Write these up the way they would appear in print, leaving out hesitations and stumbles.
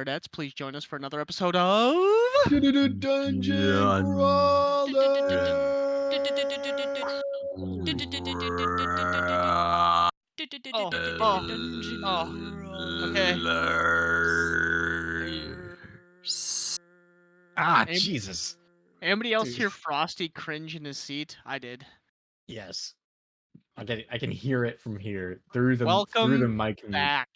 nerdettes. Please join us for another episode of Dungeon Oh, oh, oh. Okay. Ah, Any- Jesus. Anybody else Dude. hear Frosty cringe in his seat? I did. Yes. I can hear it from here through the Welcome mic mute. back.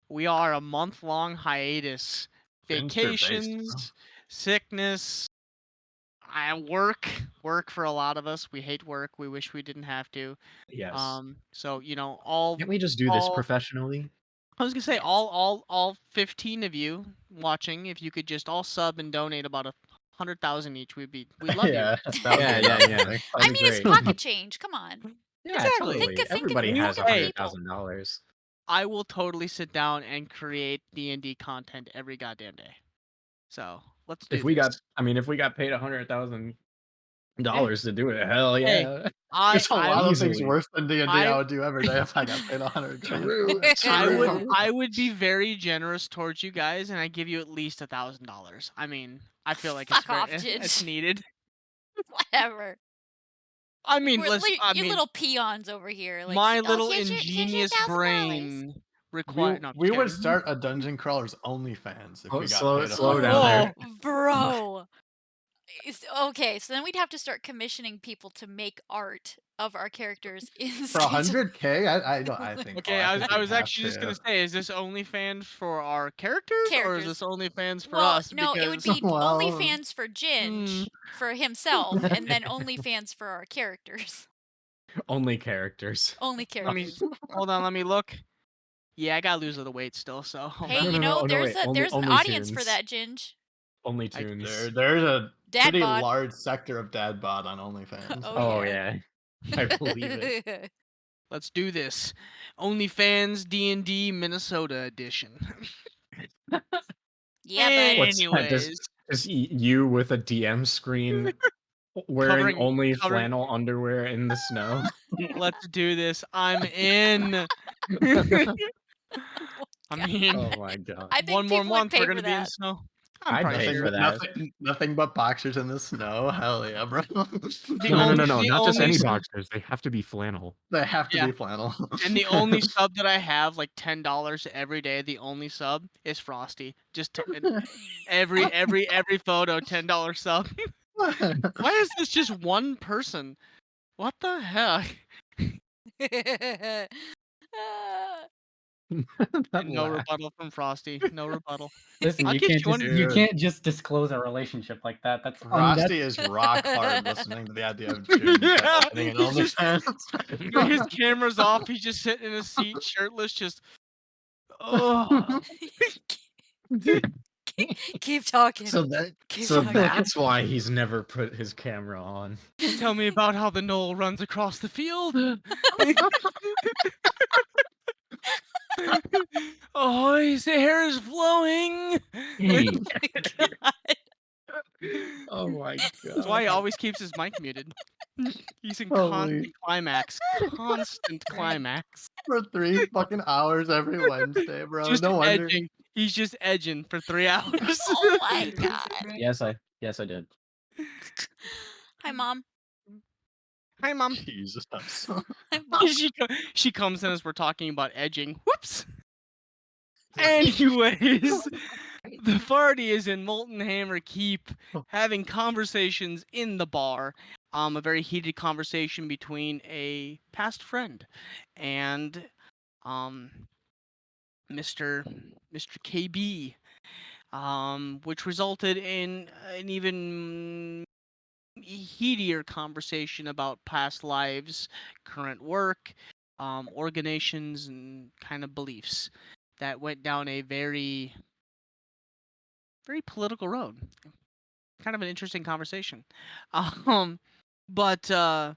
We are a month-long hiatus. Vacations, sickness, work for a lot of us. We hate work. We wish we didn't have to. Yes. So all Can't we just do this professionally? I was gonna say Yes. all 15 of you watching, if you could just all sub and donate about 100,000 each, we'd love you. Yeah. I mean, it's pocket change. Come on. Yeah, Exactly. totally. Think of Everybody it. has Think of the people. $100,000. I will totally sit down and create D&D content every goddamn day. So let's do If we this. got paid $100,000 to do it, hell yeah. There's a lot of things easily. worse than D&D I would do every day if I got paid 100 grand. True. I would be very generous towards you guys, and I give you at least $1,000. I mean, I feel like Fuck off, it's Ginge. needed. Whatever. I mean, You little peons over here. Like, my little here's your ingenious $1,000. brain require. No, We just would kidding. start a Dungeon Crawlers OnlyFans if we got slow paid down 100 there. Oh, bro. Okay, so then we'd have to start commissioning people to make art of our characters in For 100K? I think. Okay, I I was actually just gonna say, is this OnlyFans for our characters, or is this OnlyFans for us? No, it would be Well, OnlyFans for Ginge, for himself, and then OnlyFans for our characters. Only characters. Only characters. Hold on, let me look. Yeah, I gotta lose a little weight still, so. Hey, No, there's wait, an audience for that, Ginge. Only tunes. There's a Dad pretty bod. large sector of dad bod on OnlyFans. Oh, yeah. I believe it. Let's do this. OnlyFans D&D Minnesota edition. Yeah, What's buddy. that? Anyways, Just you with a DM screen wearing only covering- flannel underwear in the snow. let's do this. I'm in. I mean, Oh my god. I think one more people would month pay we're for gonna be in that. snow. I'd probably pay sure. for that. Nothing but boxers in the snow. Hell yeah, bro. No. the Not just only any sub- boxers. They have to be flannel. They have to Yeah. be flannel. And the only sub that I have, like $10 every day, the only sub is Frosty. Just every photo, $10 sub. Why is this just one person? What the heck? No rebuttal from Frosty. No rebuttal. Listen, I'll you get can't you can't just disclose a relationship like that. That's Frosty is rock hard listening to the idea of June opening an OnlyFans. His camera's off. He's just sitting in a seat, shirtless, just. Oh. Keep talking. So Keep talking. that's why he's never put his camera on. Tell me about how the knoll runs across the field. Oh, his hair is flowing. Hey, Oh my god. That's why he always keeps his mic muted. He's in Holy- constant climax. Constant climax. For 3 fucking hours every Wednesday, bro. Just No wonder. edging. He's just edging for 3 hours. Oh my god. Yes, I did. Hi, Mom. Hi, Mom. Jesus, I'm so... Hi, Mom. She comes in as we're talking about edging. Whoops. Anyways, the party is in Molten Hammer Keep, having conversations in the bar. A very heated conversation between a past friend and Mr. KB, which resulted in an even heatier conversation about past lives, current work, organizations, and kind of beliefs that went down a very, very political road. Kind of an interesting conversation. But the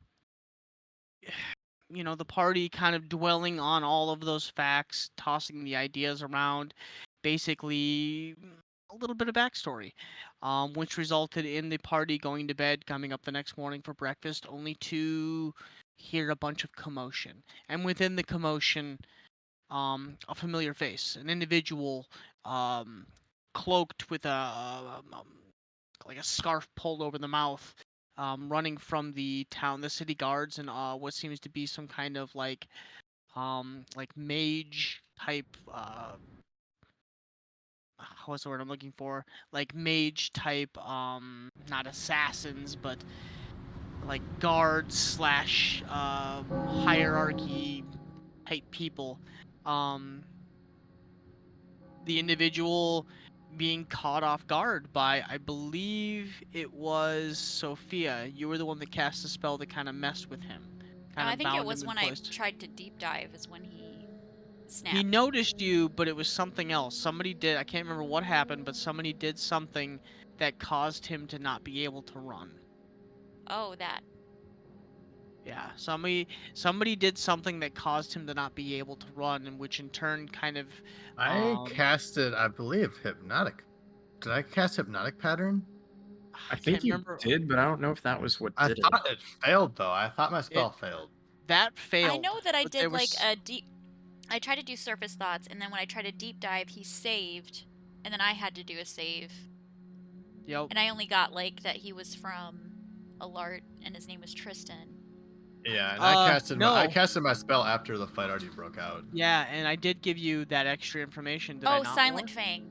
party kind of dwelling on all of those facts, tossing the ideas around, basically a little bit of backstory, which resulted in the party going to bed, coming up the next morning for breakfast, only to hear a bunch of commotion. And within the commotion, a familiar face, an individual cloaked with like a scarf pulled over the mouth, running from the city guards, and what seems to be some kind of like mage type what's the word I'm looking for? Like mage type, not assassins, but like guards slash hierarchy type people. Um, the individual being caught off guard by, I believe it was Sophia. You were the one that cast a spell that kind of messed with him, kind I of think it bound was him in when I place. tried to deep dive is when he snapped. He noticed you, but it was something else. Somebody did, I can't remember what happened, but somebody did something that caused him to not be able to run. Oh, that. Yeah, somebody did something that caused him to not be able to run, and which in turn kind of I casted, I believe, hypnotic. Did I cast hypnotic pattern? I can't think you remember. did, but I don't know if that was what I did it. thought it failed though. I thought my spell failed. That failed. I know that I but there did like was- a deep. I tried to do surface thoughts, and then when I tried to deep dive, he saved, and then I had to do a save. Yep. And I only got like that he was from Alart, and his name was Tristan. Yeah, and no. I casted my spell after the fight already broke out. Yeah, and I did give you that extra information. Did I Oh, not, Silent Lauren? Fang,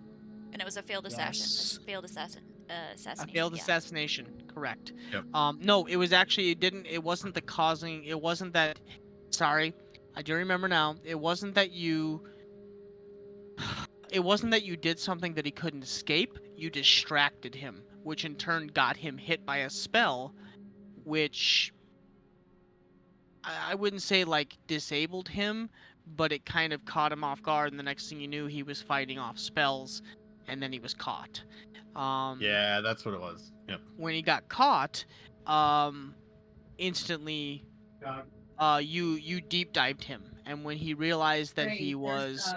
and it was a failed assassin. Yes. Failed assassination. A failed yeah. assassination, correct. Yep. No, it was actually, it wasn't the causing, it wasn't that, sorry, I do remember now, it wasn't that you did something that he couldn't escape, you distracted him, which in turn got him hit by a spell, which I wouldn't say like disabled him, but it kind of caught him off guard, and the next thing you knew, he was fighting off spells, and then he was caught. Yeah, that's what it was. Yep. When he got caught, instantly, you deep dived him, and when he realized that he was,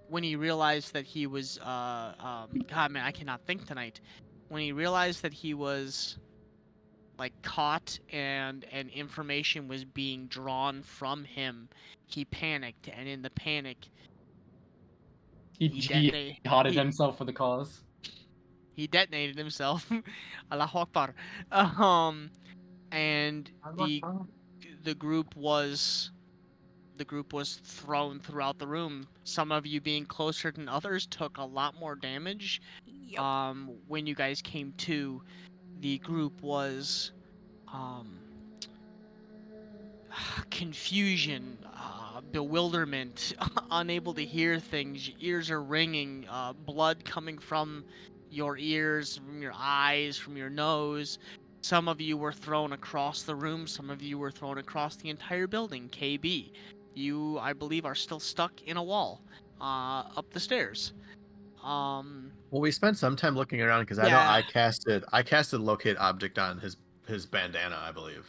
when he realized that he was, God man, I cannot think tonight. When he realized that he was like caught and information was being drawn from him, he panicked, and in the panic, He detonated. jihaded himself for the cause. He detonated himself. Allahu Akbar. And the group was thrown throughout the room. Some of you being closer than others took a lot more damage. Yep. When you guys came to, the group was confusion, bewilderment, unable to hear things, your ears are ringing, blood coming from your ears, from your eyes, from your nose. Some of you were thrown across the room, some of you were thrown across the entire building. KB, you, I believe, are still stuck in a wall, up the stairs. Well, we spent some time looking around because I know I casted locate object on his bandana, I believe.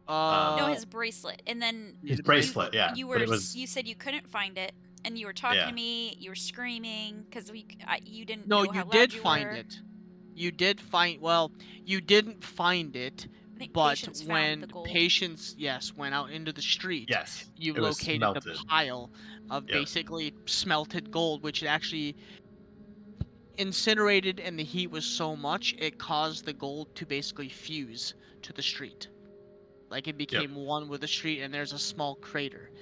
No, his bracelet, and then his bracelet. Yeah, you but were it was. you said you couldn't find it, and you were talking Yeah. to me. You were screaming because you didn't No, know how you loud did you find were. it. You did find. Well, you didn't find it, I think but Patience found when the gold. Patience, yes, went out into the street, Yes, you it was located the smelted. pile of Yep. basically smelted gold, which actually incinerated, and the heat was so much it caused the gold to basically fuse to the street. Like it became one with the street, and there's a small crater.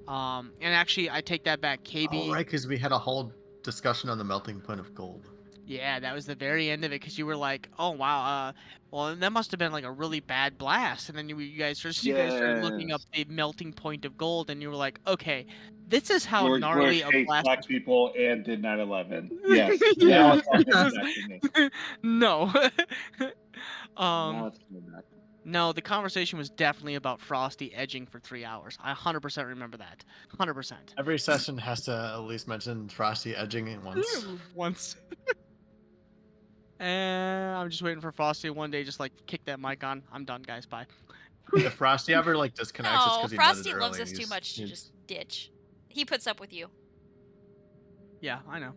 And actually, I take that back. KB. Oh, right, because we had a whole discussion on the melting point of gold. Yeah, that was the very end of it, because you were like, "Oh wow, well that must have been like a really bad blast." And then you guys started looking up the melting point of gold, and you were like, "Okay, this is how George gnarly Bush a hates blast." black people and did 9/11. Yes, now it's all coming back to me. No. Now it's coming back. No, the conversation was definitely about Frosty edging for 3 hours. I 100% remember that. 100%. Every session has to at least mention Frosty edging it once. Once. And I'm just waiting for Frosty to one day just like kick that mic on. I'm done, guys. Bye. If Frosty ever like disconnects, it's No, because he Frosty nutted loves early. us too much to he's- just ditch. He puts up with you. Yeah, I know.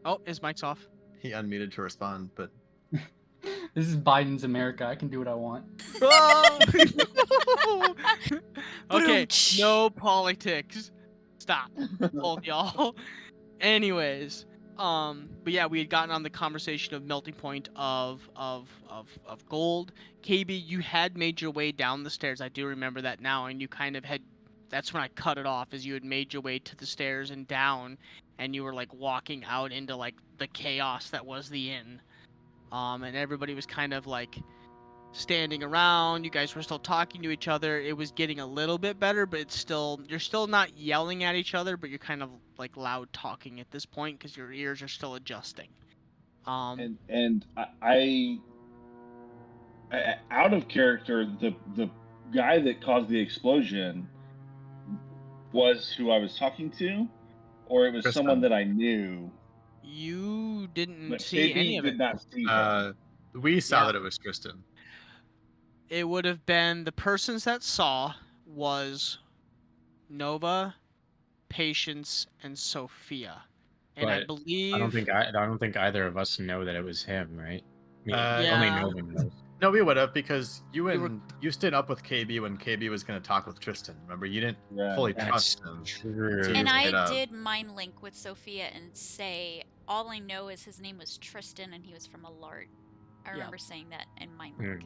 Oh, his mic's off. He unmuted to respond, but This is Biden's America. I can do what I want. Okay, Ba-dum-tsh. no politics. Stop, both y'all. Anyways, but yeah, we had gotten on the conversation of melting point of gold. KB, you had made your way down the stairs. I do remember that now, and you kind of had. That's when I cut it off, as you had made your way to the stairs and down, and you were like walking out into like the chaos that was the inn. And everybody was kind of like standing around. You guys were still talking to each other. It was getting a little bit better, but it's still, you're still not yelling at each other, but you're kind of like loud talking at this point because your ears are still adjusting. And I out of character, the guy that caused the explosion was who I was talking to, or it was Tristan. someone that I knew. You didn't But see any KB of did it. not see him. We saw Yeah. that it was Tristan. It would have been the persons that saw was Nova, Patience, and Sophia. And I But believe I don't think either of us know that it was him, right? I mean, Yeah. only Nova knows. No, we would have, because you were- stood up with KB when KB was going to talk with Tristan. Remember, you didn't Right. fully That's trust him. true. So And you I stayed up. did mind link with Sophia and say, all I know is his name was Tristan and he was from Alart. I remember saying that in mind link.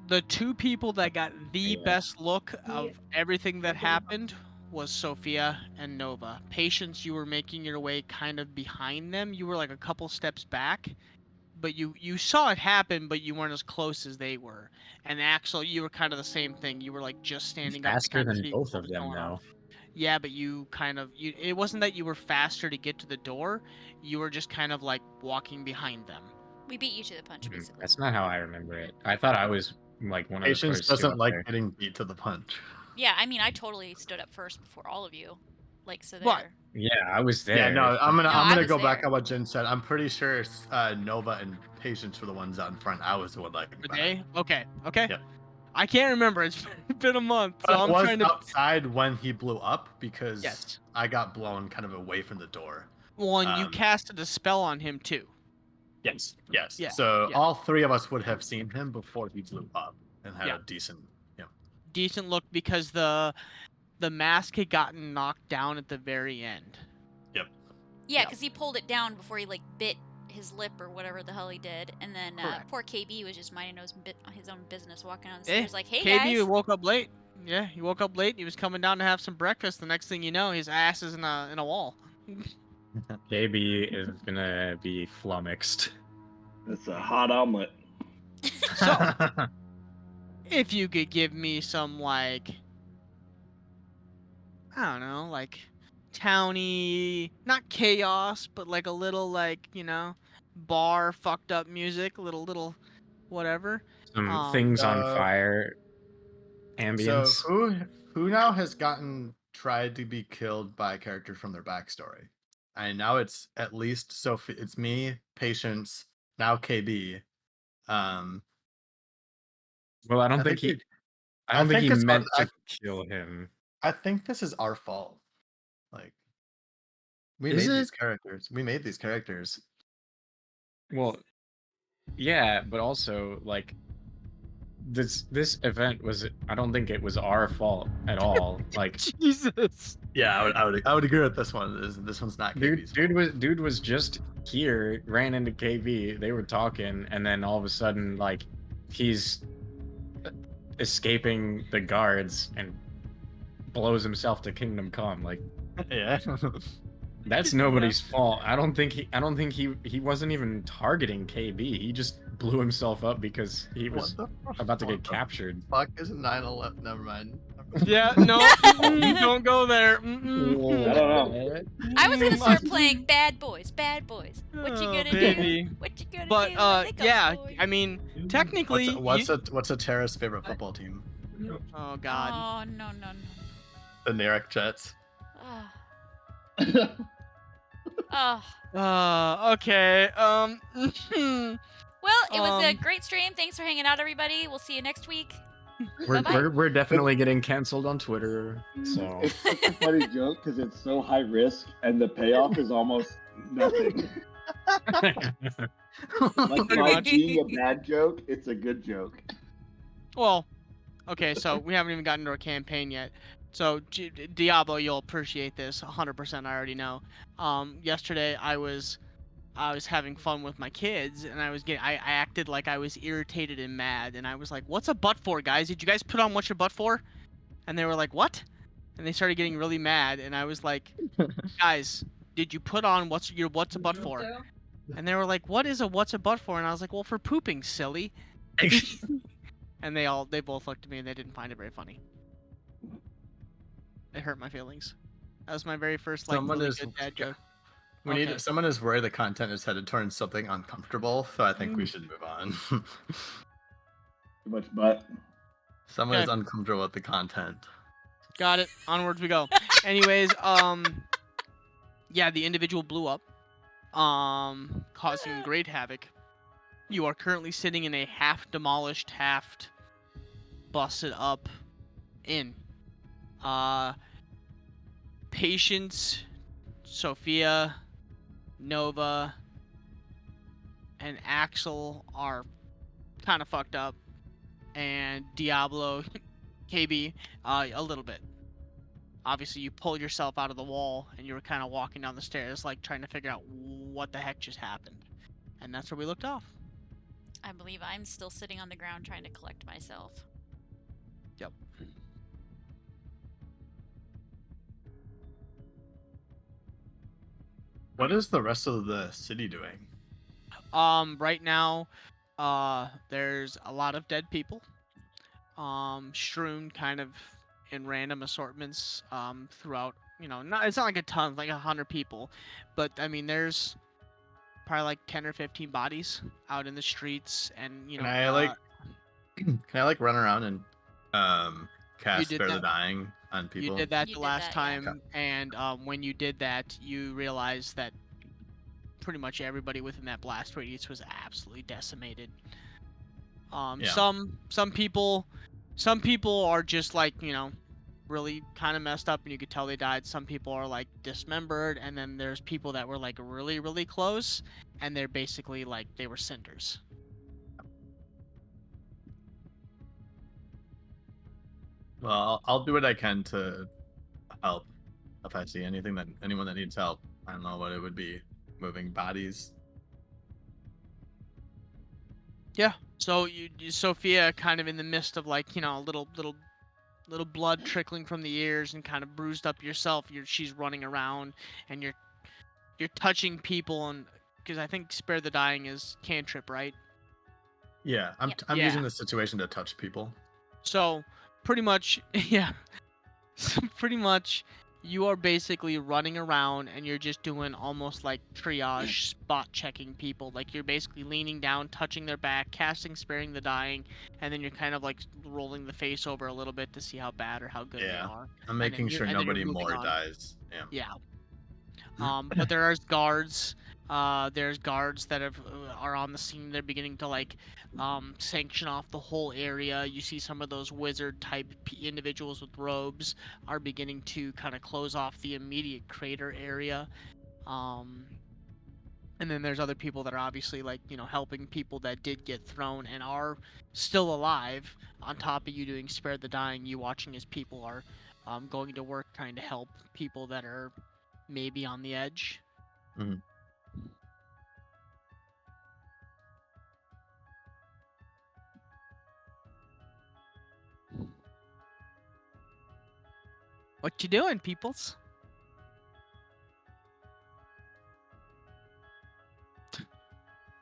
the two people that got the Yeah. best look of everything that happened was Sophia and Nova. Patience, you were making your way kind of behind them. You were like a couple steps back, but you saw it happen, but you weren't as close as they were. And Axel, you were kind of the same thing. You were like just standing up to Faster kind of than see both what of was them, going on. though. Yeah, but you kind of it wasn't that you were faster to get to the door. You were just kind of like walking behind them. We beat you to the punch, basically. That's not how I remember it. I thought I was like one of the Patience first two doesn't up like there. getting beat to the punch. Yeah, I mean, I totally stood up first before all of you. Like, so there. What? Yeah, I was there. Yeah, no, I'm No, I gonna was go back there. on what Jen said. I'm pretty sure Nova and Patience were the ones out in front. I was the one like Were they? Okay. Okay. Yep. I can't remember. It's been a month, so But I I'm was trying to. outside when he blew up because Yes. I got blown kind of away from the door. Well, and you Um, casted a spell on him too. Yes. Yes. Yeah, So yeah. all three of us would have seen him before he blew up and had Yeah. a decent. Decent look because the mask had gotten knocked down at the very end. Yeah, Yeah. because he pulled it down before he, like, bit his lip or whatever the hell he did. And then Correct. poor KB was just minding his own business, walking on the Eh, stairs like, hey, KB guys. woke up late. Yeah, he woke up late. He was coming down to have some breakfast. The next thing you know, his ass is in a wall. KB is gonna be flummoxed. It's a hot omelet. So, if you could give me some, like, I don't know, like, towny, not chaos, but like a little, like, bar fucked up music, little whatever. Some things on Uh, fire. So Ambience. who now has tried to be killed by a character from their backstory? And now it's at least Sophie. It's me, Patience, now KB. Well, I don't think he. I don't I think he think it's meant our- to kill him. I think this is our fault. Like we Is made it? these characters. We made these characters. Well, yeah, but also like this event was. I don't think it was our fault at all. Like, Jesus. Yeah, I would agree with this one. This one's not KB's fault. dude was just here, ran into KB. They were talking, and then all of a sudden, like, he's escaping the guards and blows himself to Kingdom Come. Like, Yeah. that's nobody's fault. I don't think he wasn't even targeting KB. He just blew himself up because he was about to get captured. Fuck is 9/11? Never mind. Yeah, no, don't go there. I don't know. I was gonna start playing Bad Boys. What you Oh, gonna baby. do? What you gonna But do? when they come yeah, for you? I mean, technically, What's a terrorist's favorite football team? oh god, Oh no. The Narek Jets. Oh. Oh. okay, Well, it was a Um, great stream. Thanks for hanging out, everybody. We'll see you next week. We're, Bye-bye. we're definitely getting canceled on Twitter. So It's such a funny joke because it's so high risk and the payoff is almost nothing. Like Pretty by much. being a bad joke, it's a good joke. well, okay, so we haven't even gotten to our campaign yet. So Diablo, you'll appreciate this 100%. I already know. Yesterday I was having fun with my kids, and I acted like I was irritated and mad, and I was like, "What's a butt for, guys? Did you guys put on what's your butt for?" And they were like, "What?" And they started getting really mad, and I was like, "Guys, did you put on what's a butt for?" And they were like, "What is a what's a butt for?" And I was like, "Well, for pooping, silly." And they both looked at me and they didn't find it very funny. It hurt my feelings. That was my very first Someone really is good dad joke. We Okay. need someone is worried the content is headed towards something uncomfortable, so I think we should move on. Too much butt. Someone is Okay. uncomfortable with the content. Got it. Onwards we go. Anyways, yeah, the individual blew up, causing great havoc. You are currently sitting in a half demolished, half busted up inn. Patience, Sophia, Nova, and Axel are kind of fucked up, and Diablo, KB, a little bit. Obviously, you pulled yourself out of the wall, and you were kind of walking down the stairs, like trying to figure out what the heck just happened, and that's where we looked off. I believe I'm still sitting on the ground trying to collect myself. Yep. What is the rest of the city doing? Right now, there's a lot of dead people, strewn kind of in random assortments, throughout. It's not like a ton, like 100 people, but I mean, there's probably like 10 or 15 bodies out in the streets, and Can I run around and cast did Spare the that. Dying on people? You did that You the did last that, yeah. time, and when you did that, you realized that pretty much everybody within that blast radius was absolutely decimated. Yeah. Some people are just like, really kind of messed up and you could tell they died. Some people are like dismembered, and then there's people that were like really, really close, and they're basically like they were cinders. Well, I'll do what I can to help if I see anyone that needs help. I don't know what it would be. Moving bodies. Yeah. So Sophia, kind of in the midst of like, little blood trickling from the ears and kind of bruised up yourself. She's running around, and you're touching people, and because I think Spare the Dying is cantrip, right? Yeah, I'm Yeah. using this situation to touch people. So pretty much, yeah. So pretty much, you are basically running around and you're just doing almost like triage, spot checking people. Like you're basically leaning down, touching their back, casting Sparing the Dying, and then you're kind of like rolling the face over a little bit to see how bad or how good they Yeah, are. I'm making sure and then you're nobody moving more on. dies. Yeah. Yeah. But there's guards. There's guards that are on the scene. They're beginning to like sanction off the whole area. You see some of those wizard type individuals with robes are beginning to kind of close off the immediate crater area. And then there's other people that are obviously like, helping people that did get thrown and are still alive. On top of you doing Spare the Dying, you watching as people are going to work trying to help people that are maybe on the edge. Mhm. What you doing, peoples?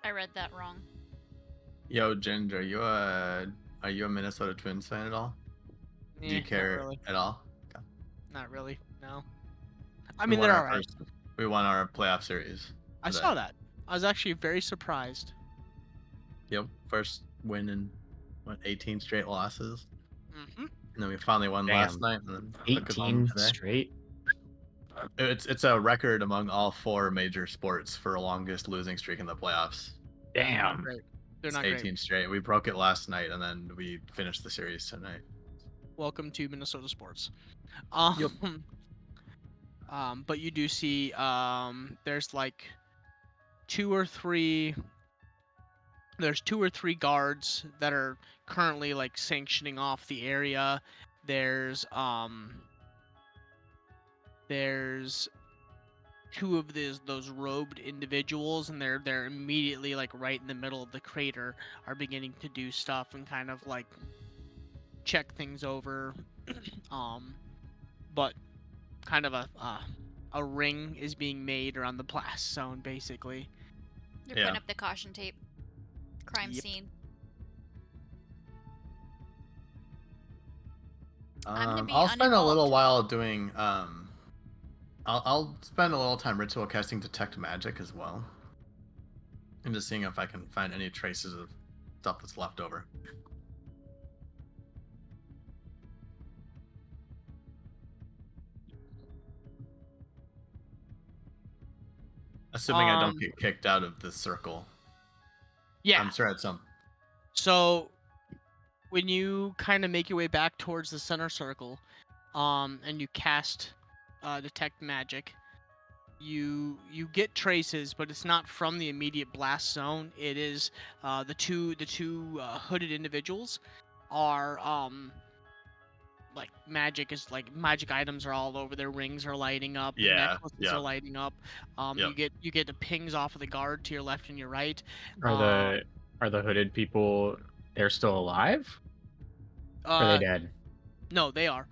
I read that wrong. Yo, Ginger, are you a Minnesota Twins fan at all? Do you Not care really. at all? Okay. Not really. No. I mean, they're alright. We won our playoff series. I saw that. I was actually very surprised. Yep, first win in 18 straight losses. Mm-hmm. And then we finally won last night. And then took us home 18 today. straight. It's a record among all 4 major sports for longest losing streak in the playoffs. Damn. Great. They're It's not 18 great. straight. We broke it last night, and then we finished the series tonight. Welcome to Minnesota sports. Yep. But you do see there's like 2 or 3. There's 2 or 3 guards that are currently like sanctioning off the area. There's there's two of those robed individuals, and they're immediately like right in the middle of the crater, are beginning to do stuff and kind of like check things over. But kind of a ring is being made around the blast zone, basically. They're Yeah. putting up the caution tape. Crime Yep. scene. I'm gonna be I'll spend a little uninvolved. while doing I'll spend a little time ritual casting detect magic as well, and just seeing if I can find any traces of stuff that's left over. Assuming I don't get kicked out of this circle. Yeah. I'm sure at some. So when you kind of make your way back towards the center circle, and you cast detect magic, you get traces, but it's not from the immediate blast zone. It is the two hooded individuals are like magic items are all over. Their rings are lighting up, the Yeah, necklaces yeah. are lighting up. Yep. You get the pings off of the guard to your left and your right. Are the hooded people? They're still alive? Or are they dead? No, they are.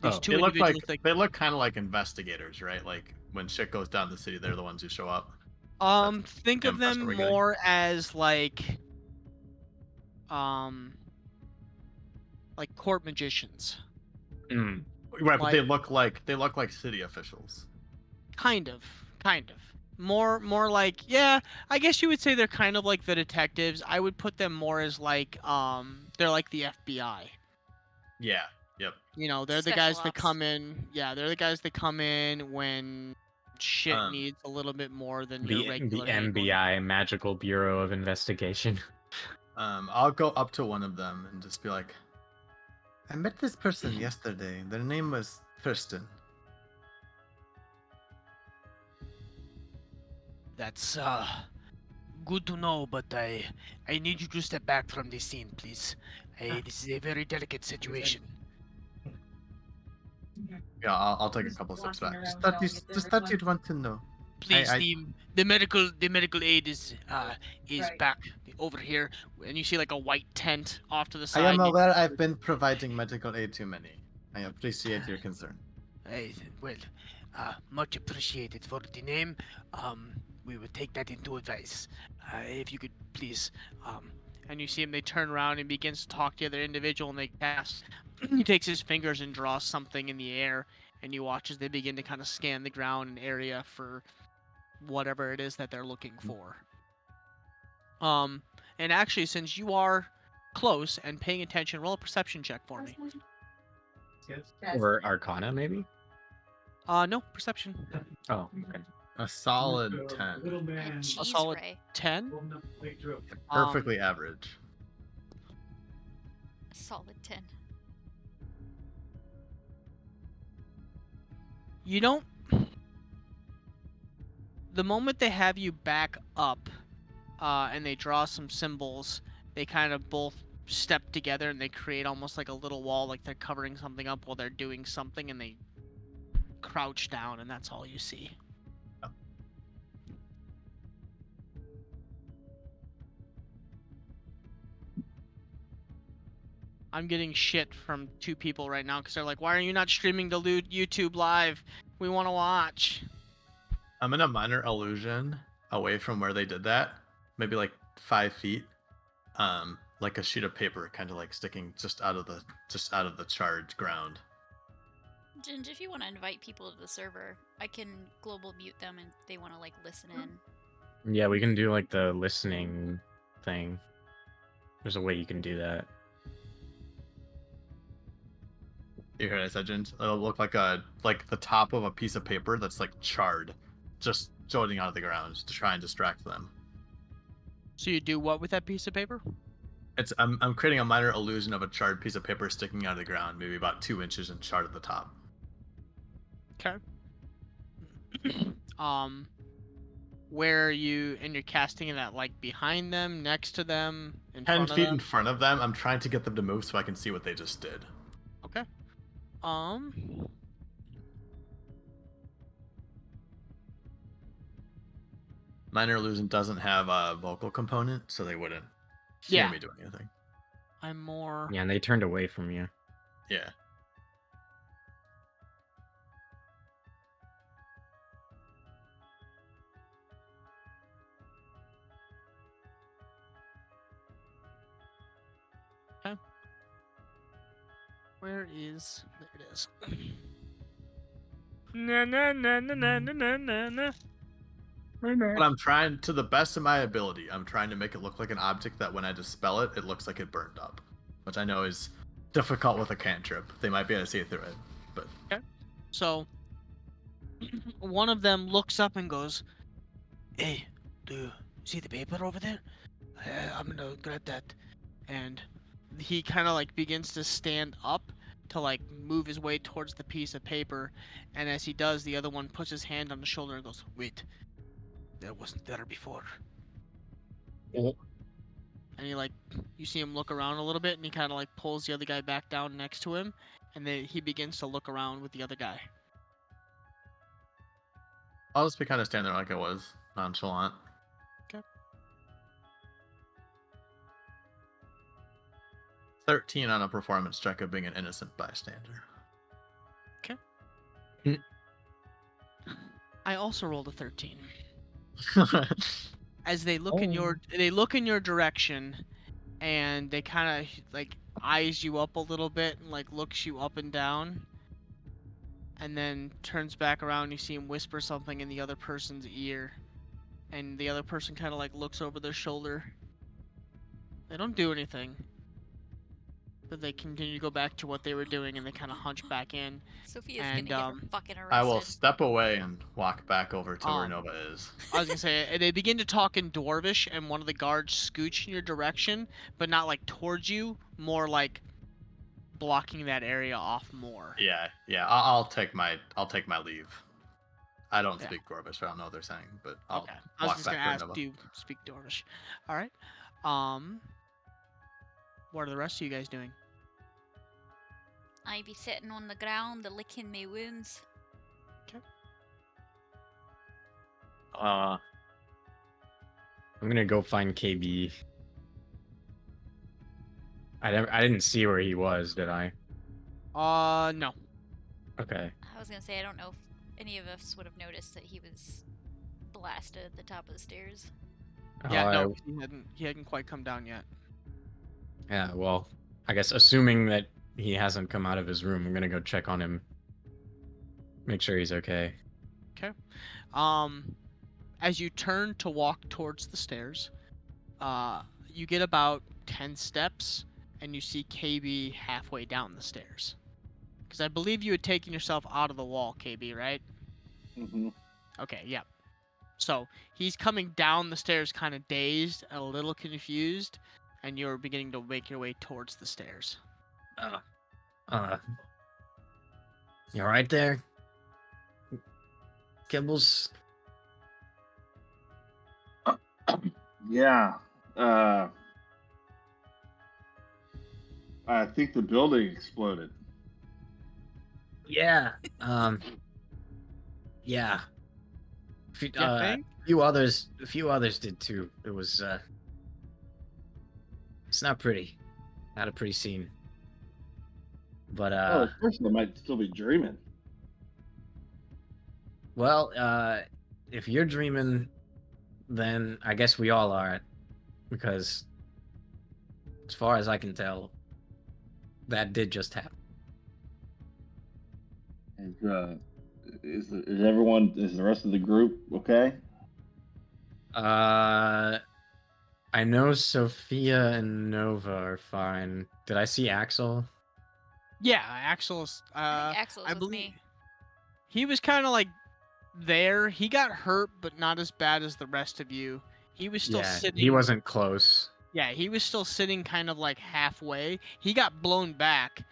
These Oh. two They look individuals. they look kind of like investigators, right? Like when shit goes down in the city, they're the ones who show up. Think the of impression them we're getting. more as like court magicians. Mm. Right, but they Like- look like city officials. Kind of. More like, yeah, I guess you would say they're kind of like the detectives. I would put them more as like they're like the FBI. Yeah. Yep. You know, they're the Special guys that ops. come in. Yeah, they're the guys that come in when shit Um, needs a little bit more than The your regular handler. MBI, Magical Bureau of Investigation. I'll go up to one of them and just be like, I met this person yesterday. Their name was Thurston. That's good to know, but I need you to step back from the scene, please. This is a very delicate situation. Yeah, I'll take a couple steps back. Just thought you'd want to know. Please, I- the medical aid is back over here, and you see like a white tent off to the I side. am aware I've been providing medical aid to many. I appreciate your concern. Much appreciated for the name. We would take that into advice. If you could please. And you see him. They turn around and begins to talk to the other individual, and they cast. He takes his fingers and draws something in the air, and you watch as they begin to kind of scan the ground and area for whatever it is that they're looking for. And actually, since you are close and paying attention, roll a perception check for me. Or Arcana, maybe? No, perception. Oh, okay. A solid 10. And cheese solid- ray. 10? Perfectly average. A solid 10. You don't. The moment they have you back up, and they draw some symbols, they kind of both step together and they create almost like a little wall, like they're covering something up while they're doing something, and they crouch down, and that's all you see. I'm getting shit from two people right now because they're like, why are you not streaming to YouTube live? We want to watch. I'm in a minor illusion away from where they did that, maybe like 5 feet. Like a sheet of paper, kind of like sticking just out of the charred ground. Ginge, if you want to invite people to the server, I can global mute them and they want to like listen in. Yeah, we can do like the listening thing. There's a way you can do that. You hear that, Legend? It'll look like the top of a piece of paper that's like charred, just jutting out of the ground to try and distract them. So you do what with that piece of paper? I'm creating a minor illusion of a charred piece of paper sticking out of the ground, maybe about 2 inches and charred at the top. Okay. Where are you, and you're casting that like behind them, next to them, in 10 front of feet them? in front of them. I'm trying to get them to move so I can see what they just did. Okay. Minor illusion doesn't have a vocal component, so they wouldn't hear Yeah. me doing anything. I'm more. Yeah, and they turned away from you. Yeah. Where is? There it is. Na na na na na na na na na. But I'm trying, to the best of my ability, I'm trying to make it look like an object that when I dispel it, it looks like it burned up. Which I know is difficult with a cantrip. They might be able to see through it, but... So, one of them looks up and goes, "Hey, do you see the paper over there? I'm gonna grab that." And he kind of like begins to stand up to like move his way towards the piece of paper. And as he does, the other one puts his hand on the shoulder and goes, "Wait, that wasn't there before." Oh. And he like, you see him look around a little bit, and he kind of like pulls the other guy back down next to him, and then he begins to look around with the other guy. I'll just be kind of standing there like I was, nonchalant. Okay. 13 on a performance check of being an innocent bystander. I also rolled a 13. As they look in your direction, and they kind of like eyes you up a little bit and like looks you up and down, and then turns back around. You see him whisper something in the other person's ear, and the other person kind of like looks over their shoulder. They don't do anything, but they continue to go back to what they were doing, and they kind of hunch back in. Sophia's And, gonna get fucking arrested. I will step away and walk back over to where Nova is. I was gonna say, they begin to talk in Dwarvish, and one of the guards scooch in your direction, but not like towards you, more like blocking that area off more. Yeah. I'll take my leave. I don't Yeah. speak Dwarvish, so I don't know what they're saying, but I'll Okay. I was walk just gonna back to ask, Nova. do you speak Dwarvish? All right. What are the rest of you guys doing? I be sitting on the ground, licking my wounds. I'm gonna go find KB. I didn't see where he was, did I? No. Okay. I was gonna say, I don't know if any of us would have noticed that he was blasted at the top of the stairs. Yeah, no, he hadn't quite come down yet. Yeah, well, I guess assuming that he hasn't come out of his room, I'm gonna go check on him. Make sure he's okay. Okay. As you turn to walk towards the stairs, you get about 10 steps, and you see KB halfway down the stairs. Because I believe you had taken yourself out of the wall, KB, right? Mm-hmm. Okay, yeah. So he's coming down the stairs kind of dazed, a little confused, and you're beginning to make your way towards the stairs. You alright there? Kibbles? Yeah. I think the building exploded. Yeah. Yeah. You A think? few others did too. It was it's not pretty. Not a pretty scene. But Of course, I might still be dreaming. well, if you're dreaming, then I guess we all are, because as far as I can tell, that did just happen. Is everyone? Is the rest of the group okay? I know Sophia and Nova are fine. Did I see Axel? Yeah, Axel's. I think Axel's I with believe me. he was kind of like there. He got hurt, but not as bad as the rest of you. He was still sitting. He wasn't close. Yeah, he was still sitting kind of like halfway. He got blown back,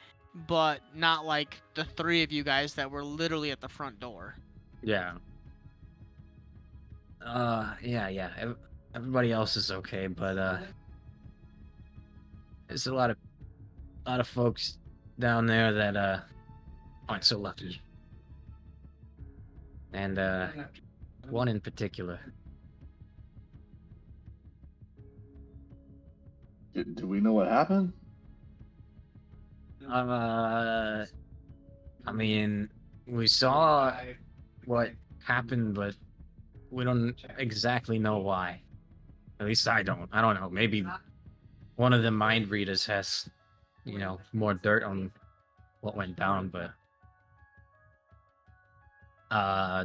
but not like the three of you guys that were literally at the front door. Yeah. Yeah. Everybody else is okay, but there's a lot of folks down there that aren't so lucky. And one in particular. Do we know what happened? I mean, we saw what happened, but we don't exactly know why. At least I don't. I don't know. Maybe one of the mind readers has, more dirt on what went down, but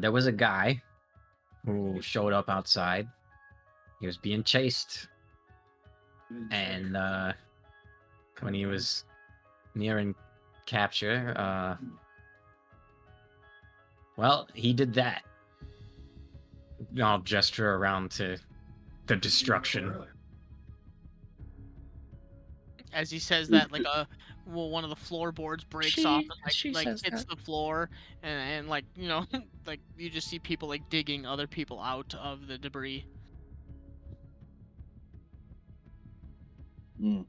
there was a guy who showed up outside. He was being chased. And when he was nearing capture, well, he did that. I'll gesture around to the destruction. As he says that, like one of the floorboards breaks off and She like says hits that. the floor, and like like you just see people like digging other people out of the debris. Hmm.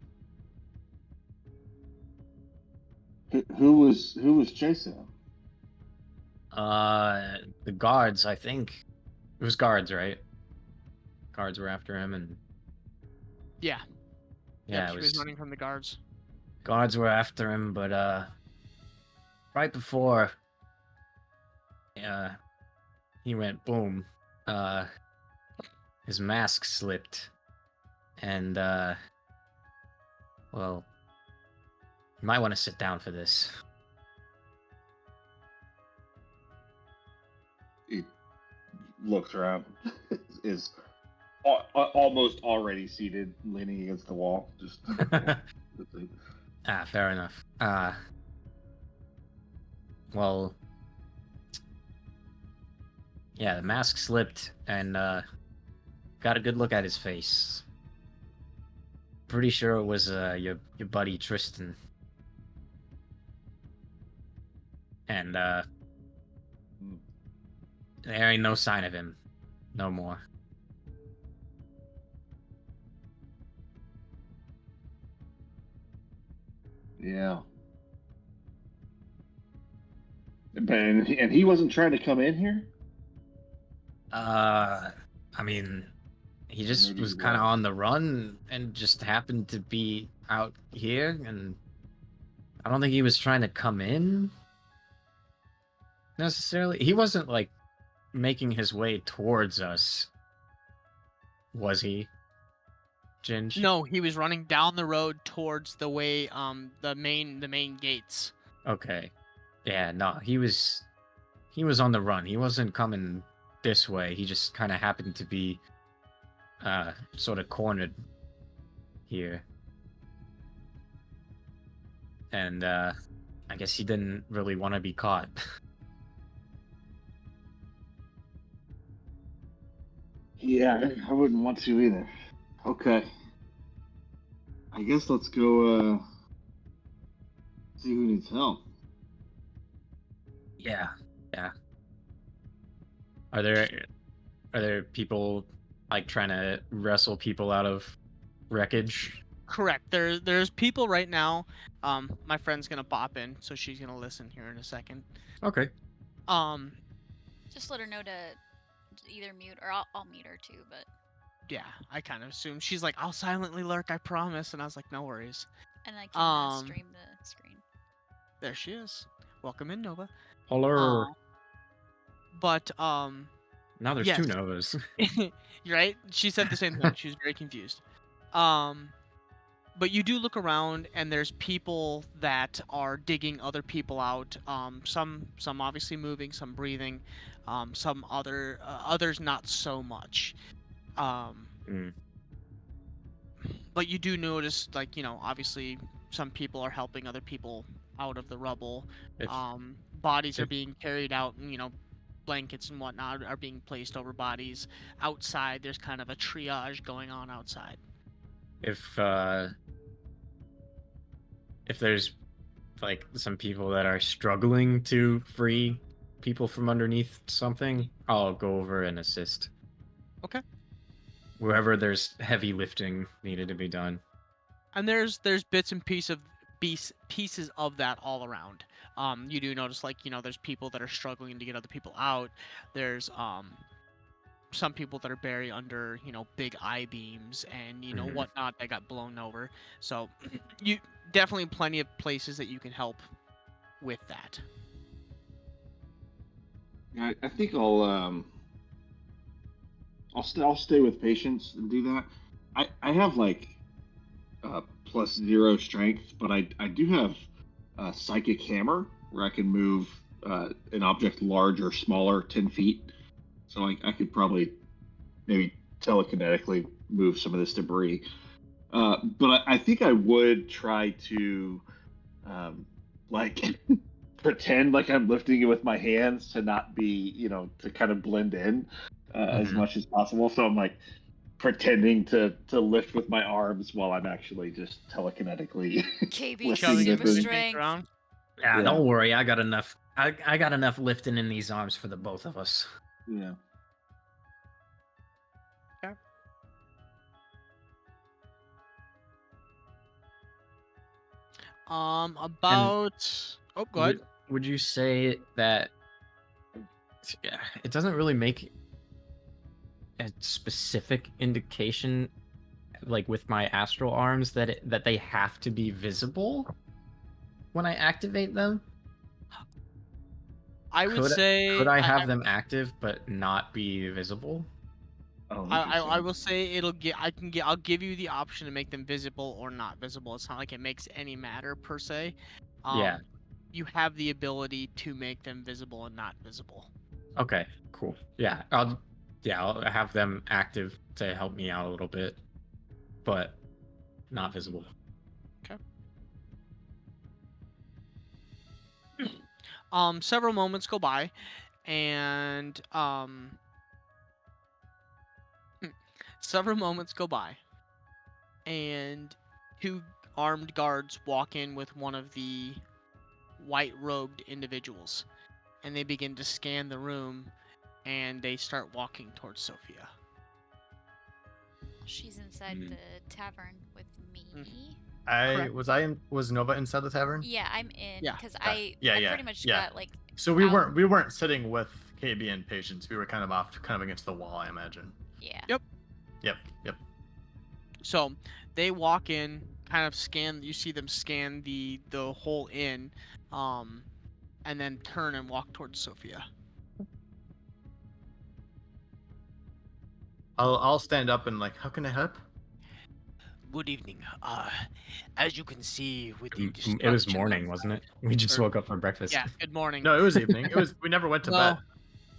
Who was chasing him? The guards, I think. It was guards, right? Guards were after him, and Yeah. yeah, Yep, it he was was running from the guards. guards were after him, but right before he went boom, his mask slipped, and well, you might want to sit down for this. He looks around. Is almost already seated, leaning against the wall. Just Fair enough. Well, yeah, the mask slipped, and got a good look at his face. Pretty sure it was your buddy Tristan. And there ain't no sign of him no more. yeah. And he wasn't trying to come in here. I mean, he just Maybe was he kind of was. on the run and just happened to be out here, and I don't think he was trying to come in necessarily. He wasn't like making his way towards us, was he, Ginge? No, he was running down the road towards the way the main gates. Okay. Yeah, no, he was on the run. He wasn't coming this way. He just kind of happened to be sort of cornered here. And I guess he didn't really want to be caught. Yeah, I wouldn't want to either. Okay. I guess let's go see who needs help. Yeah. Are there people like trying to wrestle people out of wreckage? Correct. There's people right now. My friend's gonna pop in, so she's gonna listen here in a second. Okay. Just let her know to either mute or I'll mute her too. But Yeah, I kind of assumed she's like, I'll silently lurk, I promise, and I was like, no worries. and I can Um, stream the screen. There she is. Welcome in, Nova. Hello. But Now there's yes. two Novas. You're right. She said the same thing. She was very confused. But you do look around, and there's people that are digging other people out. Some obviously moving, some breathing, some others not so much. But you do notice, like, obviously some people are helping other people out of the rubble. Bodies are being carried out, and blankets and whatnot are being placed over bodies. Outside, there's kind of a triage going on outside. If there's like some people that are struggling to free people from underneath something, I'll go over and assist. Okay. Wherever there's heavy lifting needed to be done. And there's bits and pieces of that all around. You do notice, like, there's people that are struggling to get other people out. There's some people that are buried under, big I-beams and, Mhm. whatnot that got blown over. So you definitely plenty of places that you can help with that. I think I'll stay with patience and do that. I have like +0 strength, but I do have a psychic hammer where I can move an object large or smaller 10 feet. So I could probably maybe telekinetically move some of this debris. But I think I would try to like pretend like I'm lifting it with my hands to not be, to kind of blend in as Mhm. much as possible. So I'm like pretending to lift with my arms while I'm actually just telekinetically KB lifting Shoving the super everything thing. strength. around. Yeah, Yeah. don't worry. I got enough. I got enough lifting in these arms for the both of us. Yeah. About. Oh, go ahead. Would you say that it doesn't really make a specific indication, like with my astral arms, that they have to be visible when I activate them? I would Could say I have them active but not be visible? Oh, I interesting. will say I'll give you the option to make them visible or not visible. It's not like it makes any matter per se. Yeah. You have the ability to make them visible and not visible. Okay, cool. Yeah, I'll have them active to help me out a little bit, but not visible. Several moments go by, and several moments go by, and two armed guards walk in with one of the white-robed individuals, and they begin to scan the room, and they start walking towards Sophia. She's inside Mm. the tavern with me. Correct. Was Nova inside the tavern? Yeah, I'm in Yeah. because Okay. I pretty much got like. So we out- weren't sitting with KB and patients. We were kind of against the wall, I imagine. Yeah. Yep. Yep. So they walk in, kind of scan. You see them scan the whole inn, and then turn and walk towards Sophia. I'll stand up and like, how can I help? Good evening. As you can see with the It was destruction morning, of- wasn't it? We just Or- woke up for breakfast. Yeah. Good morning. No, it was evening. We never went to No. bed.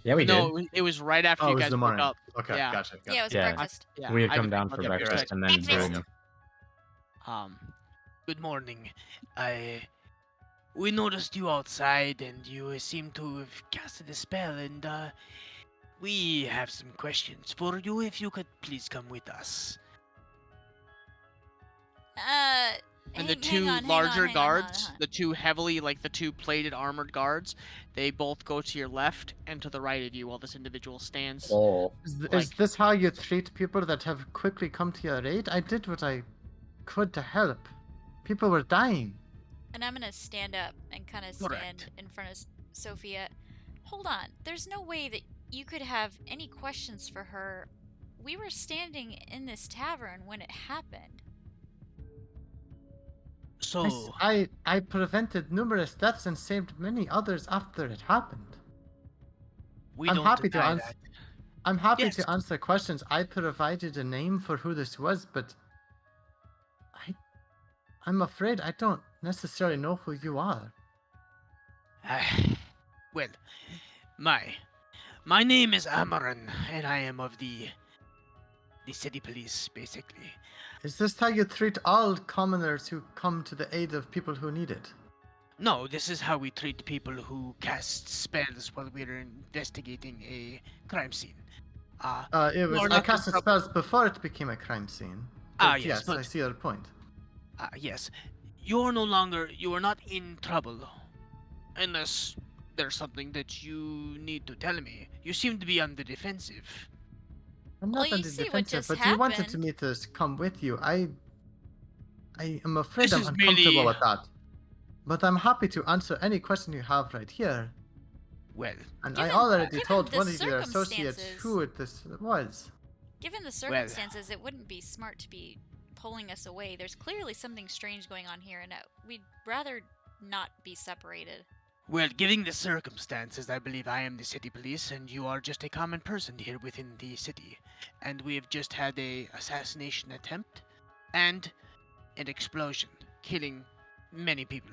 Yeah, we no, did. it was right after Oh, it you was guys the woke morning. up. Okay, Yeah. gotcha. Yeah, it was Yeah. breakfast. Yeah. We had I come just down forgot for the breakfast breakfast. and then Breakfast. boom. Good morning. We noticed you outside, and you seem to have casted a spell, and we have some questions for you. If you could please come with us. And the two larger guards, the two heavily, the two plated armored guards, they both go to your left and to the right of you while this individual stands. Oh. Is this how you treat people that have quickly come to your aid? I did what I could to help. People were dying. And I'm gonna stand up and kind of stand Correct. in front of Sophia. Hold on. There's no way that you could have any questions for her. We were standing in this tavern when it happened. So, I prevented numerous deaths and saved many others after it happened. we I'm don't happy to deny answer. that. I'm happy Yes. to answer questions. I provided a name for who this was, but I'm afraid I don't necessarily know who you are. Well, my name is Amaran, and I am of the city police, basically. Is this how you treat all commoners who come to the aid of people who need it? No, this is how we treat people who cast spells while we're investigating a crime scene. You're I not cast in trouble. spells before it became a crime scene. Ah, But yes, yes, but- I see your point. Yes. You are not in trouble. Unless there's something that you need to tell me. You seem to be on the defensive. I'm Well, not you on the see what defensive, just but you wanted happened. me to come with you. I am afraid This I'm is uncomfortable merely- with that. But I'm happy to answer any question you have right here. Well, And Given- I already given told the one of your associates circumstances- who this was. Given the circumstances, it wouldn't be smart to be pulling us away. There's clearly something strange going on here, and we'd rather not be separated. well, given the circumstances, I believe I am the city police, and you are just a common person here within the city. And we have just had a assassination attempt and an explosion, killing many people.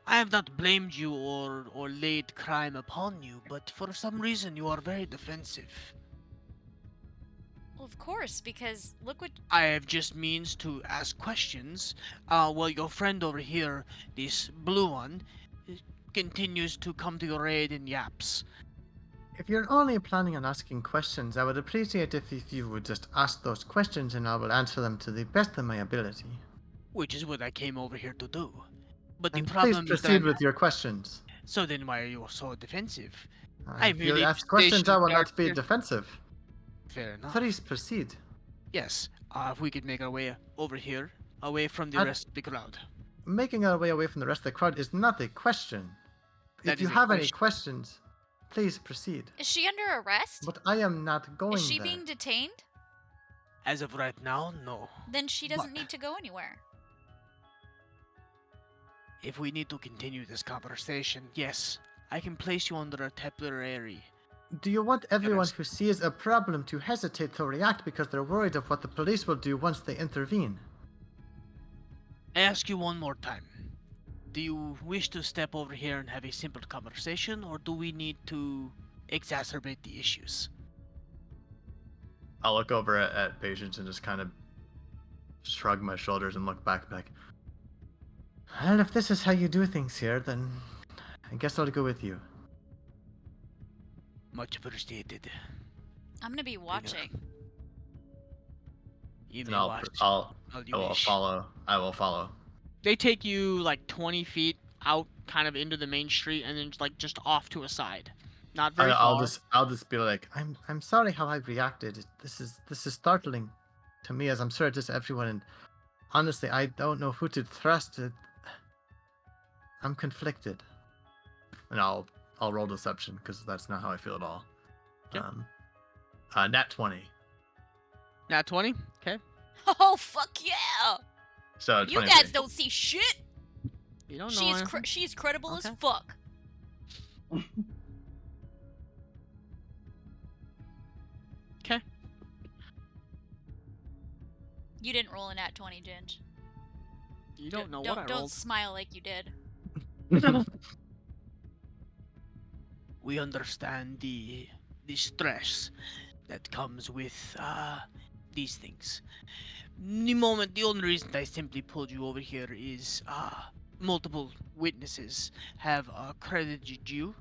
I have not blamed you or laid crime upon you, but for some reason you are very defensive. Well, of course, because look what. I have just means to ask questions. Well, your friend over here, this blue one, continues to come to your aid in yaps. If you're only planning on asking questions, I would appreciate if you would just ask those questions and I will answer them to the best of my ability. Which is what I came over here to do. But the And please problem is proceed that... with your questions. So then why are you so defensive? I If you merely ask questions, I stationed will not be guards here. defensive. Fair enough. Please proceed. Yes, if we could make our way over here, away from the And- rest of the crowd. Making our way away from the rest of the crowd is not a question. That If you is a have any question. questions, please proceed. Is she under arrest? But I am not going Is she there. being detained? As of right now, no. Then she doesn't But- need to go anywhere. If we need to continue this conversation, yes, I can place you under a temporary. Do you want everyone Yes. who sees a problem to hesitate to react because they're worried of what the police will do once they intervene? I ask you one more time. Do you wish to step over here and have a simple conversation, or do we need to exacerbate the issues? I'll look over at Patience and just kind of shrug my shoulders and look back like, Well, if this is how you do things here, then I guess I'll go with you. Much appreciated. I'm gonna be watching. You and may watch. I'll all I you will wish. follow. I will follow. They take you like 20 feet out, kind of into the main street, and then just off to a side. Not very I'll far. just be like, I'm sorry how I reacted. This is startling to me, as I'm sure it is to everyone. And honestly, I don't know who to trust. I'm conflicted. and I'll roll deception because that's not how I feel at all. Okay. Nat 20. Nat 20? Okay. Oh fuck yeah! So You 23. guys don't see shit. You don't know. She's credible as Okay. fuck. Okay. You didn't roll a nat 20, Ginge. You don't know don't, what I Don't rolled. smile like you did. We understand the stress that comes with these things. The only reason I simply pulled you over here is multiple witnesses have credited you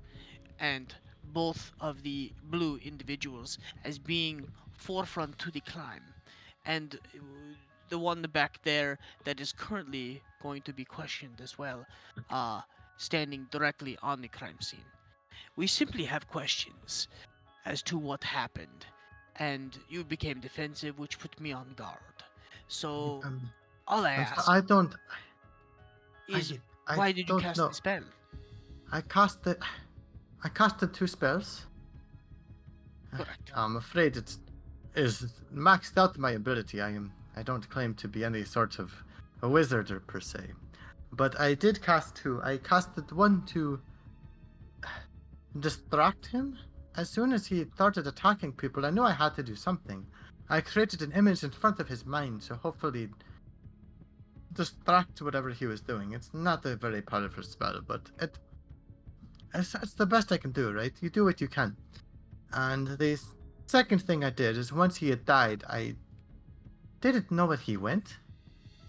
and both of the blue individuals as being forefront to the crime, and the one back there that is currently going to be questioned as well, standing directly on the crime scene. We simply have questions as to what happened, and you became defensive, which put me on guard. So all I ask I don't. is, I why did you don't cast know. the spell? I casted 2 spells. Correct. I'm afraid it is maxed out my ability. I don't claim to be any sort of a wizard or per se. But I did cast 2. I casted one to distract him. As soon as he started attacking people, I knew I had to do something. I created an image in front of his mind to hopefully distract whatever he was doing. It's not a very powerful spell, but it's the best I can do, right? You do what you can. And the second thing I did is once he had died, I didn't know where he went.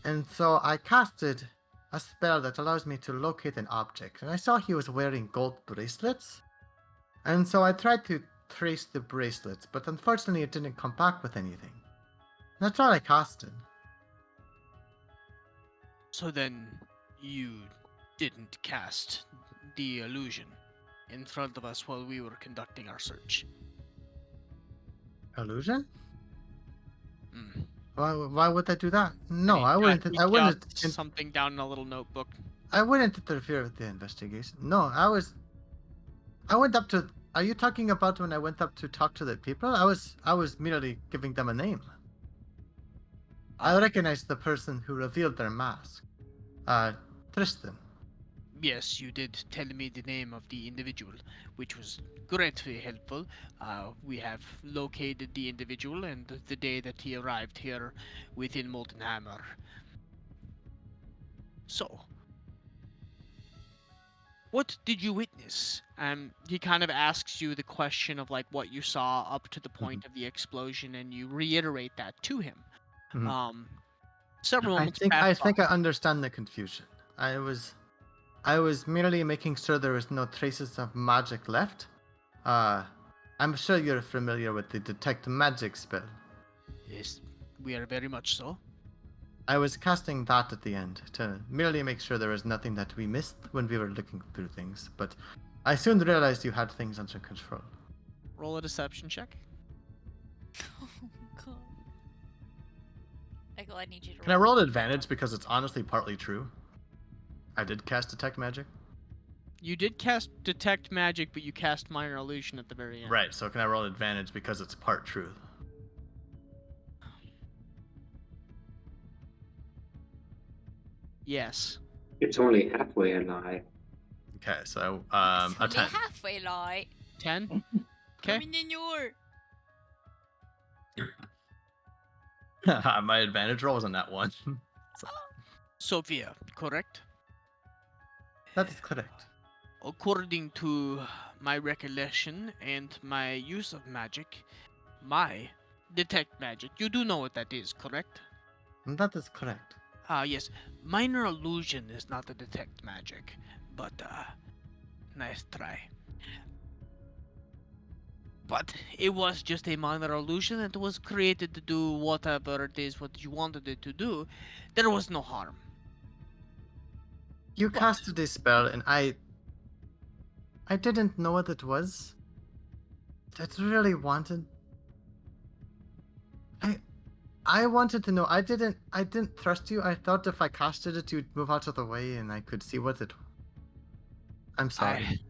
And so I casted a spell that allows me to locate an object. And I saw he was wearing gold bracelets. And so I tried to trace the bracelets, but unfortunately it didn't come back with anything. That's all I casted. So then you didn't cast the illusion in front of us while we were conducting our search. Illusion? Mm. Why would I do that? No, You I wouldn't. jot- I you wouldn't. jot something down in a little notebook. I wouldn't interfere with the investigation. No, I went up to. Are you talking about when I went up to talk to the people? I was merely giving them a name. I recognized the person who revealed their mask. Tristan. Yes, you did tell me the name of the individual, which was greatly helpful. We have located the individual and the day that he arrived here within Molten Hammer. So, what did you witness? He kind of asks you the question of like what you saw up to the point of the explosion, and you reiterate that to him. Mhm. Several I moments think pass I by. think I understand the confusion. I was merely making sure there was no traces of magic left. I'm sure you're familiar with the detect magic spell. Yes, we are very much so. I was casting that at the end to merely make sure there was nothing that we missed when we were looking through things, but I soon realized you had things under control. Roll a deception check. Oh god. Michael, I need you to Can I roll an advantage because it's honestly partly true? I did cast detect magic. You did cast detect magic, but you cast minor illusion at the very end. Right. So can I roll an advantage because it's part truth? Yes. It's only halfway a lie. Okay. So It's a only 10. halfway lie. 10. Okay. Coming in your. My advantage roll was on that one. Sophia, correct? That is correct. According to my recollection and my use of magic, my detect magic, you do know what that is, correct? That is correct. Yes. Minor illusion is not a detect magic, but nice try. But it was just a minor illusion and it was created to do whatever it is what you wanted it to do. There was no harm. You What? casted a spell, and I didn't know what it was. I really wanted. I wanted to know. I didn't trust you. I thought if I casted it, you'd move out of the way, and I could see what it. I'm sorry.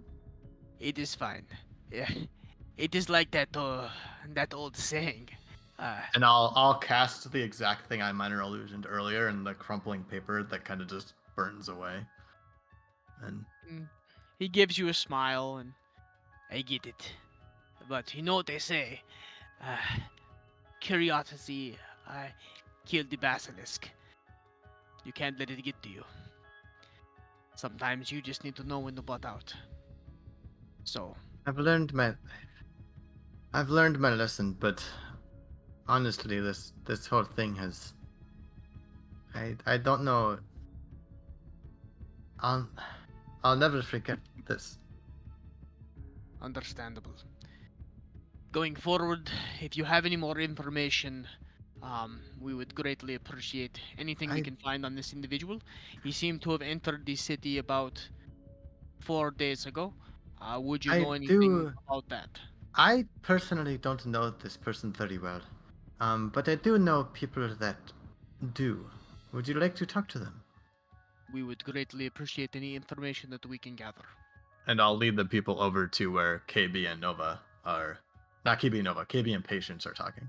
It is fine. Yeah. It is like that old saying. And I'll cast the exact thing I minor illusioned earlier in the crumpling paper that kind of just burns away. And He gives you a smile and I get it. But you know what they say. Curiosity killed the basilisk. You can't let it get to you. Sometimes you just need to know when to butt out. So, I've learned my lesson, but honestly, this whole thing has. I don't know. I'll never forget this. understandable. Going forward, if you have any more information, we would greatly appreciate anything we I- can find on this individual. He seemed to have entered the city about 4 days ago. Would you I know anything do. about that? I personally don't know this person very well, but I do know people that do. Would you like to talk to them? We would greatly appreciate any information that we can gather. and I'll lead the people over to where KB and Nova are. Not KB and Nova. KB and Patience are talking.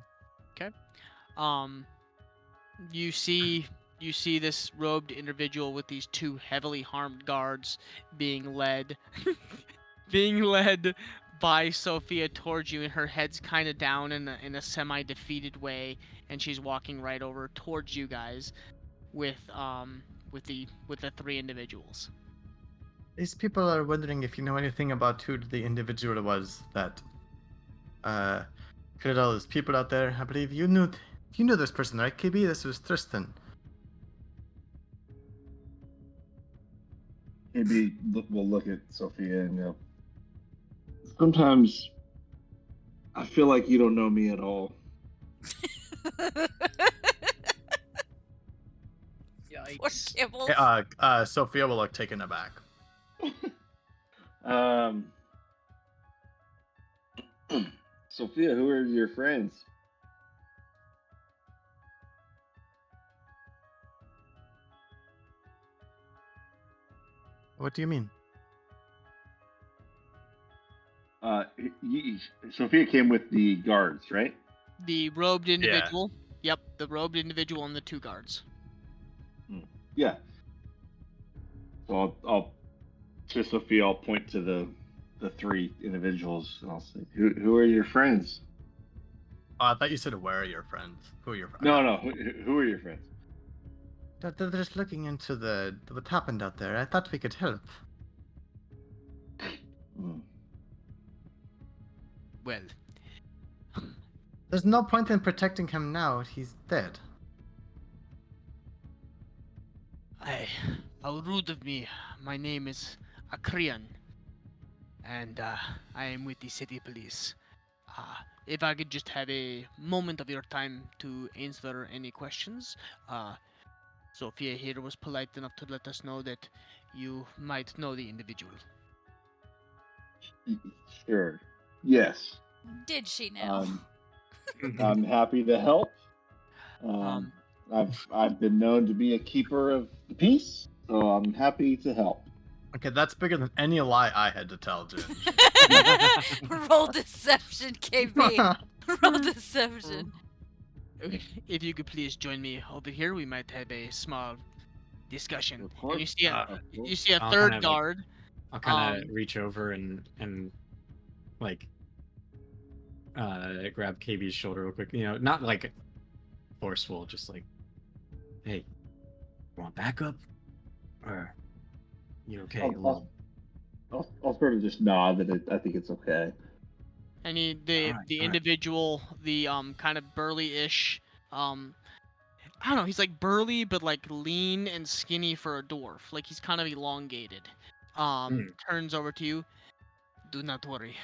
Um, you see this robed individual with these two heavily harmed guards being led being led by Sophia towards you, and her head's kind of down in a semi-defeated way, and she's walking right over towards you guys with the three individuals. These people are wondering if you know anything about who the individual was that killed all those people out there. I believe you knew this person, right, KB? This was Tristan. Maybe we'll look at Sophia and go. Sometimes I feel like you don't know me at all. Poor Yikes. Kibbles. Sophia will look taken aback. Sophia, who are your friends? What do you mean? Sophia came with the guards, right? The robed individual. Yep, the robed individual and the 2 guards. Yeah. So I'll to Sophia. I'll point to the 3 individuals, and I'll say, "Who are your friends?" Oh, I thought you said where are your friends? Who are your friends? No. Who are your friends? They're just looking into what happened out there. I thought we could help. Well, There's no point in protecting him now. He's dead. how rude of me. My name is Akrian, and I am with the city police. If I could just have a moment of your time to answer any questions. Sophia here was polite enough to let us know that you might know the individual. Sure. Yes. Did she now? I'm happy to help. I've been known to be a keeper of the peace, so I'm happy to help. Okay, that's bigger than any lie I had to tell, Jin. Roll deception, KB. Roll deception. If you could please join me over here, we might have a small discussion. Of course. And you see a I'll third kind of, like, guard. I'll kind of reach over and like grab KB's shoulder real quick. You know, not like forceful, just like, hey, want backup? Or you okay? alone? I'll sort of just nod that I think it's okay. And the Alright, individual, the kind of burly-ish, I don't know, he's like burly but like lean and skinny for a dwarf. Like he's kind of elongated. Turns over to you. Do not worry.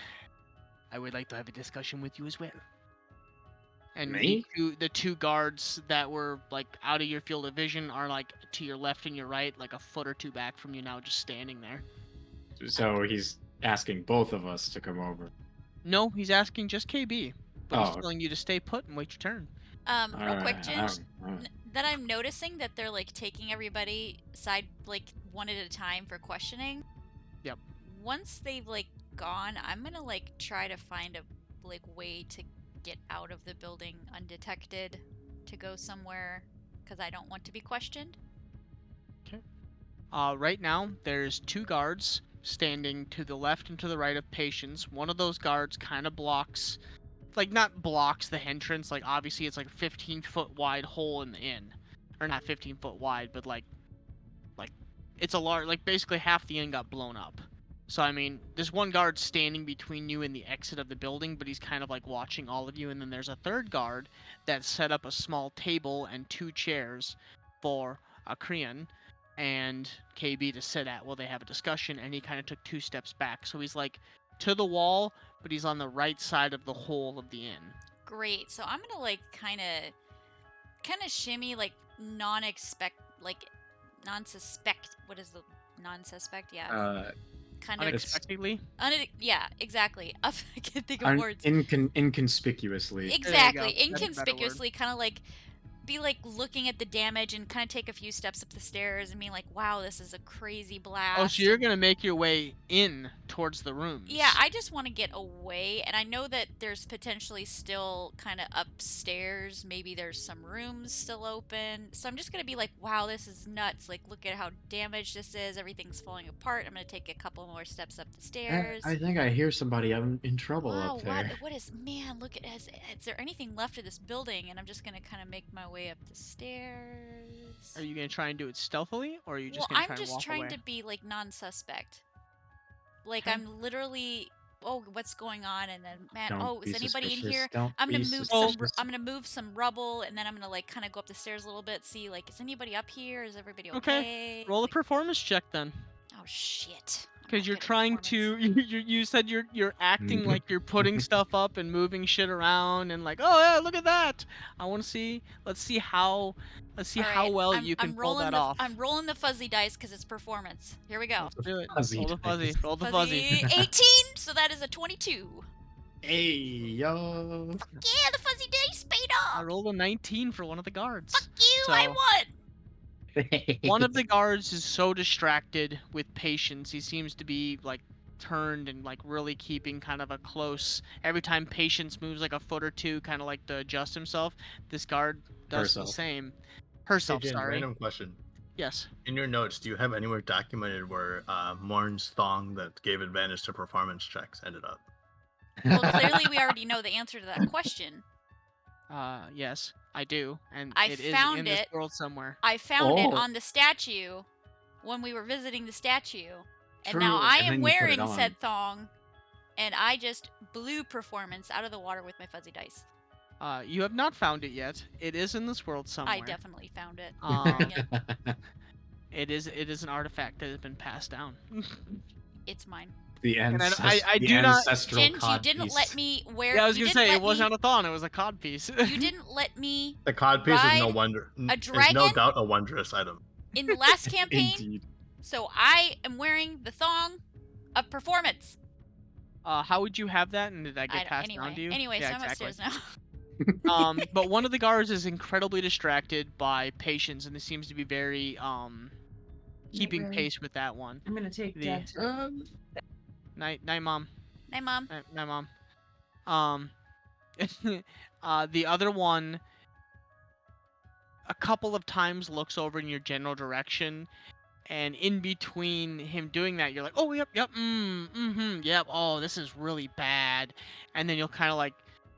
I would like to have a discussion with you as well. And Me? the 2 guards that were like out of your field of vision are like to your left and your right, like a foot or 2 back from you now, just standing there. So he's asking both of us to come over. No, he's asking just KB, but he's Oh. telling you to stay put and wait your turn. Real quick, Ginge, Alright. that I'm noticing that they're like taking everybody side like one at a time for questioning. Yep. Once they've like gone, I'm gonna like try to find a like way to get out of the building undetected to go somewhere because I don't want to be questioned. Right now, there's 2 guards standing to the left and to the right of Patience. One of those guards kind of blocks, like not blocks the entrance. Like obviously it's like a 15-foot wide hole in the inn, or not 15-foot wide, but like it's a large, like basically half the inn got blown up. So I mean, there's one guard standing between you and the exit of the building, but he's kind of like watching all of you. And then there's a third guard that set up a small table and 2 chairs for Akrian and KB to sit at while they have a discussion, and he kind of took 2 steps back. So he's like to the wall, but he's on the right side of the whole of the inn. Great. So I'm gonna like kind of shimmy like non-suspect. What is the non-suspect? Yeah. Kind of Unexpectedly? Yeah, exactly. I can't think of words. Inconspicuously. Exactly. That's a better word. Inconspicuously, kind of like be like looking at the damage and kind of take a few steps up the stairs and be like, wow, this is a crazy blast. Oh, so you're gonna make your way in towards the rooms. Yeah, I just want to get away, and I know that there's potentially still kind of upstairs. Maybe there's some rooms still open. So I'm just gonna be like, wow, this is nuts. Like, look at how damaged this is. Everything's falling apart. I'm gonna take a couple more steps up the stairs. I think I hear somebody in trouble Wow, up there. what is, man, look at, is there anything left of this building? And I'm just gonna kind of make my way up the stairs. Are you gonna try and do it stealthily, or are you just Well, gonna try I'm and just walk trying away? to be like non-suspect. Like Okay. I'm literally, oh, what's going on? And then, man, Don't oh, be is anybody in suspicious. here? Don't I'm gonna be move suspicious. I'm gonna move some rubble, and then I'm gonna like kind of go up the stairs a little bit, see like, is anybody up here? Is everybody Okay, okay? Roll a Like, performance check then, oh shit. I'm because not you're good at trying performance. to. You said you're acting Mhm. like you're putting stuff up and moving shit around and like, oh yeah, look at that. I want to see. Let's see how Alright, well I'm- you can I'm pull rolling that the, off. I'm rolling the fuzzy dice because it's performance. Here we go. Let's do it. Fuzzy Roll the fuzzy. dice. Roll the fuzzy. 18, so that is a 22. Hey, yo. Yeah, the fuzzy dice paid I off. rolled a 19 for one of the guards. Fuck you, I So- won. One of the guards is so distracted with Patience, he seems to be like turned and like really keeping kind of a close. Every time Patience moves like a foot or two, kind of like to adjust himself, this guard does the Herself. same. Hey, Herself, Jin, sorry. random question. Yes. In your notes, do you have anywhere documented where Morn's thong that gave advantage to performance checks ended up? Well, clearly we already know the answer to that question. Yes, I do, and I it is found in this it. world somewhere. I found it Oh. on the statue when we were visiting the statue. And True, now I and am then you put it wearing on. said thong, and I just blew performance out of the water with my fuzzy dice. You have not found it yet. It is in this world somewhere. I definitely found it. Um, it is an artifact that has been passed down. It's mine. The, And I the do not- ancestral Ginge, you cod didn't piece. let me wear. Yeah, I was you gonna didn't say let it wasn't me, a thon; it was a cod piece. You didn't let me The cod piece is no Ride wonder. a Is no dragon? doubt a wondrous item. in the last campaign. Indeed. So I am wearing the thong of performance. How would you have that, and did that get passed anyway, down to you? Anyway, Yeah, so I'm exactly. upstairs now. But one of the guards is incredibly distracted by Patience, and it seems to be very keeping Really? pace with that one. I'm gonna take The- that. Night, mom. Hi, Mom. Night, mom. The other one, a couple of times looks over in your general direction, and in between him doing that, you're like, oh, yep, yep, yep, oh, this is really bad. And then you'll kind of like,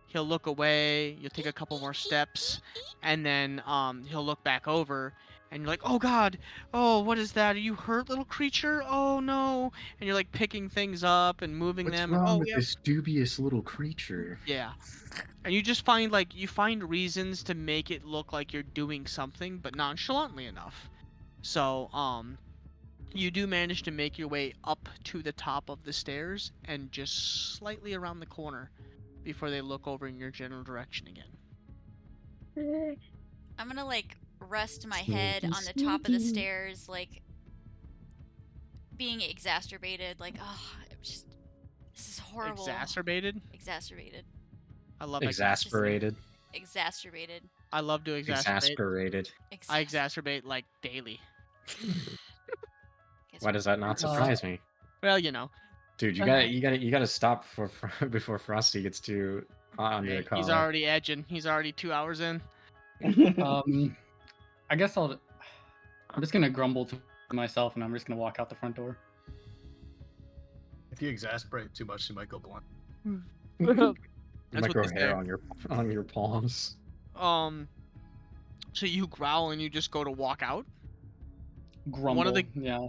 he'll look away, you'll take a couple more steps, and then he'll look back over, and you're like, oh god, oh, what is that? Are you hurt, little creature? Oh no. And you're like picking things up and moving What's them. wrong Oh, with yeah. this dubious little creature? Yeah. And you just find reasons to make it look like you're doing something, but nonchalantly enough. So, you do manage to make your way up to the top of the stairs and just slightly around the corner before they look over in your general direction again. I'm gonna like rest my head on the top of the stairs, like being exacerbated. Like, oh, this is horrible. Exacerbated? I love Exasperated. Exacerbated. I love to exacerbate. Exasperated. I exacerbate like daily. Why does that not surprise me? Well, you know. Dude, you gotta stop before Frosty gets too hot under the collar. He's already edging. He's already 2 hours in. I guess I'm just gonna grumble to myself, and I'm just gonna walk out the front door. If you exasperate too much, you might go blind. You That's might what grow they hair say. on your palms. So you growl and you just go to walk out. Grumble. Yeah.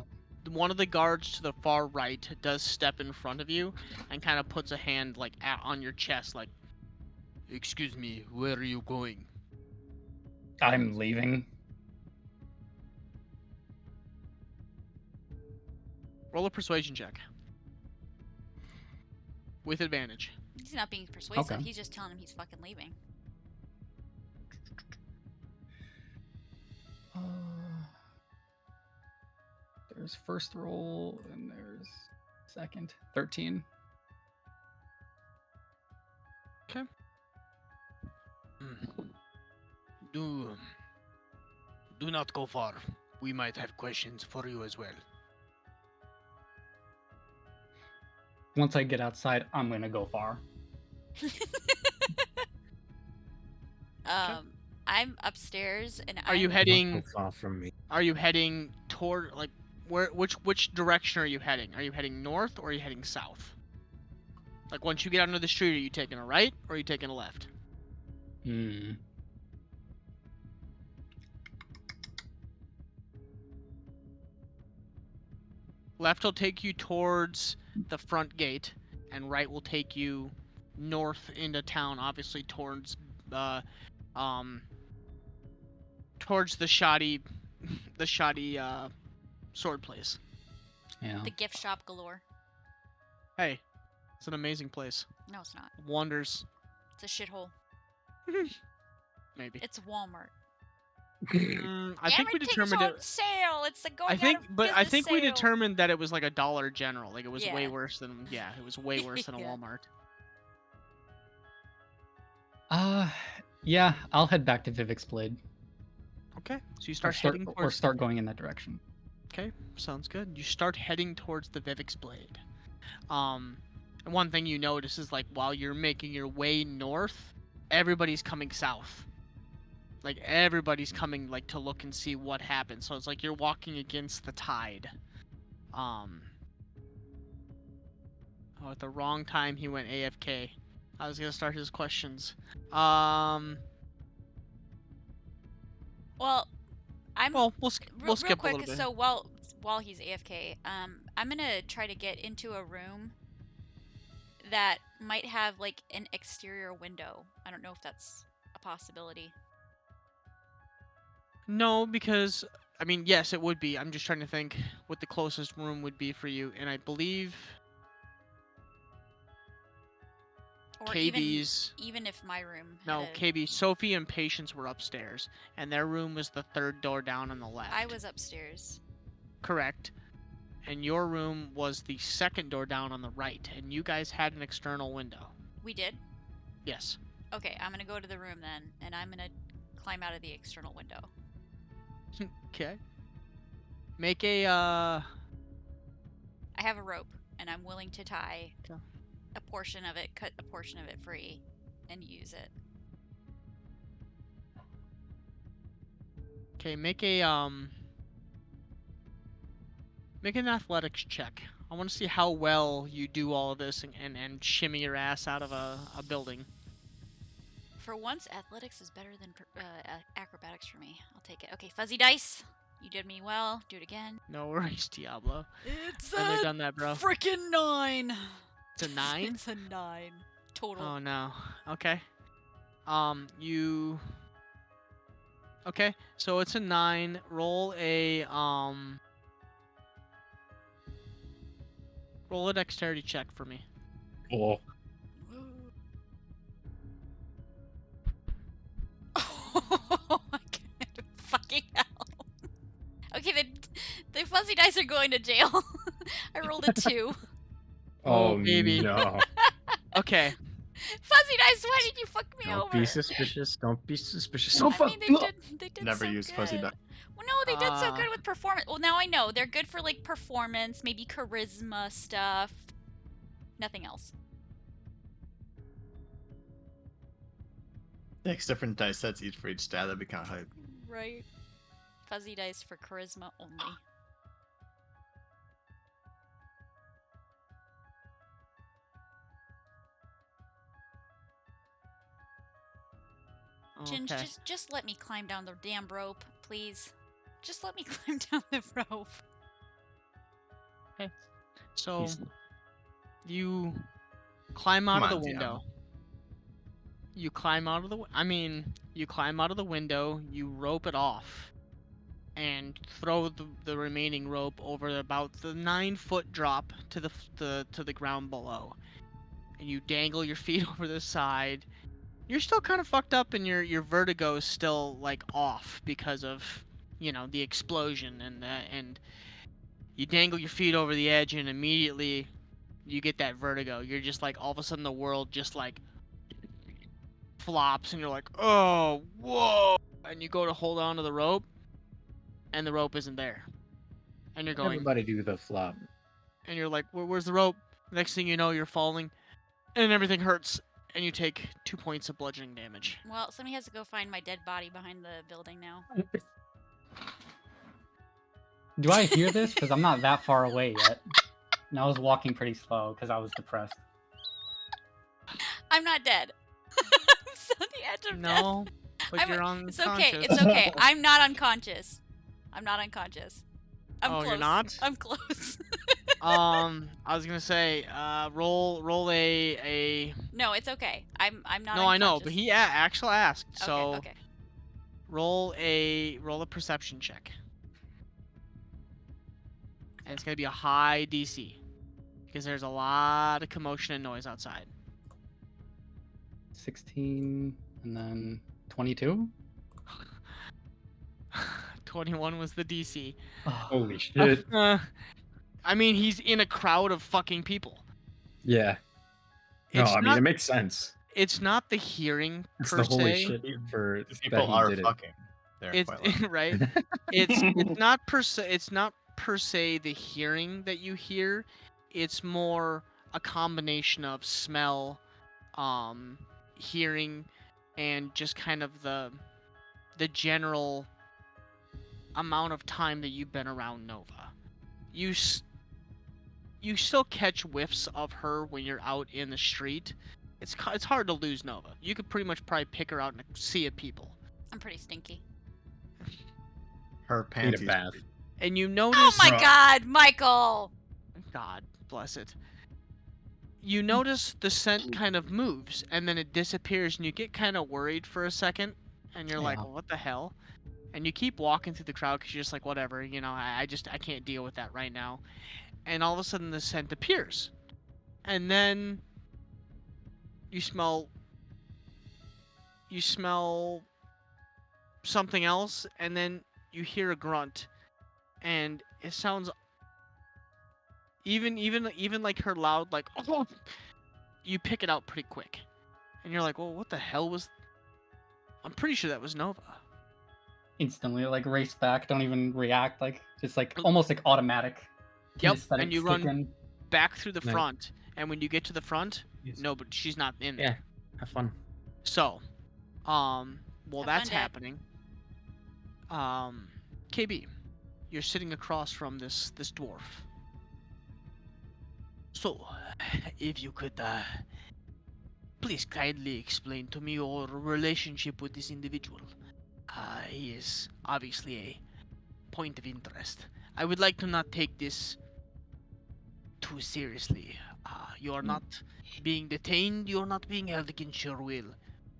One of the guards to the far right does step in front of you and kind of puts a hand like on your chest, like, "Excuse me, where are you going?" I'm leaving. Roll a persuasion check. With advantage. He's not being persuasive. Okay. He's just telling him he's fucking leaving. There's first roll, and there's second. 13. Okay. Do not go far. We might have questions for you as well. Once I get outside, I'm gonna go far. I'm upstairs, and Are you I'm- heading? Don't go far from me. Are you heading toward like which direction are you heading? Are you heading north or are you heading south? Like once you get out into the street, are you taking a right or are you taking a left? Left will take you towards the front gate, and right will take you north into town, obviously towards towards the shoddy sword place. Yeah. the gift shop galore. Hey, it's an amazing place. No, it's not. Wonders, It's a shithole. maybe. It's Walmart. I think we determined on it. sale. It's the going I think, out of but I business think we sale. determined that it was like a Dollar General. Like it was way Yeah. worse than it was way worse than a Yeah. Walmart. Yeah, I'll head back to Vivek's Blade. Okay, so you Or start start, heading or towards. start going in that direction. Okay, sounds good. You start heading towards the Vivek's Blade. And one thing you notice is like while you're making your way north, everybody's coming south. Like everybody's coming like to look and see what happened. So it's like you're walking against the tide. Oh, at the wrong time he went AFK. I was gonna start his questions. Well, I'm Well, we'll real skip a quick. little bit. So while he's AFK, I'm gonna try to get into a room that might have like an exterior window. I don't know if that's a possibility. No, because I mean, yes, it would be. I'm just trying to think what the closest room would be for you, and I believe Or KB's. even if my room had No, a- KB, Sophie and Patience were upstairs, and their room was the third door down on the left. I was upstairs. Correct. And your room was the second door down on the right, and you guys had an external window. We did? Yes. Okay, I'm gonna go to the room then, and I'm gonna climb out of the external window. Okay. Make a, I have a rope, and I'm willing to tie Okay. a portion of it, cut a portion of it free, and use it. Okay, make an athletics check. I want to see how well you do all of this and shimmy your ass out of a building. For once, athletics is better than acrobatics for me. I'll take it. Okay, fuzzy dice. You did me well. Do it again. No worries, Diablo. It's Been there, done that, bro. freaking 9. It's a 9? It's a 9 total. Oh no. Okay. You. Okay, so it's a 9. Roll a Roll a dexterity check for me. Oh. Oh my god. Fucking hell. Okay, the fuzzy dice are going to jail. I rolled a 2. Oh, baby. No. Okay. Fuzzy dice, why did you fuck me Don't over? be suspicious. Don't be suspicious. I So mean, they did Never so used good. fuzzy dice. Well, no, they did so good with performance. Well, now I know. They're good for, like, performance, maybe charisma stuff. Nothing else. 6 different dice sets, each for each stat. That'd be kind of hype. Right. Fuzzy dice for charisma only. Ginge, Okay. just let me climb down the damn rope, please. Just let me climb down the rope. So He's- you climb out Come of the on, window. Diablo. You climb out of the. You climb out of the window. You rope it off, and throw the remaining rope over about the 9-foot drop to the ground below, and you dangle your feet over the side. You're still kind of fucked up, and your vertigo is still like off because of the explosion and you dangle your feet over the edge, and immediately you get that vertigo. You're just like all of a sudden the world just like flops, and you're like, oh, whoa, and you go to hold on to the rope, and the rope isn't there, and you're going, Everybody do the flop. and you're like, where's the rope? Next thing you know, you're falling, and everything hurts, and you take 2 points of bludgeoning damage. Well, somebody has to go find my dead body behind the building now. Do I hear this? Because I'm not that far away yet. And I was walking pretty slow because I was depressed. I'm not dead. I'm still at the edge of death. No, but you're It's unconscious. okay. It's okay. I'm not unconscious. I'm not unconscious. I'm Oh, close. you're not? I'm close. I was gonna say, roll a. No, it's okay. I'm not. No, I know, but unconscious. he actually asked. Okay, So okay. roll a perception check, and it's gonna be a high DC because there's a lot of commotion and noise outside. 16 and then 22. 21 was the DC. Holy shit. I mean, he's in a crowd of fucking people. Yeah. No, It's I mean, not- it makes sense. It's not the hearing It's per the holy se. shit for that People he are did it. fucking. They're It's quite loud. right. It's not per se. It's not per se the hearing that you hear. it's more a combination of smell, hearing, and just kind of the general amount of time that you've been around Nova. You still catch whiffs of her when you're out in the street. It's hard to lose Nova. You could pretty much probably pick her out in a sea of people. I'm pretty stinky. Her Need panties. a bath. And you Oh notice... my god, Michael! God bless it. You notice the scent kind of moves, and then it disappears, and you get kind of worried for a second, and you're like, Yeah. well, what the hell? And you keep walking through the crowd because you're just like, whatever, you know, I can't deal with that right now. And all of a sudden the scent appears. And then you smell something else, and then you hear a grunt, and it sounds even like her loud, like, oh, you pick it out pretty quick, and you're like, well, what the hell was... I'm pretty sure that was Nova. Instantly, like, race back, don't even react, like, just, like, almost, like, automatic. Yep, Kinesthetic and you kick run in. back through the Nice. front, and when you get to the front, Yes. no, but she's not in there. Yeah, have fun. So, while Have that's fun, Dad. happening, KB, you're sitting across from this dwarf. So, if you could, please kindly explain to me your relationship with this individual. He is obviously a point of interest. I would like to not take this too seriously. You are not being detained, you are not being held against your will.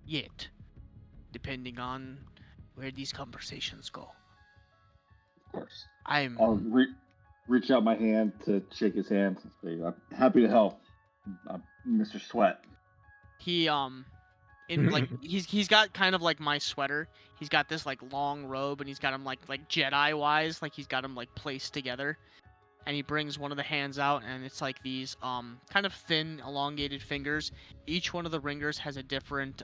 Yet. Depending on where these conversations go. Of course. I'm... I'll reach out my hand to shake his hand. I'm happy to help. I'm Mr. Sweat. He, in, like, he's got kind of like my sweater. He's got this, like, long robe, and he's got him, like Jedi-wise, like, he's got him, like, placed together. And he brings one of the hands out, and it's like these, kind of thin, elongated fingers. Each one of the ringers has a different,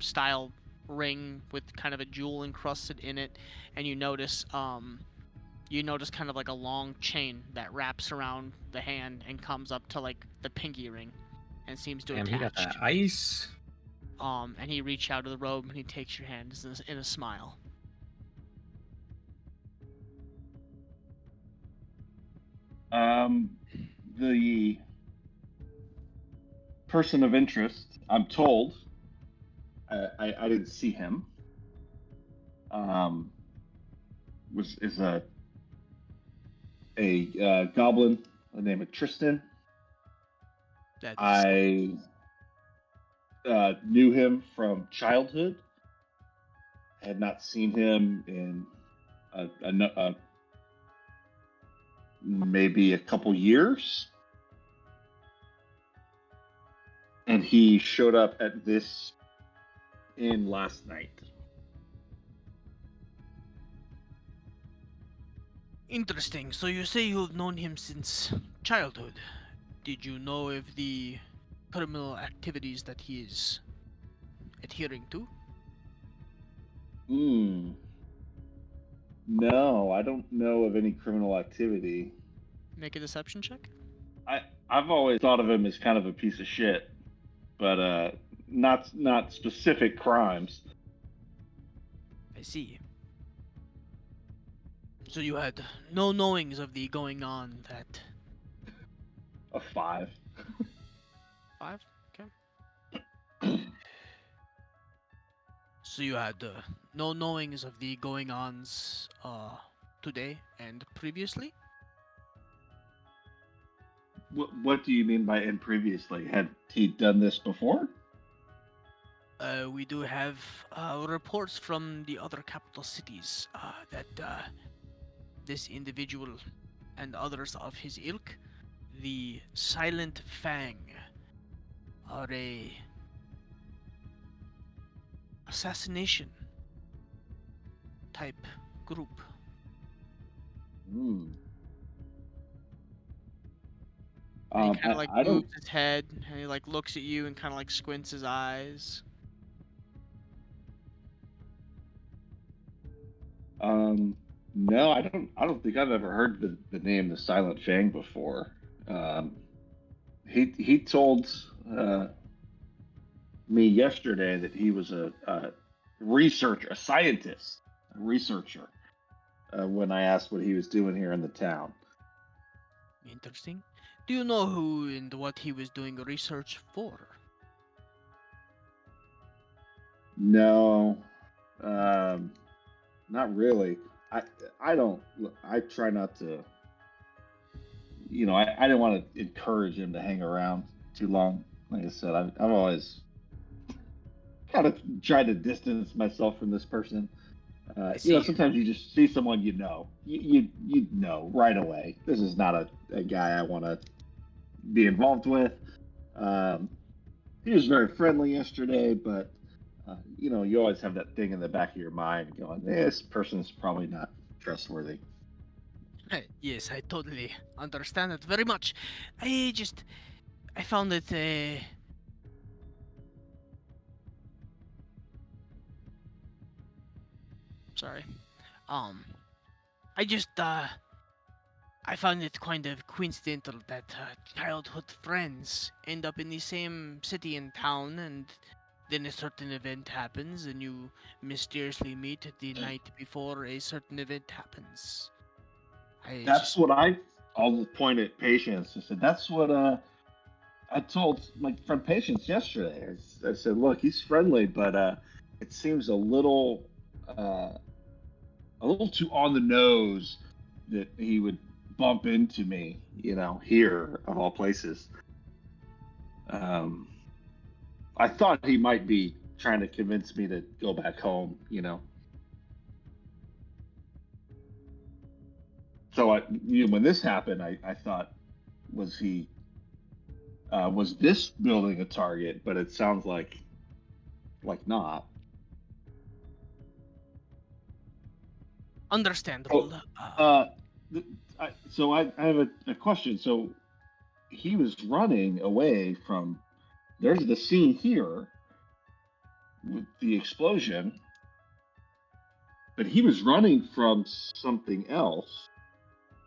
style ring with kind of a jewel encrusted in it. And you notice kind of like a long chain that wraps around the hand and comes up to, like, the pinky ring and seems to Damn, he got attach. that ice. And he reaches out of the robe and he takes your hand in a smile. The person of interest, I'm told, I didn't see him, is a goblin by the name of Tristan. That is... I knew him from childhood. Had not seen him in maybe a couple years. And he showed up at this inn last night. Interesting. So you say you've known him since childhood. Did you know of the criminal activities that he is adhering to? No, I don't know of any criminal activity. Make a deception check. I've always thought of him as kind of a piece of shit, but not specific crimes. I see. So you had no knowings of the going on that... A 5. 5? Okay. So you had no knowings of the going-ons today and previously? What do you mean by "and previously"? Had he done this before? We do have reports from the other capital cities that this individual and others of his ilk, the Silent Fang, are a assassination type group. And he kind of like I don't. moves his head and he like looks at you and kind of like squints his eyes. No, I don't think I've ever heard the name the Silent Fang before. he told me yesterday that he was a researcher, a scientist, a researcher. When I asked what he was doing here in the town. Interesting. Do you know who and what he was doing research for? No, not really. I don't. I try not to. I didn't want to encourage him to hang around too long. Like I said, I've always kind of tried to distance myself from this person. see. Sometimes you just see someone you know right away. This is not a guy I want to be involved with. He was very friendly yesterday, but you always have that thing in the back of your mind going, this person's probably not trustworthy. Yes, I totally understand it very much. I found it sorry. I just I found it kind of coincidental that childhood friends end up in the same city and town, and then a certain event happens, and you mysteriously meet the night before a certain event happens. That's what I'll point at Patience. I said, that's what I told my friend Patience yesterday. I said, look, he's friendly, but it seems a little too on the nose that he would bump into me, here of all places. I thought he might be trying to convince me to go back home, So when this happened, I thought, was this building a target? But it sounds like not. Understandable. So I have a question. So he was running away from. There's the scene here with the explosion, but he was running from something else.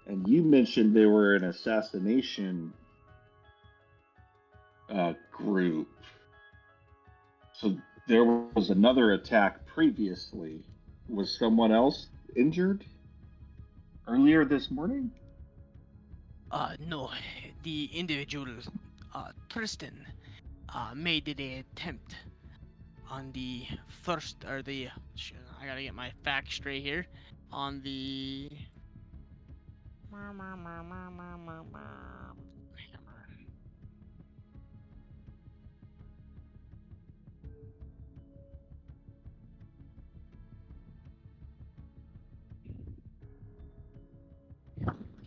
And you mentioned they were an assassination group. So there was another attack previously. Was someone else injured earlier this morning? No, the individual, Tristan, made the attempt on the first, or the, I gotta get my facts straight here, on the,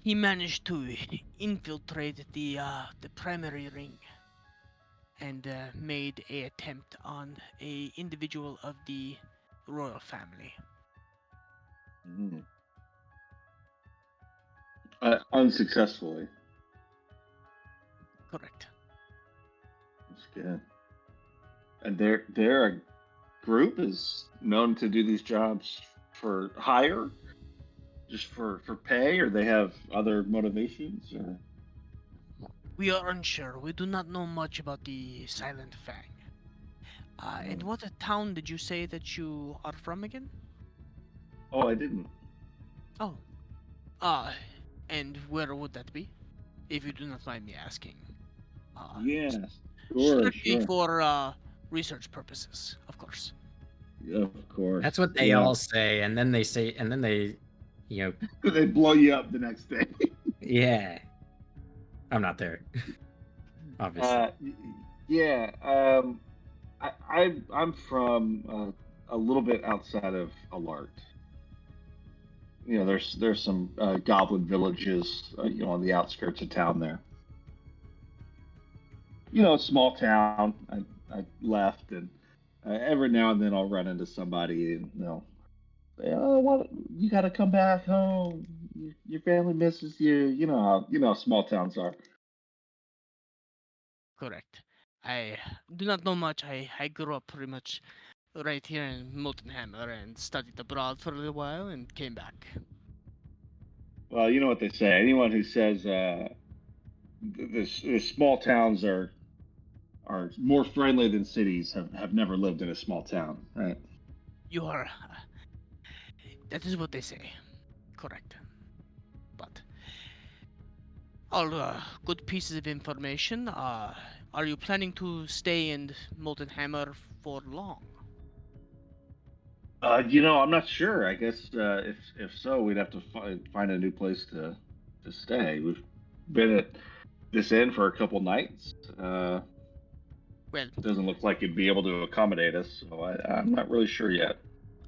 he managed to infiltrate the primary ring and made a attempt on a individual of the royal family. Unsuccessfully. Correct. That's good. And their group is known to do these jobs for hire, just for pay, or they have other motivations, or. We are unsure. We do not know much about the Silent Fang. And what town did you say that you are from again? Oh, I didn't. Oh. And where would that be? If you do not mind me asking. Yes, sure, Strictly sure. for research purposes, of course. Yeah, of course. That's what they all say, and then they say, and then they, they blow you up the next day. yeah. I'm not there, obviously. Yeah. I'm from a little bit outside of Alart. There's some goblin villages, on the outskirts of town there. Small town. I left, and every now and then I'll run into somebody, and say, "Oh, what? You got to come back home. Your family misses you." How small towns are. Correct. I do not know much. I grew up pretty much right here in Motenhammer and studied abroad for a little while and came back. Well, you know what they say. Anyone who says the small towns are more friendly than cities. Have never lived in a small town, right? You are. That is what they say. Correct. But all good pieces of information. Are you planning to stay in Molten Hammer for long? I'm not sure. I guess if so, we'd have to find a new place to stay. We've been at this inn for a couple nights. Well, Doesn't look like you'd be able to accommodate us, so I'm not really sure yet.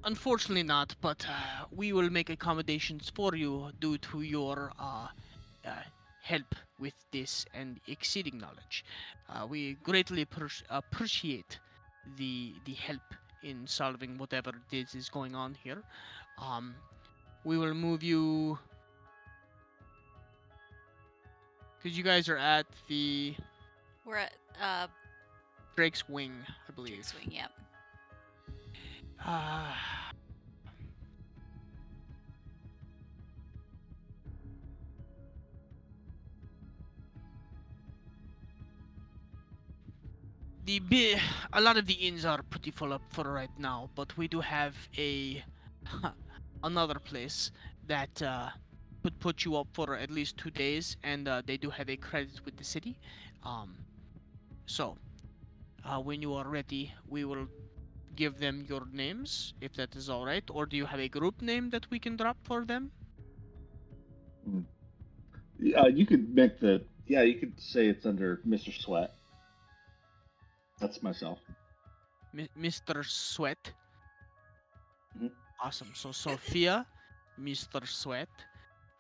unfortunately not, but we will make accommodations for you due to your help with this and exceeding knowledge. We greatly appreciate the help in solving whatever this is going on here. We will move you because you guys are at the We're at Drake's Wing, I believe. Drake's Wing, yep. A lot of the inns are pretty full up for right now, but we do have another place that could put you up for at least 2 days, and they do have a credit with the city. So when you are ready, we will give them your names, if that is all right. Or do you have a group name that we can drop for them? You could make you could say it's under Mr. Sweat. That's myself. Mr. Sweat. Mhm. Awesome. So Sophia, Mr. Sweat,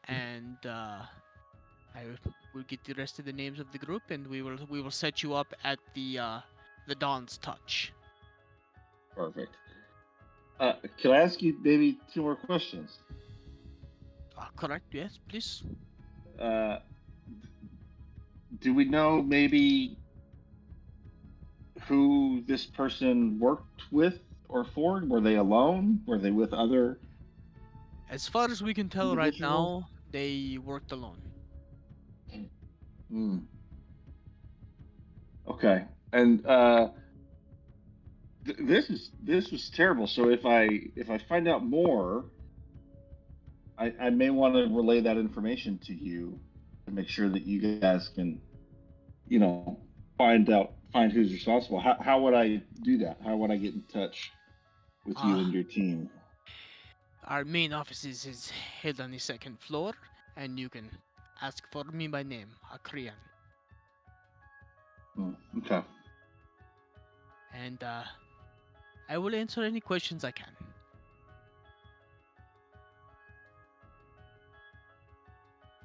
and I will get the rest of the names of the group, and we will set you up at the Dawn's Touch. Perfect. Can I ask you maybe 2 more questions? Correct. Yes, please. Do we know maybe who this person worked with or for? Were they alone? Were they with other? As far as we can tell right Individuals? now, they worked alone. Hmm. Okay. And this was terrible. So if I find out more, I may want to relay that information to you to make sure that you guys can, find who's responsible. How would I do that? How would I get in touch with you and your team? Our main office is held on the 2nd floor, and you can ask for me by name, Akrian. Okay. And I will answer any questions I can.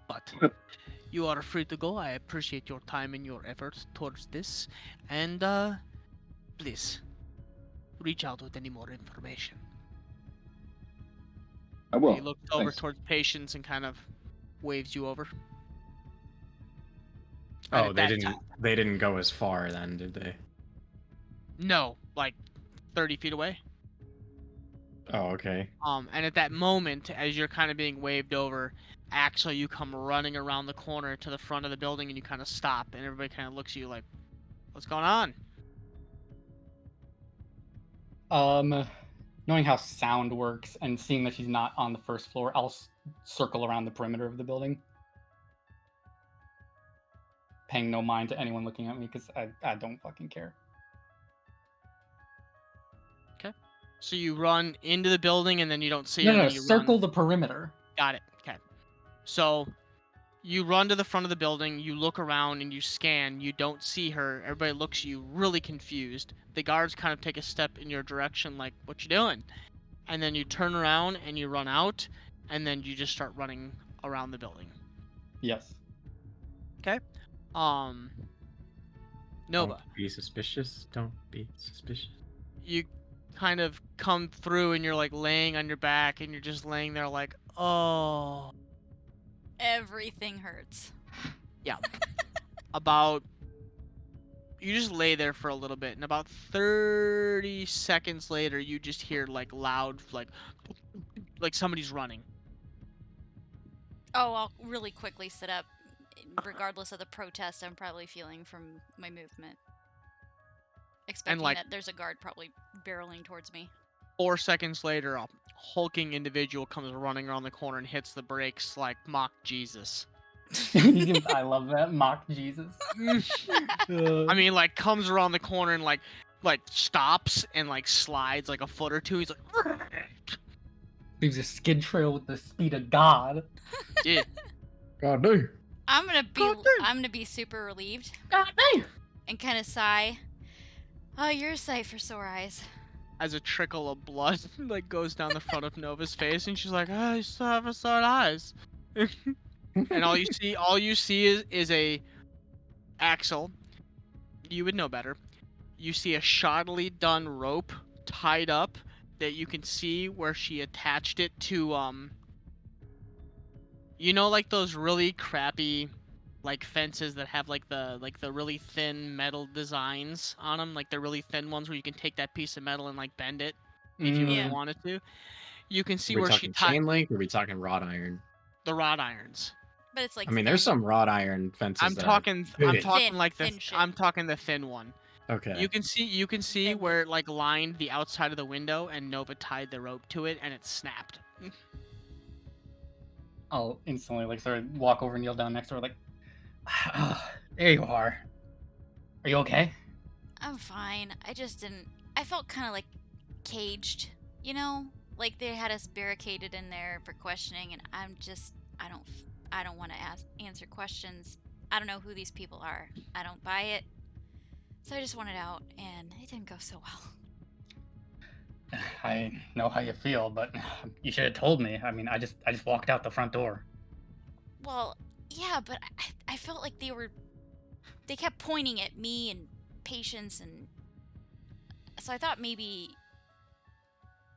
But you are free to go. I appreciate your time and your efforts towards this. And please, reach out with any more information. I will. He looks over Thanks. towards Patience and kind of waves you over. Oh, at they that didn't. They didn't go as far then, did they? No, like 30 feet away. Oh, okay. And at that moment, as you're kind of being waved over, Axel, you come running around the corner to the front of the building, and you kind of stop, and everybody kind of looks at you like, "What's going on?" Knowing how sound works and seeing that she's not on the 1st floor, I'll circle around the perimeter of the building, paying no mind to anyone looking at me because I don't fucking care. Okay. So you run into the building, and then you don't see her. No, And then you circle run. the perimeter. Got it. Okay. So you run to the front of the building, you look around, and you scan. You don't see her. Everybody looks at you really confused. The guards kind of take a step in your direction, like, "What you doing?" And then you turn around and you run out, and then you just start running around the building. Yes. Okay. Nova. Don't be suspicious. Don't be suspicious. You kind of come through, and you're like laying on your back, and you're just laying there like, oh. Everything hurts. Yeah. You just lay there for a little bit, and about 30 seconds later, you just hear like loud, like somebody's running. Oh, I'll really quickly sit up. regardless of the protest I'm probably feeling from my movement. Expecting like- that there's a guard probably barreling towards me. 4 seconds later, a hulking individual comes running around the corner and hits the brakes like mock Jesus. I love that. Mock Jesus. I mean, like, comes around the corner and like stops and like slides like a foot or two. He's like, Leaves a skid trail with the speed of God. yeah. God damn. I'm God gonna be super relieved God damn. and kind of sigh. Oh, you're a sight for sore eyes. As a trickle of blood like goes down the front of Nova's face, and she's like, "I still have a sore eyes." And all you see is a Axel. You would know better. You see a shoddily done rope tied up that you can see where she attached it to like those really crappy like fences that have like the really thin metal designs on them, like the really thin ones where you can take that piece of metal and like bend it if you really Yeah. wanted to. You can see Are we where she talking tied chain link or are we talking wrought iron? the rod irons. But it's like I mean, there's thin. some wrought iron fences. I'm that talking big. like Thin shit. I'm talking the thin one. Okay. You can see Bend where it like lined the outside of the window and Nova tied the rope to it and it snapped. I'll instantly like sort of walk over and kneel down next to her like, there you are. Are you okay? I'm fine. I just didn't. I felt kind of like caged, you know? Like they had us barricaded in there for questioning, and I don't want to answer questions. I don't know who these people are. I don't buy it. So I just wanted out, and it didn't go so well. I know how you feel, but you should have told me. I mean, I just walked out the front door. Well, yeah, but I felt like they kept pointing at me and Patience, and so I thought maybe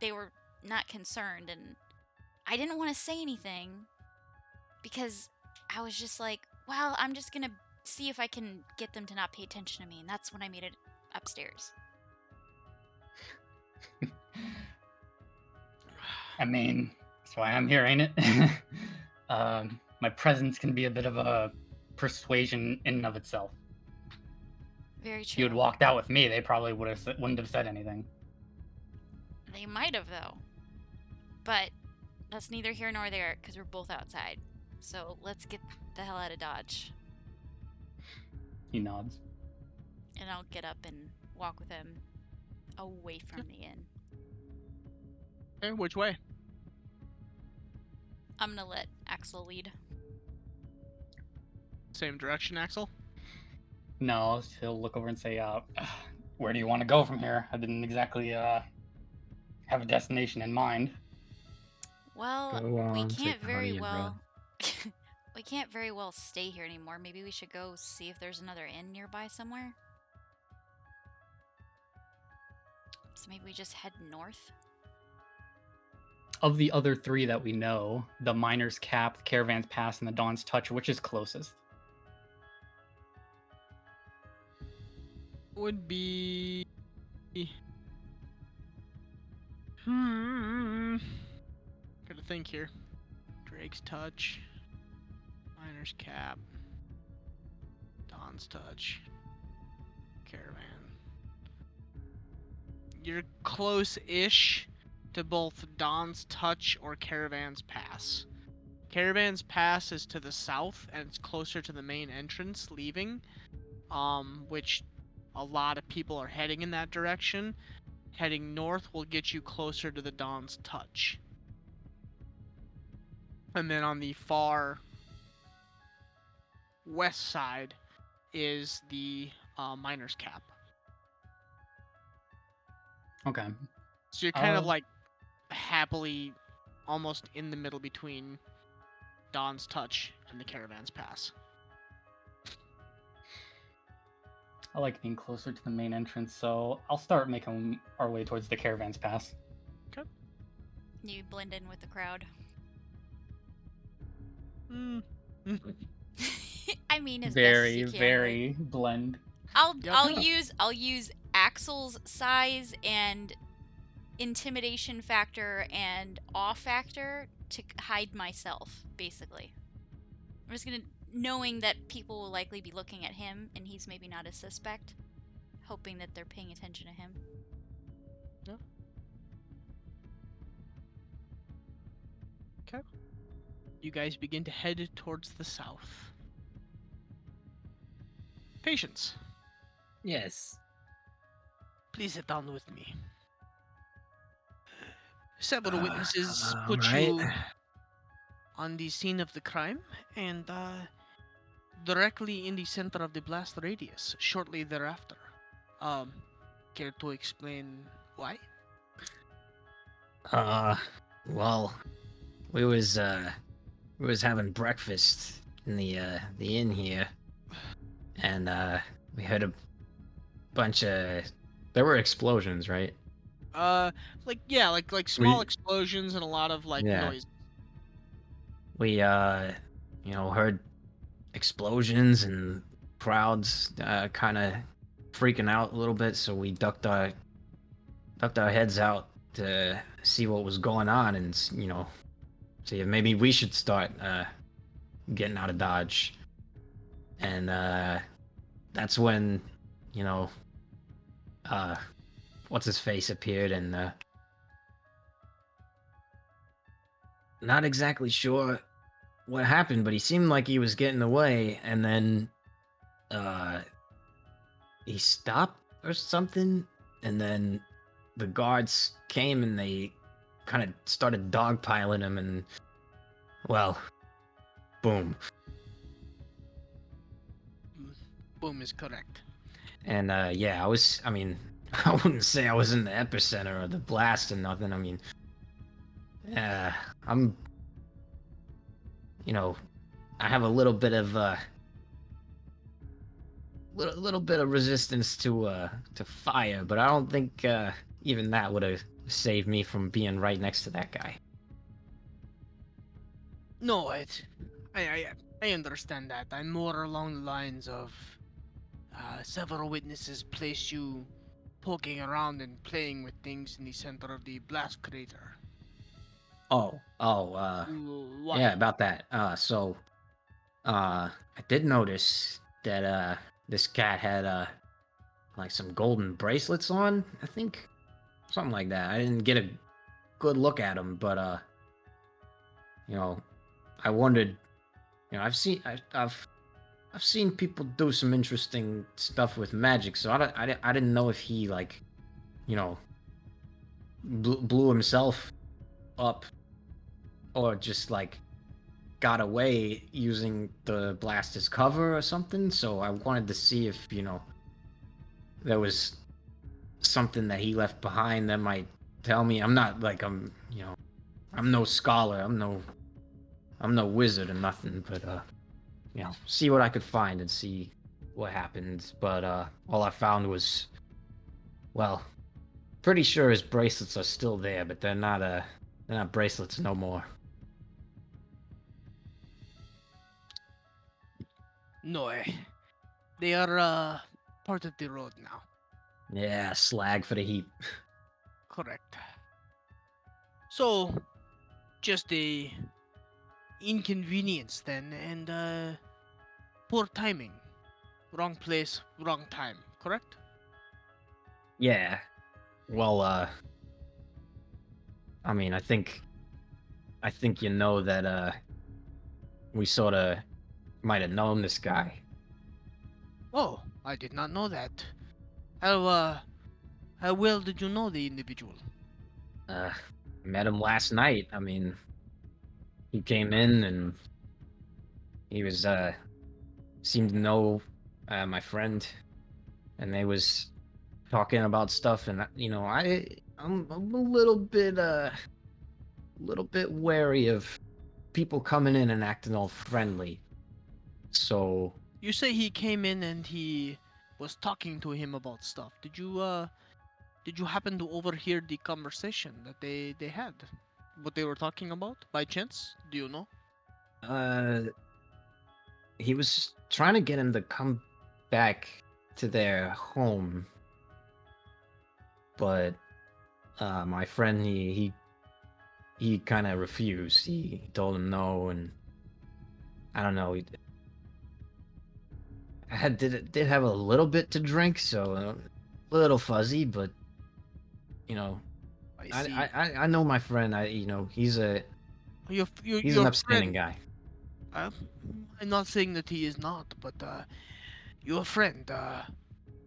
they were not concerned, and I didn't want to say anything because I was just like, well, I'm just gonna see if I can get them to not pay attention to me, and that's when I made it upstairs. I mean, that's why I'm here, ain't it? My presence can be a bit of a persuasion in and of itself. Very If true. you had walked out with me, they probably wouldn't have said anything. They might have, though. But that's neither here nor there, because we're both outside. So let's get the hell out of Dodge. He nods. And I'll get up and walk with him away from the inn. Okay, which way? I'm gonna let Axel lead. Same direction, Axel? No, he'll look over and say, where do you want to go from here? I didn't exactly have a destination in mind. Well, Go we on, can't take the very honey and well. We can't very well stay here anymore. Maybe we should go see if there's another inn nearby somewhere. So maybe we just head north. Of the other three that we know, the Miner's Cap, the Caravan's Pass, and the Dawn's Touch, which is closest? Would be gotta think here. Drake's Touch, Miner's Cap, Dawn's Touch, Caravan. You're close-ish to both Dawn's Touch or Caravan's Pass. Caravan's Pass is to the south and it's closer to the main entrance leaving, which a lot of people are heading in that direction. Heading north will get you closer to the Dawn's Touch. And then on the far west side is the Miner's Cap. Okay. So you're kind of like happily almost in the middle between Dawn's Touch and the Caravan's Pass. I like being closer to the main entrance, so I'll start making our way towards the Caravan's Pass. You blend in with the crowd. I mean, as Very, best as you can, very right? blend. I'll use Axel's size and intimidation factor and awe factor to hide myself, basically. I'm just gonna, knowing that people will likely be looking at him and he's maybe not a suspect, hoping that they're paying attention to him. Okay. You guys begin to head towards the south. Patience, Yes. please sit down with me. Several witnesses All put right. you on the scene of the crime and directly in the center of the blast radius shortly thereafter. Care to explain why? Well, we was having breakfast in the inn here, and we heard a bunch of there were explosions, right? Like small We explosions and a lot of Yeah. noise. we heard explosions and crowds kind of freaking out a little bit, so we ducked our heads out to see what was going on and see if maybe we should start getting out of Dodge. And that's when what's his face appeared, and not exactly sure what happened, but he seemed like he was getting away, and then he stopped or something, and then the guards came and they kind of started dogpiling him, and well, boom. Boom is correct. And yeah, I mean, I wouldn't say I was in the epicenter of the blast or nothing. I mean, I'm, I have a little bit of little bit of resistance to fire, but I don't think even that would have saved me from being right next to that guy. No, I understand that. I'm more along the lines of several witnesses placed you poking around and playing with things in the center of the blast crater. Oh, Why? yeah, about that. So, I did notice that this cat had like some golden bracelets on, I think, something like that. I didn't get a good look at him, but I wondered. I've seen people do some interesting stuff with magic, so I didn't know if he like, blew himself up, or just like got away using the blast as cover or something. So I wanted to see if there was something that he left behind that might tell me. I'm not like I'm no scholar. I'm no wizard or nothing, but see what I could find and see what happened. But all I found was, well, pretty sure his bracelets are still there, but they're not bracelets no more. No, they are part of the road now. Yeah, slag for the heap. Correct. So, just a inconvenience then, and poor timing. Wrong place, wrong time, correct? Yeah. Well, I mean, I think that we sort of might have known this guy. Oh, I did not know that. How well did you know the individual? Met him last night. I mean, he came in and he was seemed to know my friend, and they was talking about stuff, and I'm a little bit wary of people coming in and acting all friendly. So You say he came in and he was talking to him about stuff. Did you happen to overhear the conversation that they had? What they were talking about by chance? Do you know? he was trying to get him to come back to their home, but my friend he kind of refused. He told him no, and I don't know. Did have a little bit to drink, so a little fuzzy, but you know, I I see. I know my friend. He's an Your upstanding friend. guy. Uh, I'm not saying that he is not, but your friend.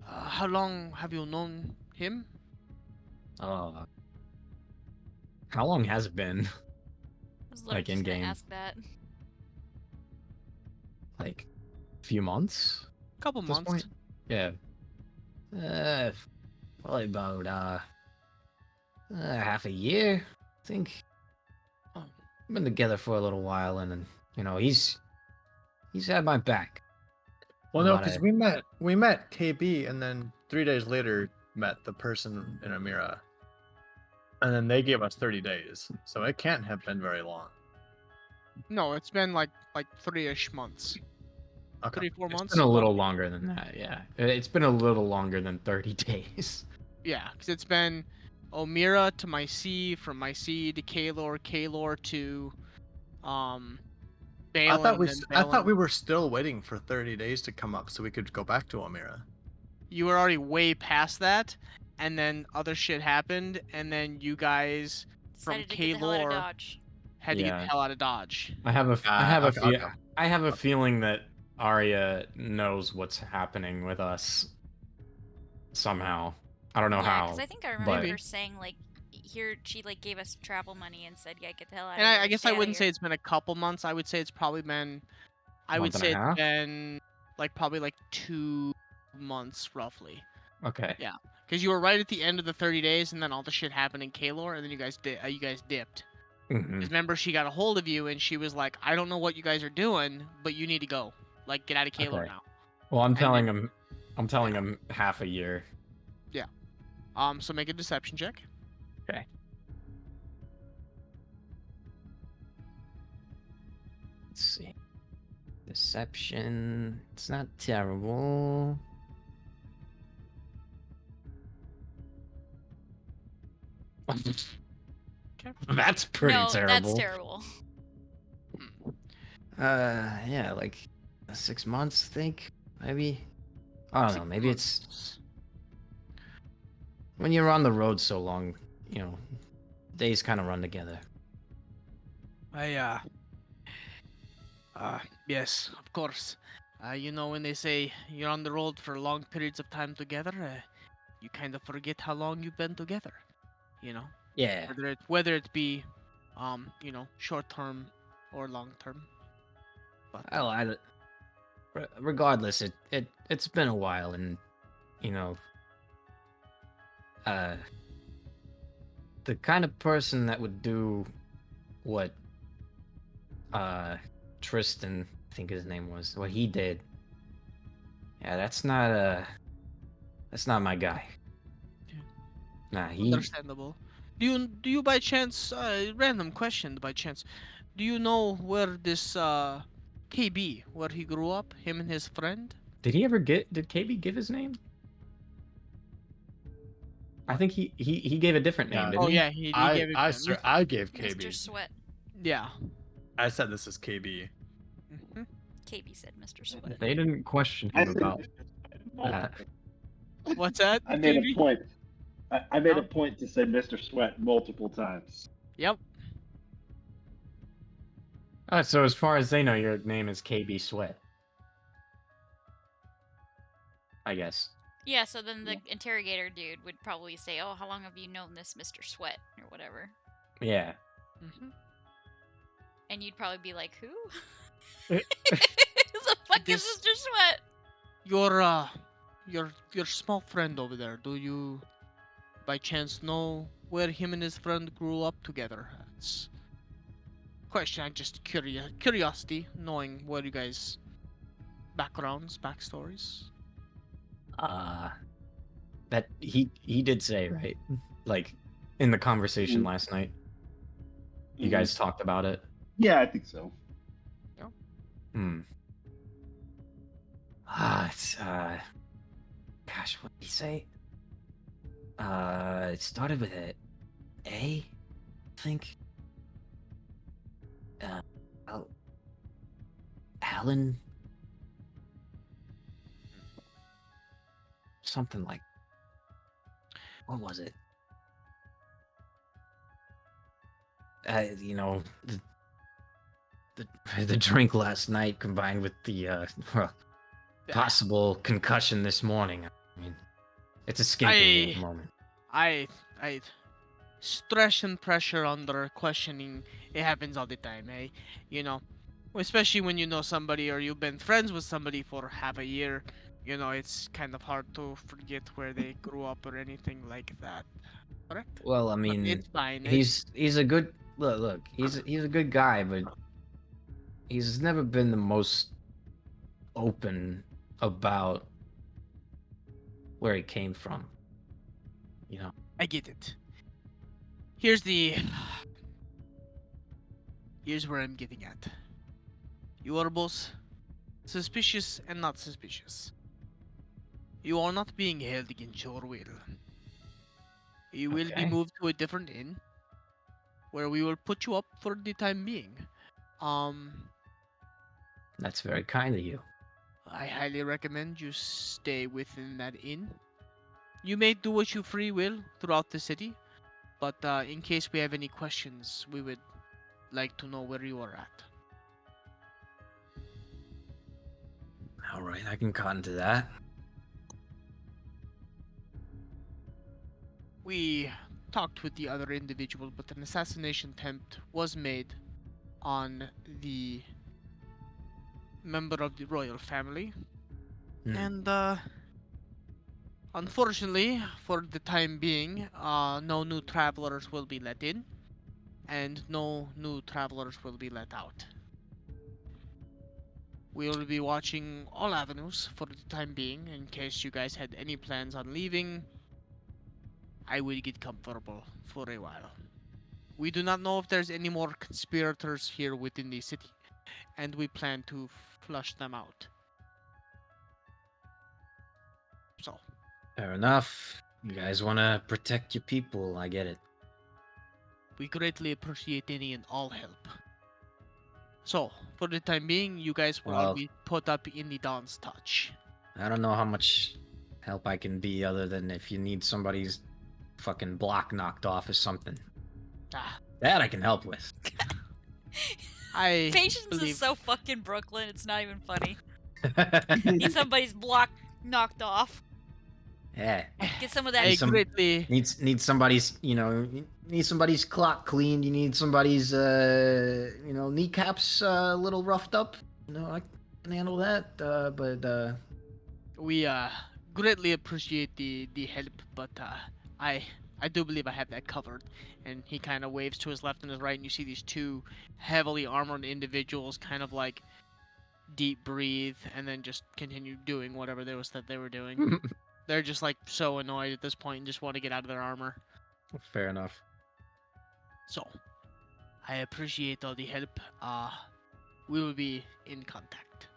How long have you known him? Uh, how long has it been? I was literally Like in just gonna game, ask that. like a few months Couple at this months. point. Yeah. Probably about half a year, I think. Oh, Been together for a little while, and then he's had my back. Well, A no, lot because of- we met KB, and then 3 days later met the person in Amira, and then they gave us 30 days, so it can't have been very long. no, it's been like 3-ish months. Okay. 3-4 It's months. been a little longer than that, yeah. It's been a little longer than 30 days. Yeah, because it's been Omira to my C, from my C to Kalor, Kalor to Balin, and then I thought Balin. we were still waiting for 30 days to come up so we could go back to Amira. You were already way past that, and then other shit happened, and then you guys from Decided to get the hell out of Kalor Dodge. had to get Yeah. the hell out of Dodge. I have a Okay. I have a feeling that Arya knows what's happening with us somehow. I don't know Yeah, how. because I think I remember Maybe. her saying like, here she like gave us travel money and said, yeah, get the hell out And of here. I guess stay I outta wouldn't say here." it's been a couple months. I would say it's probably been, I would Month and a say it's half? been like probably like 2 months roughly. Okay. Yeah, because you were right at the end of the 30 days, and then all the shit happened in Kalor, and then you guys dipped. Mhm. 'Cause remember, she got a hold of you, and she was like, "I don't know what you guys are doing, but you need to go. Like, get out of Kalor Okay. now." Well, I'm And telling then- him half a year. So make a deception check. Okay. Let's see. Deception. It's not terrible. That's pretty no, terrible. that's terrible. Yeah, like 6 months, I think. Maybe. I don't know. Maybe it's when you're on the road so long, days kind of run together. Yes, of course. When they say you're on the road for long periods of time together, you kind of forget how long you've been together. You know, Yeah. whether it be, short term or long term. But Regardless, it's been a while, and the kind of person that would do what Tristan, I think his name was, what he did. Yeah, that's not my guy. Yeah. Nah, understandable. Do you by chance, random question by chance, do you know where this KB, where he grew up, him and his friend? did KB give his name? I think he gave a different name, Yeah. didn't Oh he? yeah, he gave it. I gave Mr. KB. Sweat. Yeah. I said this is KB. Mhm. KB said Mr. Sweat. They didn't question I him said about Mr. that. What's that? I made KB? a point. I made Oh. a point to say Mr. Sweat multiple times. Yep. So as far as they know, your name is KB Sweat. I guess. Yeah, so then the interrogator dude would probably say, oh, how long have you known this Mr. Sweat? Or whatever. Yeah. Mhm. And you'd probably be like, who? Eh. Who the fuck is This- Mr. Sweat? Your small friend over there. Do you, by chance, know where him and his friend grew up together? It's question. I just curiosity, knowing where you guys backstories. That he did say, right? Like in the conversation Mhm. last night. You Mhm. guys talked about it. Yeah, I think so. It's gosh, what did he say? It started with a A, I think. Oh, Helen? Something like. What was it? You know, the drink last night combined with the well, possible concussion this morning. I mean, it's escaping me at the moment. I stress and pressure under questioning, it happens all the time, hey? You know, especially when you know somebody or you've been friends with somebody for half a year, you know, it's kind of hard to forget where they grew up or anything like that. Correct? Well, I But mean, it's fine. he's a good look. He's a good guy, but he's never been the most open about where he came from. You know. I get it. Here's where I'm getting at. You are both suspicious and not suspicious. You are not being held against your will. You will be Okay. moved to a different inn where we will put you up for the time being. That's very kind of you. I highly recommend you stay within that inn. You may do as you free will throughout the city, but in case we have any questions, we would like to know where you are at. All right, I can cotton to that. We talked with the other individual, but an assassination attempt was made on the member of the royal family. And unfortunately, for the time being, no new travelers will be let in, and no new travelers will be let out. We will be watching all avenues for the time being. In case you guys had any plans on leaving, I will get comfortable for a while. We do not know if there's any more conspirators here within the city, and we plan to flush them out. So, Fair enough. You guys want to protect your people. I get it. we greatly appreciate any and all help. So, for the time being, you guys will all Well- be put up in the Dawn's Touch. I don't know how much help I can be other than if you need somebody's fucking block knocked off or something. Ah, That I can help with. I Patience believe is so fucking Brooklyn, it's not even funny. Need somebody's block knocked off. Yeah. Get some of that. I some- greatly Need somebody's, need somebody's clock cleaned. You need somebody's, kneecaps a little roughed up. I can handle that. But we greatly appreciate the help, but I do believe I have that covered. And he kind of waves to his left and his right, and you see these two heavily armored individuals kind of like deep breathe and then just continue doing whatever it was that they were doing. They're just like so annoyed at this point and just want to get out of their armor. fair enough. So, I appreciate all the help. We will be in contact.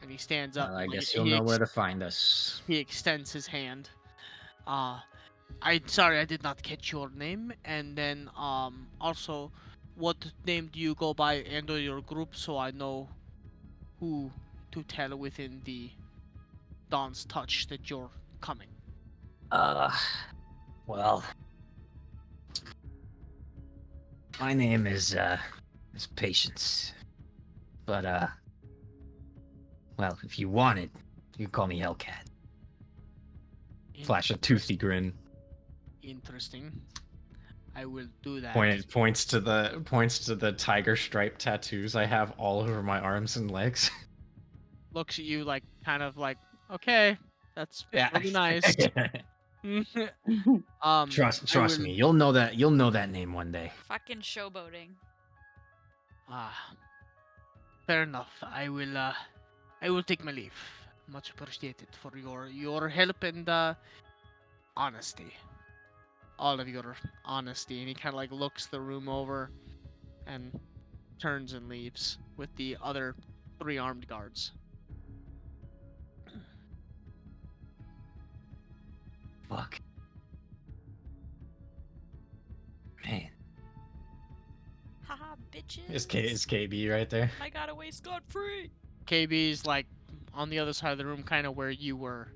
And he stands up. I and, like, guess you'll know where to find us. He extends his hand. Sorry I did not catch your name. And then also, what name do you go by and or your group so I know who to tell within the Dawn's Touch that you're coming? Well, my name is Patience. But well, if you wanted, you can call me Hellcat. Flash a toothy grin. Interesting. I will do that. Points to the tiger stripe tattoos I have all over my arms and legs. Looks at you like kind of like, okay, that's really nice. Trust me, you'll know that name one day. Fucking showboating. Fair enough. I will take my leave. Much appreciated for your help and honesty. All of your honesty. And he kind of like looks the room over and turns and leaves with the other 3 armed guards. Fuck. Man. Haha, bitches. It's KB right there. I got away scot free. KB's like on the other side of the room, kind of where you were.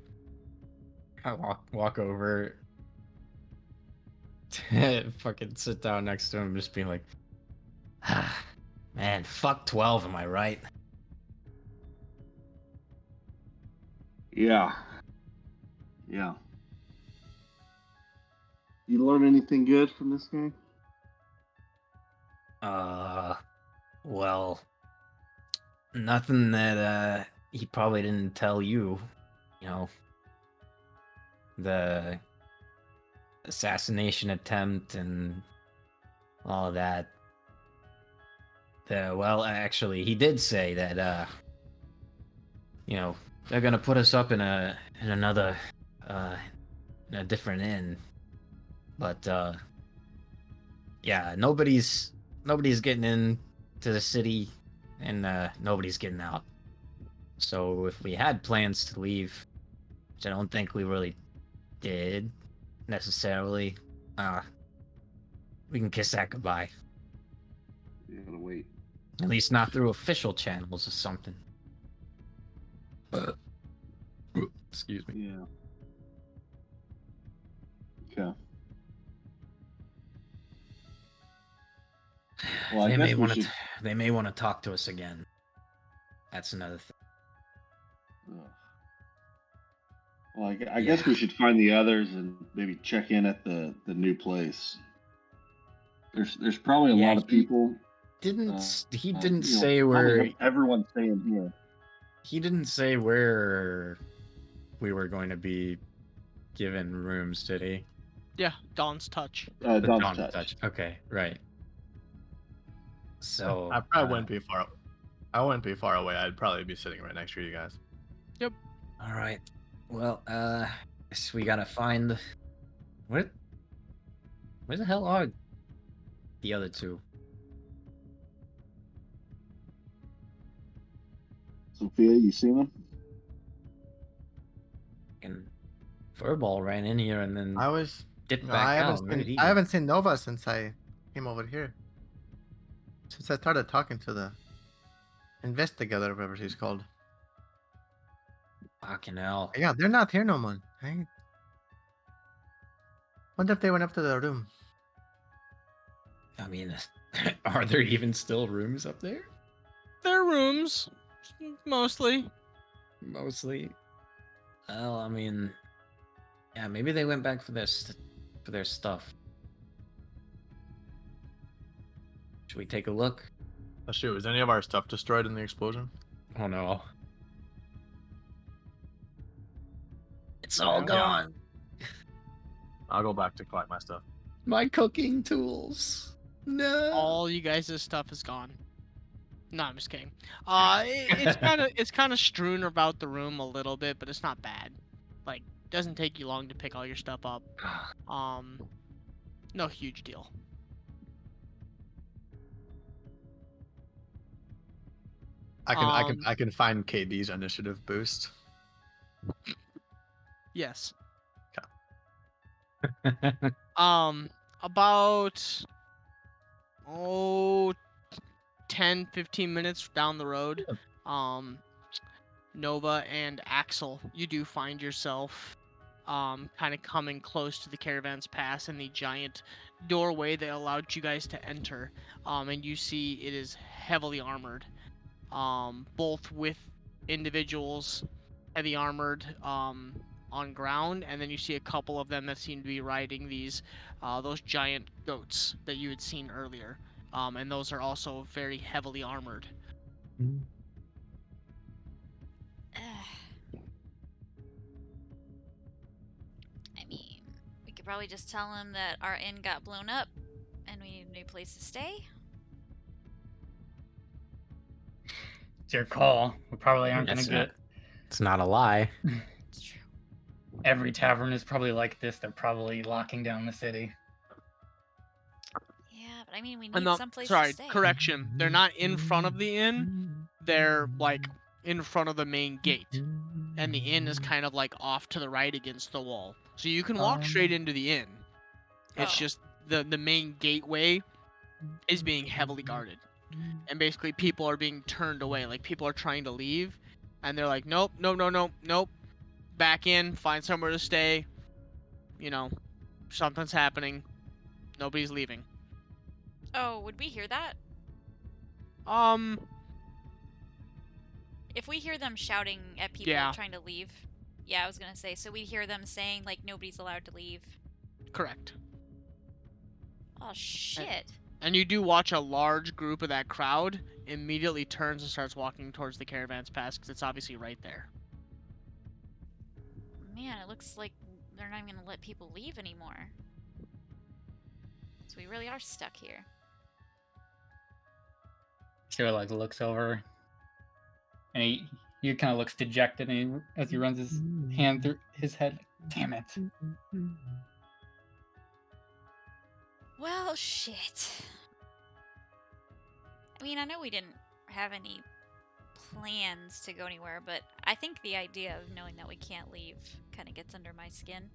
I walk over, fucking sit down next to him, just being like, ah, man, fuck 12, am I right? Yeah. Yeah. You learn anything good from this game? Well, nothing that he probably didn't tell you. You know, the assassination attempt and all of that. Well, actually, he did say that you know, they're gonna put us up in another in a different inn. But yeah, nobody's getting in to the city, and nobody's getting out. So if we had plans to leave, which I don't think we really did necessarily, we can kiss that goodbye. You gotta wait. At least not through official channels or something. Excuse me. Yeah. Okay. Well, They I may guess we want should. to. They may want to talk to us again. That's another thing. Ugh. Well, I guess we should find the others and maybe check in at the new place. There's probably a Yeah, lot of he people. He didn't You know, say probably where. everyone's staying here. He didn't say where we were going to be given rooms, did he? Yeah, Dawn's touch. The Dawn's Dawn touch. Okay, right. So I probably wouldn't be far. I wouldn't be far away. I'd probably be sitting right next to you guys. all right. Well, guess we gotta find where the hell are the other two? Sophia, you seen them? And Furball ran in here and then I was. dipped No, back I out. haven't Where did seen. he I go? haven't seen Nova since I came over here. Since I started talking to the investigator, whatever she's called. Fucking hell. Yeah, they're not here no more. I wonder if they went up to the room. I mean, are there even still rooms up there? Their rooms, mostly. Mostly. Well, I mean, yeah, maybe they went back for their stuff. Should we take a look? Oh, shoot, was any of our stuff destroyed in the explosion? Oh no. It's all Yeah. gone. I'll go back to collect my stuff. My cooking tools. No. All you guys' stuff is gone. No, I'm just kidding. It's kind of strewn about the room a little bit, but it's not bad. Like, doesn't take you long to pick all your stuff up. No huge deal. I can find KB's initiative boost. Yes. About 10, 15 minutes down the road, Nova and Axel, you do find yourself kind of coming close to the caravan's pass and the giant doorway that allowed you guys to enter. And you see it is heavily armored, both with individuals heavy armored on ground, and then you see a couple of them that seem to be riding those giant goats that you had seen earlier, and those are also very heavily armored. I mean, we could probably just tell him that our inn got blown up and we need a new place to stay. It's your call. We probably aren't going to get. It's not a lie. It's true. Every tavern is probably like this. They're probably locking down the city. Yeah, but I mean, we need someplace to Sorry, stay. correction. They're not in front of the inn. They're like in front of the main gate, and the inn is kind of like off to the right against the wall. So you can walk straight into the inn. It's just the main gateway is being heavily guarded. And basically people are being turned away. Like people are trying to leave and they're like, nope, nope, no, nope, nope. Back in, find somewhere to stay. You know, something's happening. Nobody's leaving. Oh, would we hear that? If we hear them shouting at people Yeah. trying to leave. Yeah, I was gonna say, so we hear them saying, like, nobody's allowed to leave. Correct. Oh, shit. And you do watch a large group of that crowd immediately turns and starts walking towards the caravan's pass because it's obviously right there. Man, it looks like they're not even gonna let people leave anymore. So we really are stuck here. Sure, like looks over, and he kind of looks dejected, and as he runs his hand through his head, like, damn it. Well, shit. I mean, I know we didn't have any plans to go anywhere, but I think the idea of knowing that we can't leave kind of gets under my skin.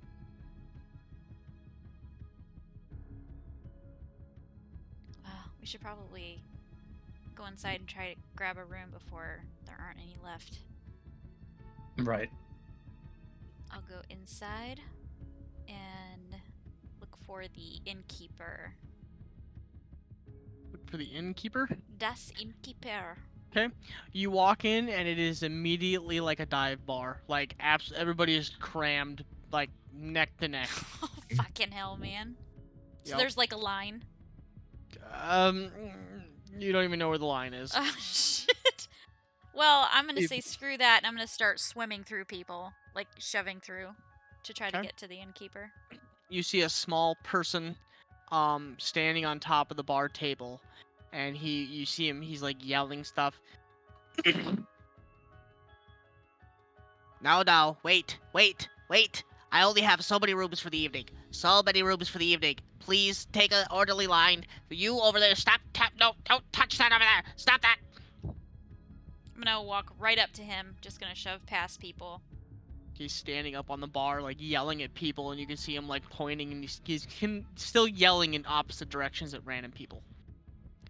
We should probably go inside and try to grab a room before there aren't any left. Right. I'll go inside and look for the innkeeper. Look for the innkeeper. Das Innkeeper. You walk in and it is immediately like a dive bar. Like everybody is crammed like neck to neck. Oh, fucking hell, man. So Yep. there's like a line. You don't even know where the line is. Oh, shit. Well, I'm gonna say screw that, and I'm gonna start swimming through people, like shoving through, to try to Okay. get to the innkeeper. You see a small person standing on top of the bar table, and you see him, he's like yelling stuff. No, wait. I only have so many rooms for the evening. Please take an orderly line. You over there, stop, no, don't touch that over there. Stop that. I'm gonna walk right up to him, just gonna shove past people. He's standing up on the bar, like yelling at people, and you can see him like pointing, and he's still yelling in opposite directions at random people.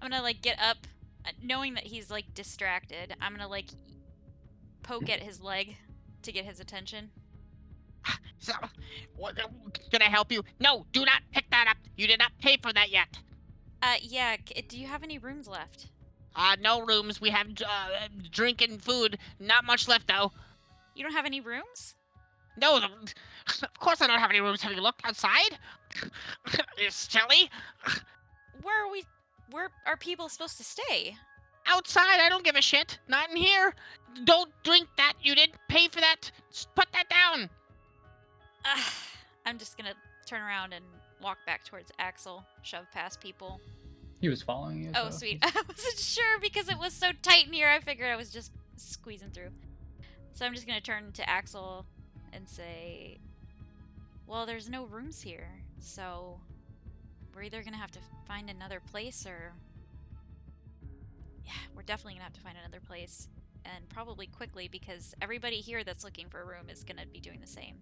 I'm gonna like get up, knowing that he's like distracted. I'm gonna like poke at his leg to get his attention. So, can I help you? No, do not pick that up. You did not pay for that yet. Yeah. Do you have any rooms left? No rooms. We have drink and food. Not much left though. You don't have any rooms? No, of course I don't have any rooms. Have you looked outside? It's chilly. Where are people supposed to stay? Outside, I don't give a shit. Not in here. Don't drink that. You didn't pay for that. Just put that down. I'm just gonna turn around and walk back towards Axel, shove past people. He was following you. Oh, so- sweet. I wasn't sure because it was so tight in here. I figured I was just squeezing through. So I'm just gonna turn to Axel and say, well, there's no rooms here, so we're either gonna have to find another place or... Yeah, we're definitely gonna have to find another place. And probably quickly, because everybody here that's looking for a room is gonna be doing the same.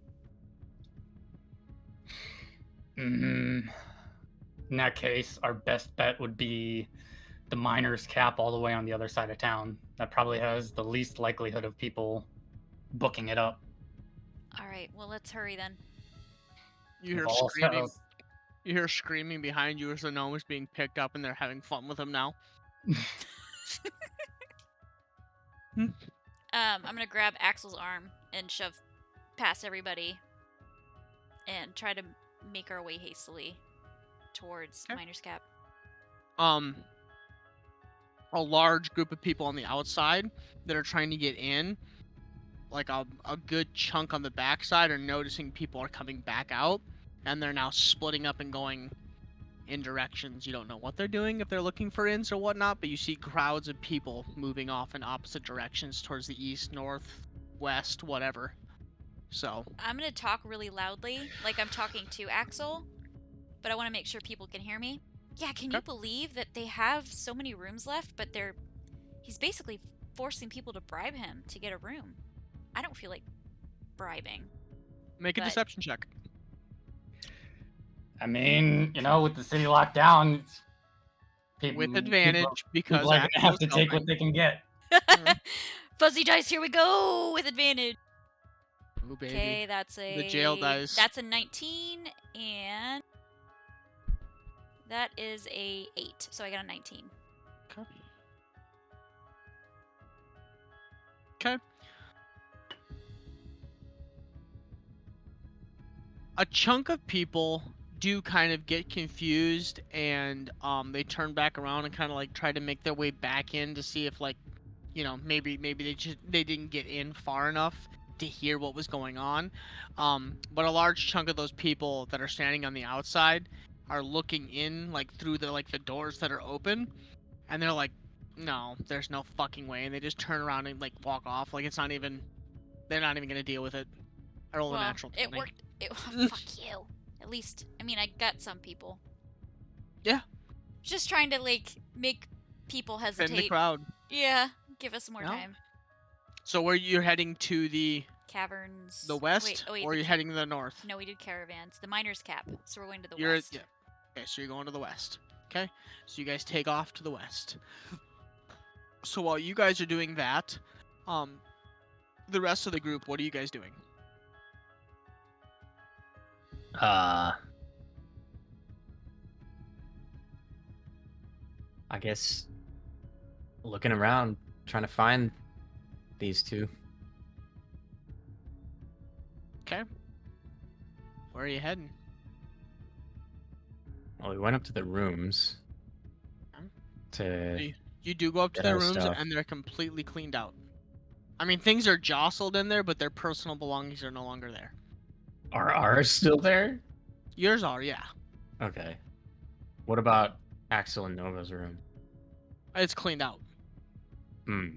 In that case, our best bet would be the miner's cap all the way on the other side of town. That probably has the least likelihood of people booking it up. Alright, well, let's hurry then. You hear Also- screaming. You hear screaming behind you as the gnome is being picked up, and they're having fun with him now. I'm gonna grab Axel's arm and shove past everybody and try to make our way hastily towards Okay. Miner's Cap. A large group of people on the outside that are trying to get in, like a good chunk on the backside, are noticing people are coming back out, and they're now splitting up and going in directions. You don't know what they're doing, if they're looking for inns or whatnot, but you see crowds of people moving off in opposite directions towards the east, north, west, whatever. So, I'm gonna talk really loudly, like I'm talking to Axel, but I want to make sure people can hear me. Yeah, can you Okay. believe that they have so many rooms left, but he's basically forcing people to bribe him to get a room. I don't feel like bribing. make a But- deception check. I mean, with the city locked down, with advantage because people are gonna have to Axel's take what helping. they can get. Fuzzy dice, here we go with advantage. Ooh, baby. Okay, that's The jail dice. That's a 19, and that is a 8. So I got a 19. Okay. Okay. A chunk of people do kind of get confused, and they turn back around and kind of like try to make their way back in to see if, like, you know, maybe they didn't get in far enough to hear what was going on. But a large chunk of those people that are standing on the outside are looking in, like, through the doors that are open, and they're like, no, there's no fucking way, and they just turn around and like walk off, like it's not even, they're not even gonna deal with it. I roll a natural 20. It worked. Fuck you. At least, I mean, I got some people. Yeah. Just trying to like make people hesitate. In the crowd. Yeah, give us more No. time. So where you're heading to the Caverns. west, Wait, or the you're heading to the north? No, we did caravans. The miners' cap. So we're going to the You're west. yeah. Okay, so you're going to the west. Okay, so you guys take off to the west. So while you guys are doing that, the rest of the group, what are you guys doing? I guess looking around, trying to find these two. Okay. Where are you heading? Well, we went up to the rooms to You do go up to get their our rooms, stuff. and they're completely cleaned out. I mean, things are jostled in there, but their personal belongings are no longer there. Are ours still there? Yours are, yeah. Okay. What about Axel and Nova's room? It's cleaned out. Hmm.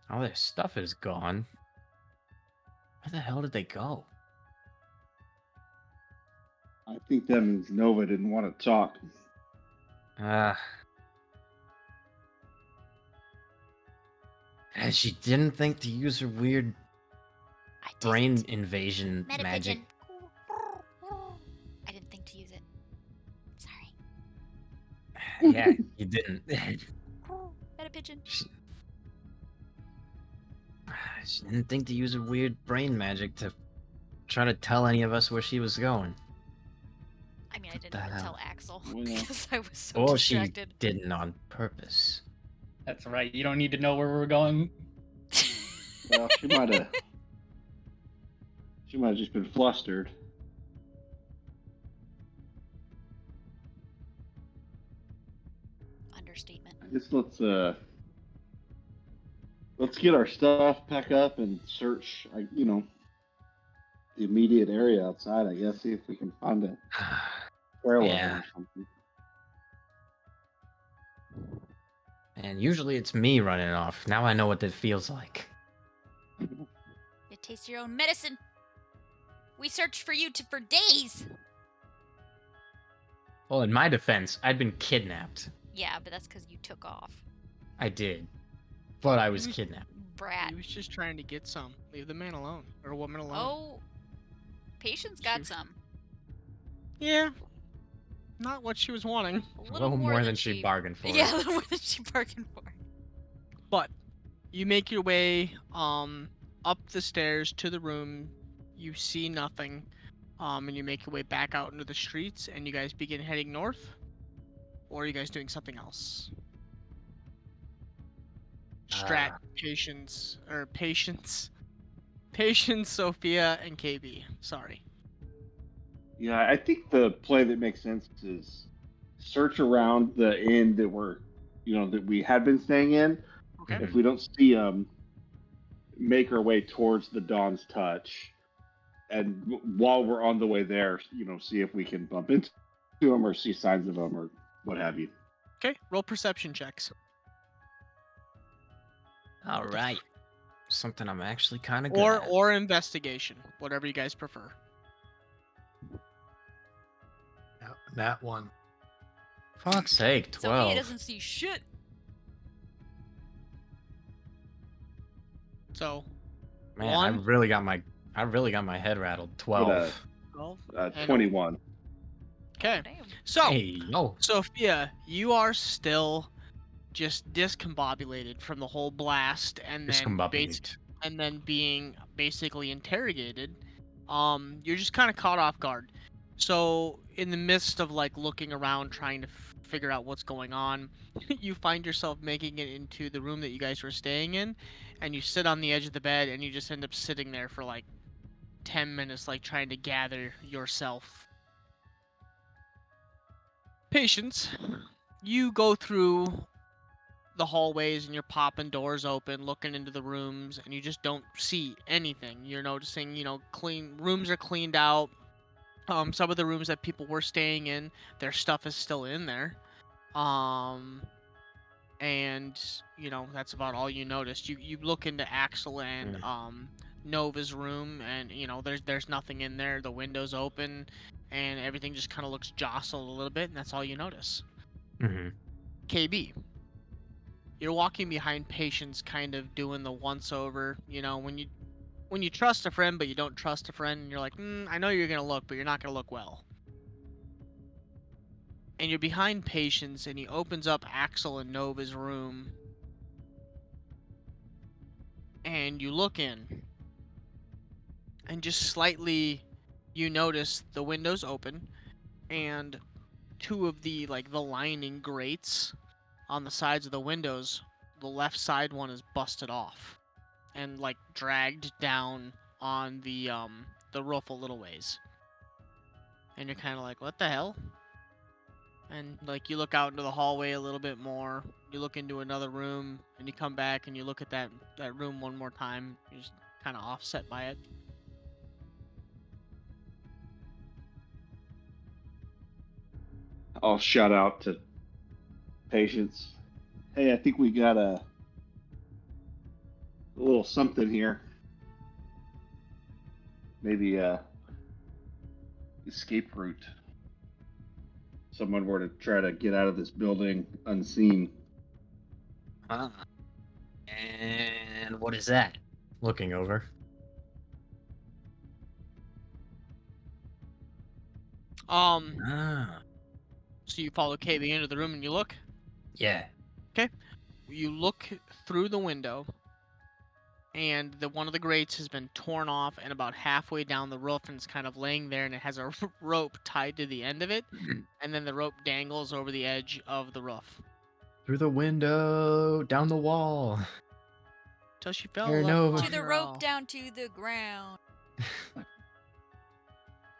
All their stuff is gone. Where the hell did they go? I think that means Nova didn't want to talk. She didn't think to use her weird I didn't. brain invasion Meta magic. pigeon. I didn't think to use it. Sorry. Yeah, you didn't. Meta pigeon. She didn't think to use her weird brain magic to try to tell any of us where she was going. I mean, I What didn't the want to tell hell? Axel Well, because I was so Or distracted. she didn't on purpose. That's right. You don't need to know where we're going. Well, she might have. She might have just been flustered. Understatement. I guess let's get our stuff, pack up, and search. The immediate area outside. I guess see if we can find a trail Yeah. or something. And usually it's me running off. Now I know what that feels like. You taste your own medicine. We searched for you for days. Well, in my defense, I'd been kidnapped. Yeah, but that's because you took off. I did. But I was kidnapped. Brat. He was just trying to get some. Leave the man alone. Or woman alone. Oh, Patience got She- some. Yeah. Not what she was wanting. A A little more than she she bargained for. Yeah, a little more than she bargained for. But you make your way up the stairs to the room. You see nothing. And you make your way back out into the streets, and you guys begin heading north. Or are you guys doing something else? Strat, Patience, Sophia, and KB. Sorry. Yeah, I think the play that makes sense is search around the inn that that we had been staying in. Okay. If we don't see make our way towards the Dawn's Touch, and while we're on the way there, see if we can bump into them or see signs of them or what have you. Okay, roll perception checks. All right. Something I'm actually kind of good at. Or investigation, whatever you guys prefer. Nat 1. Fuck's sake, 12. Sophia doesn't see shit. So, Man, One. I really got my head rattled. 12. 12. 21. Okay. Damn. So, Hey, yo. Sophia, you are still just discombobulated from the whole blast, and then Discombobulated. being basically interrogated. You're just kind of caught off guard. So, in the midst of like looking around, trying to figure out what's going on, you find yourself making it into the room that you guys were staying in, and you sit on the edge of the bed, and you just end up sitting there for like 10 minutes, like trying to gather yourself. Patience. You go through the hallways and you're popping doors open, looking into the rooms, and you just don't see anything. You're noticing, clean rooms are cleaned out. Some of the rooms that people were staying in, their stuff is still in there. And that's about all you noticed. You look into Axel and Nova's room, and there's nothing in there. The window's open, and everything just kind of looks jostled a little bit, and that's all you notice. Mm-hmm. KB, you're walking behind Patience, kind of doing the once over. When you trust a friend, but you don't trust a friend, and you're like, I know you're gonna look, but you're not gonna look well. And you're behind Patience, and he opens up Axel and Nova's room, and you look in, and just slightly, you notice the windows open, and two of the lining grates on the sides of the windows, the left side one is busted off and dragged down on the roof a little ways. And you're kind of like, what the hell? And you look out into the hallway a little bit more. You look into another room, and you come back and you look at that room one more time. You're just kind of offset by it. I'll shout out to Patience. Hey, I think we got a little something here. Maybe a escape route. Someone were to try to get out of this building unseen. And what is that? Looking over. So you follow KB into the room and you look. Yeah. You look through the window, and one of the grates has been torn off and about halfway down the roof, and it's kind of laying there, and it has a rope tied to the end of it, and then the rope dangles over the edge of the roof. Through the window, down the wall. Till she fell Here, up Nova. on To the your rope wall. down to the ground.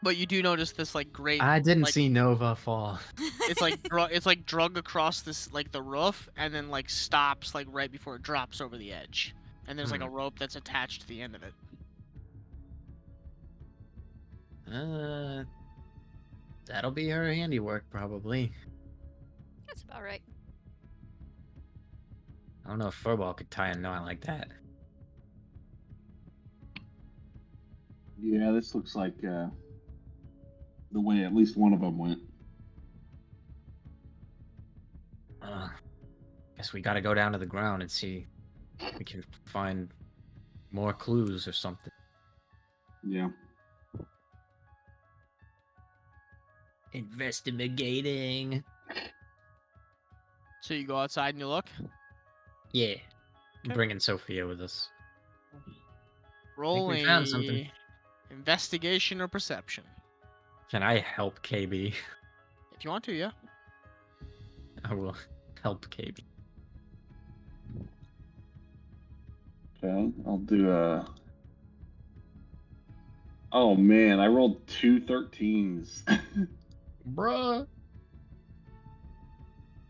But you do notice this grate. I didn't see Nova fall. It's it's drug across this the roof, and then stops right before it drops over the edge. And there's a rope that's attached to the end of it. That'll be her handiwork, probably. That's about right. I don't know if Furball could tie a knot like that. Yeah, this looks like the way at least one of them went. Guess we gotta go down to the ground and see if we can find more clues or something. Yeah. Investigating. So you go outside and you look. Yeah. I'm Okay. bringing Sophia with us. Roll we found something. investigation or perception. Can I help KB? If you want to, yeah. I will help KB. Okay, I'll do a. Oh man, I rolled 2 13s. Bruh.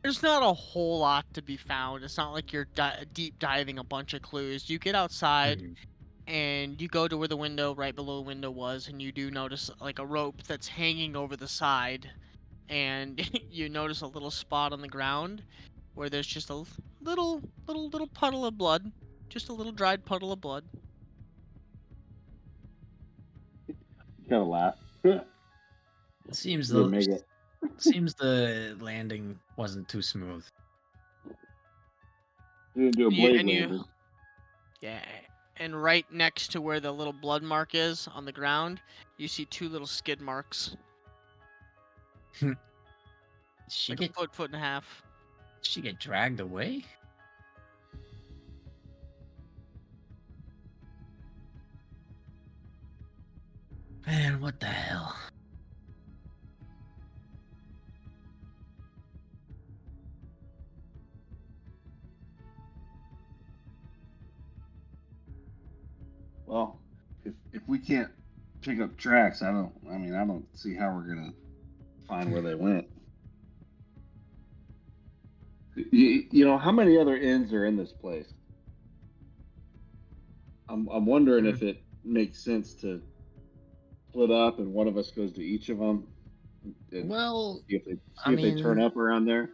There's not a whole lot to be found. It's not like you're deep diving a bunch of clues. You get outside and you go to where the window right below the window was, and you do notice a rope that's hanging over the side, and you notice a little spot on the ground where there's just a little puddle of blood, just a little dried puddle of blood. Gotta laugh. Seems Didn't make it. seems the landing wasn't too smooth. You didn't do a You- blade and you- landing. Yeah, and right next to where the little blood mark is on the ground, you see 2 little skid marks. She Like get a foot and a half. she get dragged away? Man, what the hell? Well, if we can't pick up tracks, I don't see how we're gonna find where they went. You know, how many other inns are in this place? I'm wondering if it makes sense to split up and one of us goes to each of them and Well, see if they I turn mean, up around there.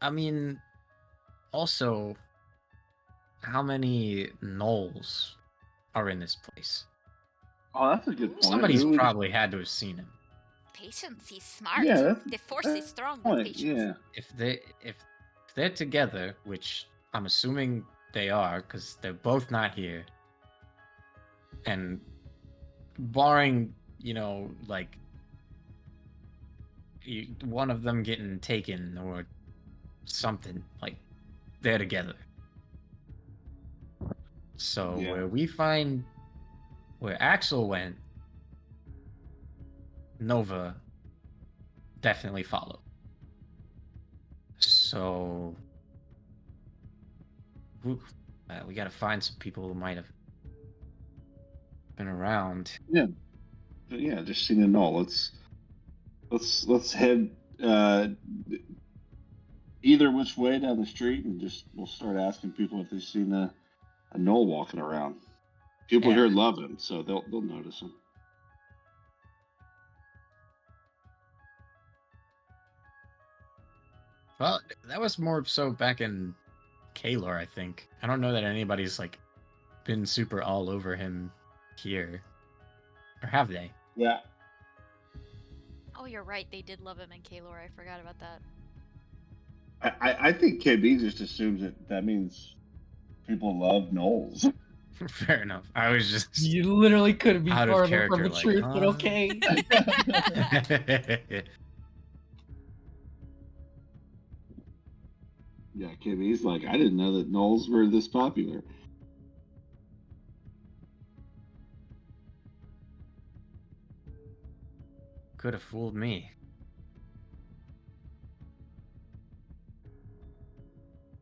I mean, also, how many gnolls are in this place? Oh, that's a good point. Somebody's Maybe we just- probably had to have seen him. Patience is smart. Yeah, that's The force that's is strong point. with patience. Yeah. If they're together, which I'm assuming they are, because they're both not here, and barring, like one of them getting taken or something, like they're together. So Yeah. where Axel went, Nova definitely followed. So we got to find some people who might have been around. Yeah. But yeah, just seen a null. Let's head either which way down the street and we'll start asking people if they've seen a null walking around. People Yeah. here love him, so they'll notice him. Well, that was more so back in Kalar, I think. I don't know that anybody's like been super all over him here. Or have they? Yeah. Oh, you're right. They did love him in Kalor. I forgot about that. I think KB just assumes that means people love gnolls. Fair enough. I was just You literally couldn't be out of farther from character, the like, truth, but huh? okay. Yeah, KB's like, I didn't know that gnolls were this popular. Could have fooled me.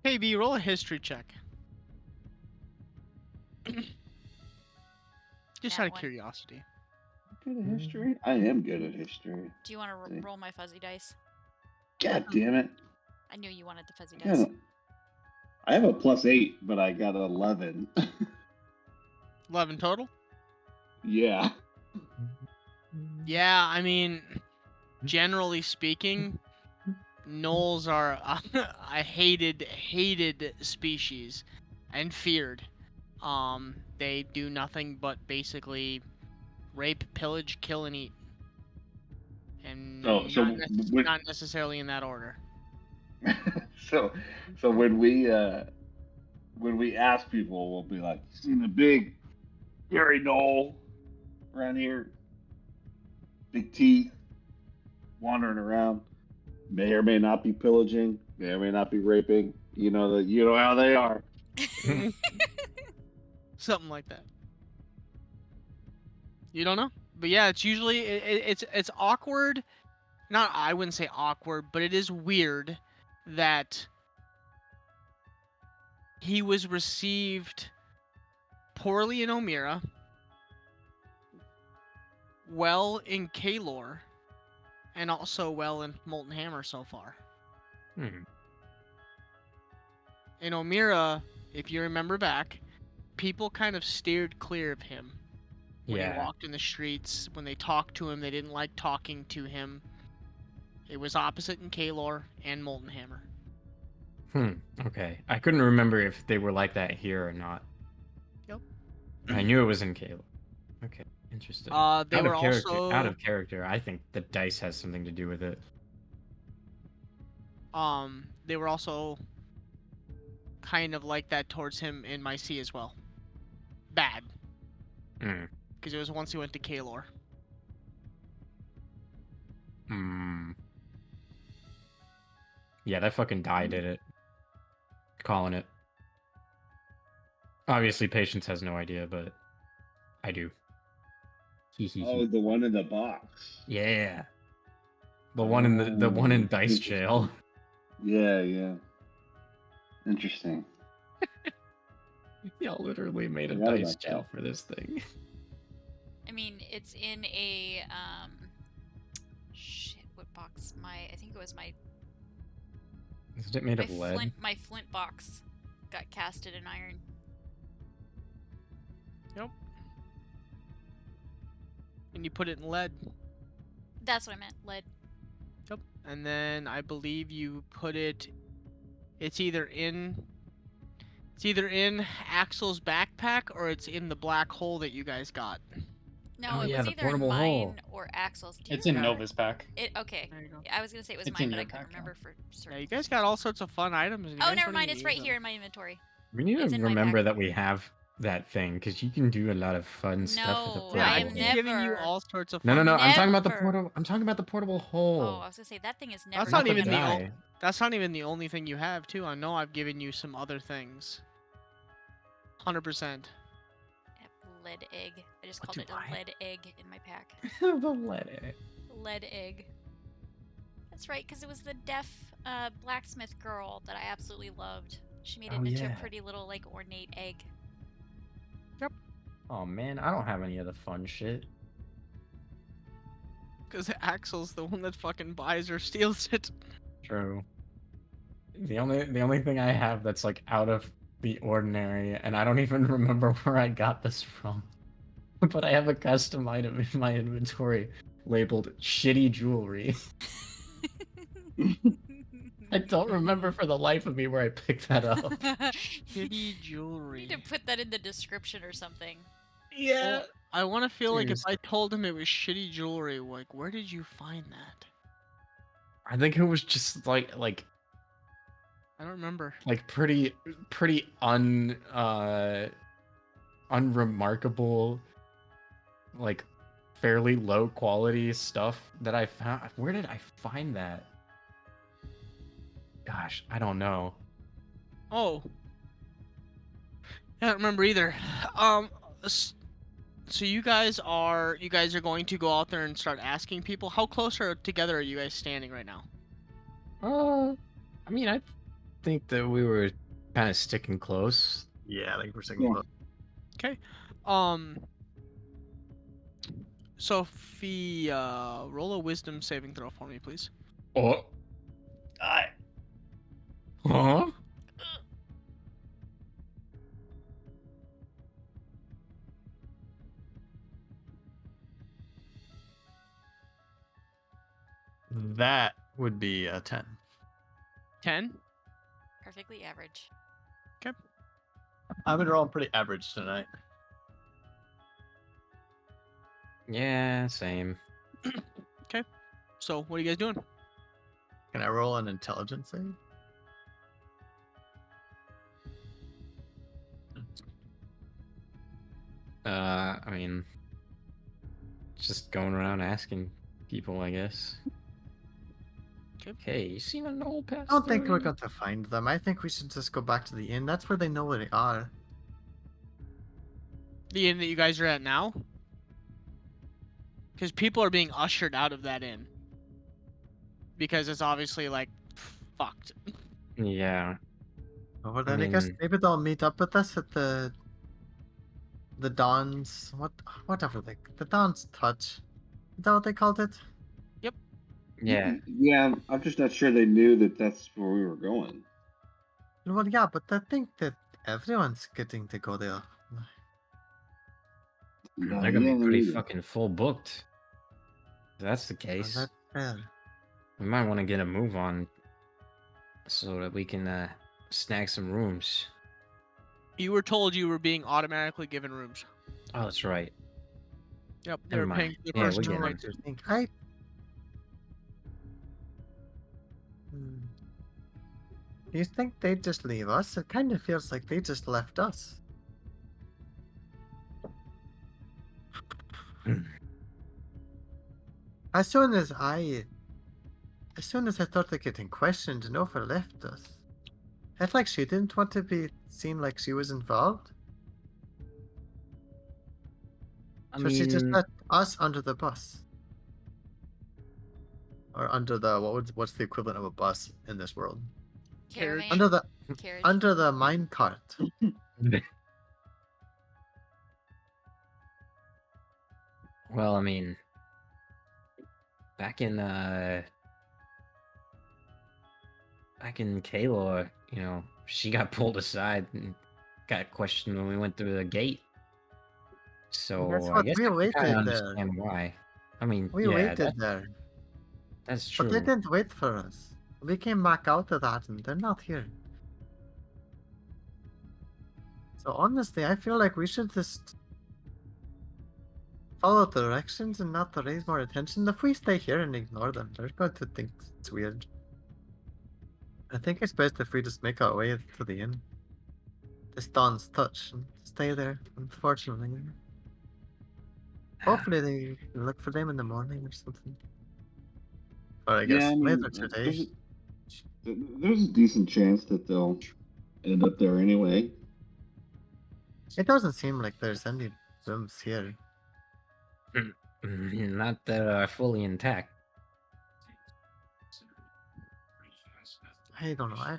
Hey, B, roll a history check. Just Nat out of one. curiosity. Good at history? I am good at history. Do you want to roll my fuzzy dice? God damn it. I knew you wanted the fuzzy Yeah, dice. I have a +8, but I got an 11. 11 total? Yeah. Yeah, I mean, generally speaking, gnolls are a hated species and feared. They do nothing but basically rape, pillage, kill, and eat. And So not necessarily in that order. so when we ask people, we'll be like, "Seen a big hairy gnoll around here, big teeth, wandering around. May or may not be pillaging, may or may not be raping. You know how they are." Something like that. You don't know? But yeah, it's usually it's awkward. Not I wouldn't say awkward, but it is weird that he was received poorly in Omira, well in Kalor, and also well in Molten Hammer so far. Hmm. In Omira, if you remember back, people kind of steered clear of him when he walked in the streets. When they talked to him, they didn't like talking to him. It was opposite in Kalor and Molten Hammer. Okay. I couldn't remember if they were like that here or not. Yep. I knew it was in Caleb. Okay, interesting. They were out of character. I think the dice has something to do with it. They were also kind of like that towards him in my sea as well. Bad. Because it was once he went to Kalor. Yeah, that fucking die did it. Calling it. Obviously, Patience has no idea, but I do. Oh, the one in the box. Yeah. The one in the one in dice jail. Yeah. Interesting. Y'all literally made a Forgot dice about jail that. for this thing. I mean, it's in a shit. What box? I think it was my Is it made of lead? my flint box got casted in iron. Yep. And you put it in lead. That's what I meant. Lead. Yep. And then I believe you put it. It's either in Axel's backpack or it's in the black hole that you guys got. No, Oh, it yeah, was the either in portable hole. mine or Axel's. Do you It's in remember? Nova's pack. Okay. There you go. I was gonna say it was It's mine, in but I your couldn't pack, yeah. remember for certain. Yeah, you guys got all sorts of fun items. And you Oh, guys never don't mind. even It's right use here them. in my inventory. We need It's to in my remember pack. that we have that thing because you can do a lot of fun stuff with the No, portable Yeah, I hole. am I'm giving you never- all sorts of No, fun. I'm talking about the Never. portable. I'm talking about the portable hole. Oh, I was gonna say that thing is never. That's not not the even the die. That's not even the only thing you have, too. I know I've given you some other things. 100%. Lead egg. I just What called do it a I- lead egg in my pack. the lead. Lead egg. That's right, because it was the deaf blacksmith girl that I absolutely loved. She made it Oh, into yeah. a pretty little, like, ornate egg. Oh man, I don't have any of the fun shit. Because Axel's the one that fucking buys or steals it. True. The only thing I have that's like out of the ordinary, and I don't even remember where I got this from. But I have a custom item in my inventory labeled shitty jewelry. I don't remember for the life of me where I picked that up. Shitty You jewelry. need to put that in the description or something. Yeah. Well, I want to feel like if Seriously. I told him it was shitty jewelry, like, where did you find that? I think it was just like I don't remember. pretty unremarkable, like fairly low quality stuff that I found. Where did I find that? Gosh, I don't know. Oh. I don't remember either. So you guys are going to go out there and start asking people. How close together are you guys standing right now? I mean, I think that we were kind of sticking close. Yeah, I think we're sticking Yeah. close. Okay. Sophia, roll a wisdom saving throw for me, please. Oh. Huh? That would be a 10. 10. Perfectly average. I've been rolling pretty average tonight. Yeah, same. So what are you guys doing? Can I roll an intelligence save? I mean, just going around asking people, I guess. Okay, you seen an old past? I don't think we're going to find them. I think we should just go back to the inn. That's where they know where they are. The inn that you guys are at now? Because people are being ushered out of that inn. Because it's obviously, like, fucked. Yeah. Well, then I guess mean- maybe they'll meet up with us at the Dawn's whatever the Dawn's Touch. Is that what they called it? Yeah. Yeah, I'm just not sure they knew that that's where we were going. Well, yeah, but I think that everyone's getting to go there. They're gonna Yeah, be pretty maybe. fucking full booked. If that's the Well, case, that's fair. we might want to get a move on so that we can snag some rooms. You were told you were being automatically given rooms. Oh, that's right. Yep, they Never were mind. paying for the Yeah, first we two get it. nights. I think I. Do you think they'd just leave us? It kind of feels like they just left us. As soon as I as soon as I started getting questioned, Nova left us. It's like she didn't want to be seen like she was involved. I So she just mean, let us under the bus. Or under the what's the equivalent of a bus in this world? Caravan. Under the Carriage. under the mine cart. well, I mean, back in Kaylor, you know, she got pulled aside and got questioned when we went through the gate. So That's I what guess we I can kind of waited there. understand why. I mean, We yeah, waited there. that's But they true. didn't wait for us. We came back out of that and they're not here. So honestly, I feel like we should just follow directions and not to raise more attention. If we stay here and ignore them, they're going to think it's weird. I think it's best if we just make our way to the inn. This Dawn's touch and stay there, unfortunately. Hopefully they look for them in the morning or something. Or I guess Yeah, I mean, later today. there's a decent chance that they'll end up there anyway. It doesn't seem like there's any rooms here. Not that are fully intact. I don't know.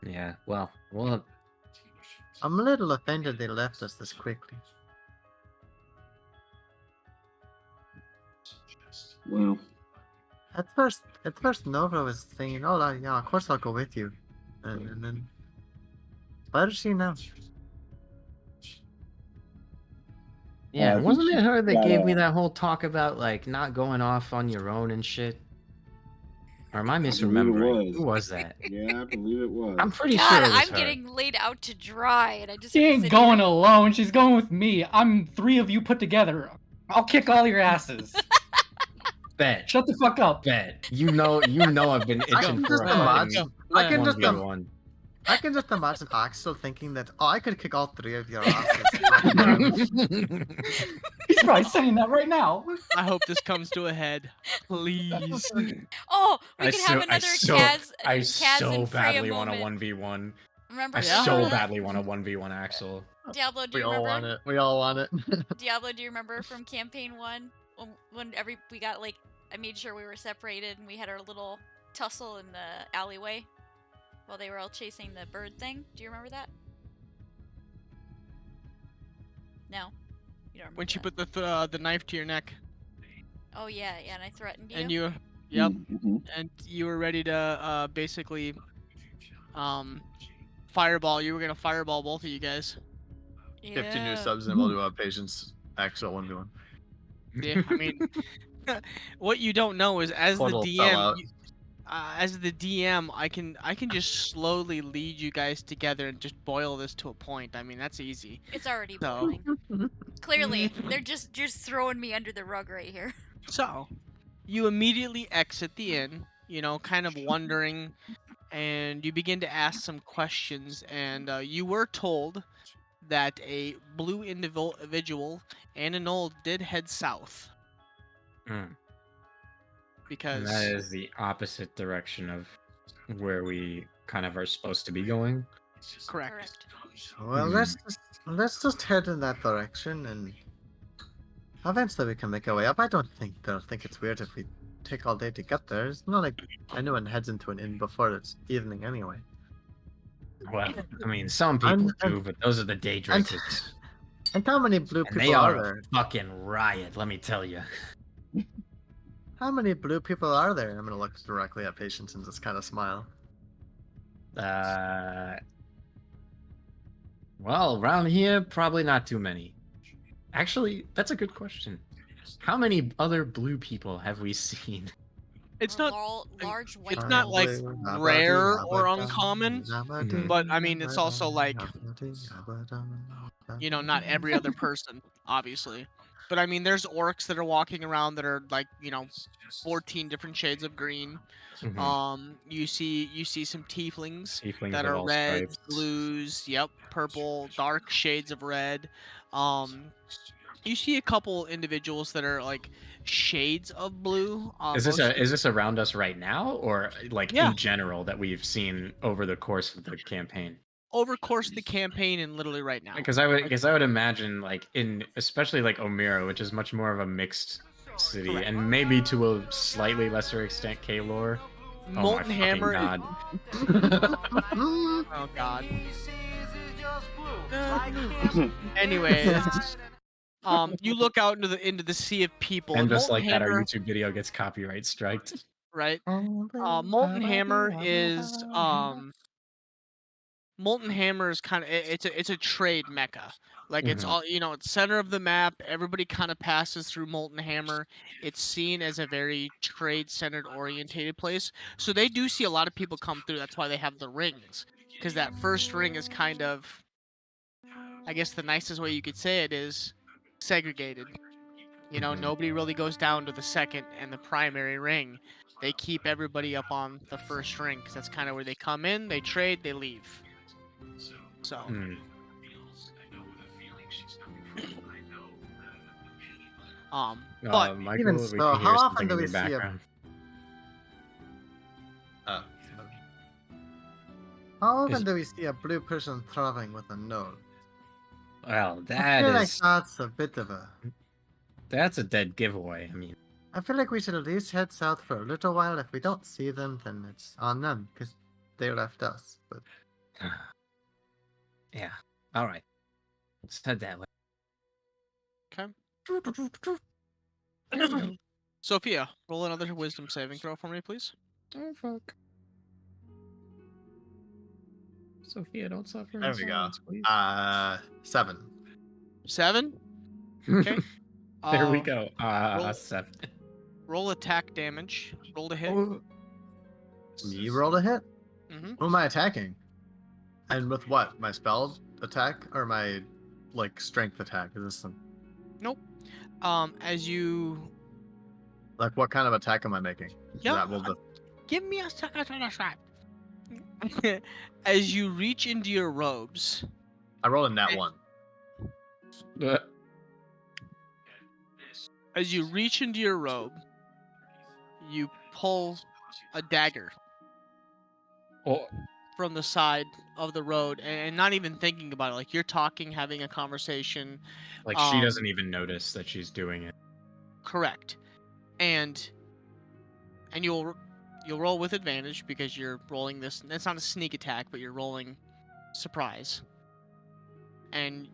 Yeah, well, I'm a little offended they left us this quickly. Well, At first Nova was saying, "Oh yeah, of course I'll go with you," and then where is she now? yeah, I think wasn't it she her that got gave me a- that whole talk about like not going off on your own and shit? Or am I believe it misremembering? was. Who was that? Yeah, I believe it was. I'm pretty God, sure it was I'm her. getting laid out to dry, and I just She have to ain't sit going here. alone. She's going with me. I'm 3 of you put together. I'll kick all your asses. Bet. Shut the fuck up. Bet. You know I've been I itching can for just a fucking imagine. I can just 1v1. I can just imagine Axel thinking that, oh, I could kick all 3 of your asses. He's probably saying that right now. I hope this comes to a head. Please. Oh, we could have another Kaz I Kaz so and Freya badly want a moment. 1v1. Remember? I Yeah. so remember that? badly want a 1v1 Axel. Diablo, do We you all remember? want it. We all want it. Diablo, do you remember from campaign 1 when we got like I made sure we were separated and we had our little tussle in the alleyway while they were all chasing the bird thing? Do you remember that? No, you don't remember. When she that. put the knife to your neck, Oh yeah, and I threatened you. and you, yep, Mhm. and you were ready to basically, fireball. You were gonna fireball both of you guys. 50 new Yeah. subs and we'll do a patience actual 1v1. Yeah, I mean, what you don't know is as the Portal fell DM, out. as the DM, I can just slowly lead you guys together and just boil this to a point. I mean, that's easy. It's already So- boiling. Clearly, they're just throwing me under the rug right here. So, you immediately exit the inn, you know, kind of wondering, and you begin to ask some questions. And you were told that a blue individual and an old did head south. Mm. And Because that is the opposite direction of where we kind of are supposed to be going. correct. Well, let's just head in that direction, and eventually we can make our way up. I don't think they'll think it's weird if we take all day to get there. It's not like anyone heads into an inn before it's evening anyway. Well, I mean, some people And- do, but those are the day and- drinkers. And how many blue And people they are are there? a fucking riot, let me tell you. How many blue people are there? I'm gonna look directly at Patience and just kind of smile. Well, around here, probably not too many. Actually, that's a good question. How many other blue people have we seen? It's Or not large white. it's not like rare or uncommon, but I mean it's also like, you know, not every other person, obviously. But I mean, there's orcs that are walking around that are like, you know, 14 different shades of green. Mhm. You see some tieflings Tieflings that of are all reds, stripes. blues, yep, purple, dark shades of red. You see a couple individuals that are like shades of blue. Is this Most is this around us right now, or like Yeah. in general that we've seen over the course of the campaign? over course of the campaign and literally right now. Because I would imagine like in especially like Omira, which is much more of a mixed city, Correct. and maybe to a slightly lesser extent Kaylor. Oh my Molten fucking Hammer. god! Oh god. Anyways, you look out into the sea of people, And just Molten like that, our Hammer, YouTube video gets copyright striked. right? Molten Hammer is Molten Hammer is kind of it's a trade mecca. Like it's Mhm. all it's center of the map. Everybody kind of passes through Molten Hammer. It's seen as a very trade centered orientated place. So they do see a lot of people come through. That's why they have the rings, because that first ring is kind of, I guess the nicest way you could say it is, segregated. Mhm. Nobody really goes down to the second and the primary ring. They keep everybody up on the first ring because that's kind of where they come in, they trade, they leave. So, Mm. but Michael, Even we so, can hear how often something do in we your see a- background. How often Is- do we see a blue person traveling with a node? Well, I that feel like is that's a bit of a. that's a dead giveaway. I mean, I feel like we should at least head south for a little while. If we don't see them, then it's on them because they left us. But yeah. All right, let's head that way. okay. Sophia, roll another wisdom saving throw for me, please. Oh fuck. Sophia, don't suffer. There in we go. silence, please. 7. 7. Okay. There we go. roll- 7. Roll attack damage. Roll to hit. oh, me roll a hit. Mm-hmm. Who am I attacking? And with what? My spell attack or my strength attack? Is this some As you what kind of attack am I making? Yeah, That will give me a second to describe. As you reach into your robes, I rolled a nat 1. as you reach into your robe, you pull a dagger Oh, from the side of the road, and not even thinking about it. Like you're talking, having a conversation. like she doesn't even notice that she's doing it. Correct. And you'll roll with advantage because you're rolling this. It's not a sneak attack, but you're rolling surprise. And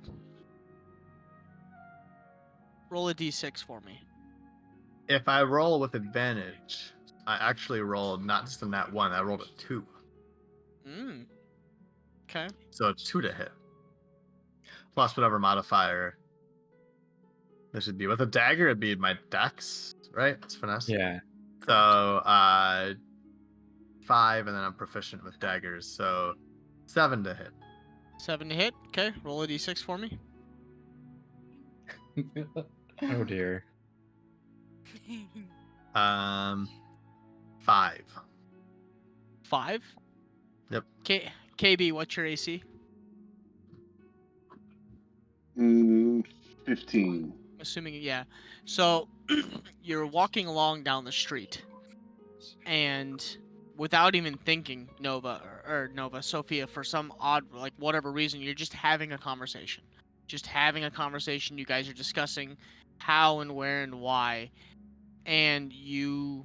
roll a d6 for me. If I roll with advantage, I actually rolled not just a nat 1, I rolled a 2. Okay. So 2 to hit. Plus whatever modifier this would be. With a dagger, it'd be my dex, right? It's finesse. Yeah. So 5, and then I'm proficient with daggers, so 7 to hit. 7 to hit. Okay. Roll a d6 for me. Oh dear. 5. 5. Yep. KB, what's your AC? 15. Assuming, yeah. So you're walking along down the street, and without even thinking, Sophia, for some odd, whatever reason, you're just having a conversation. You guys are discussing how and where and why, and you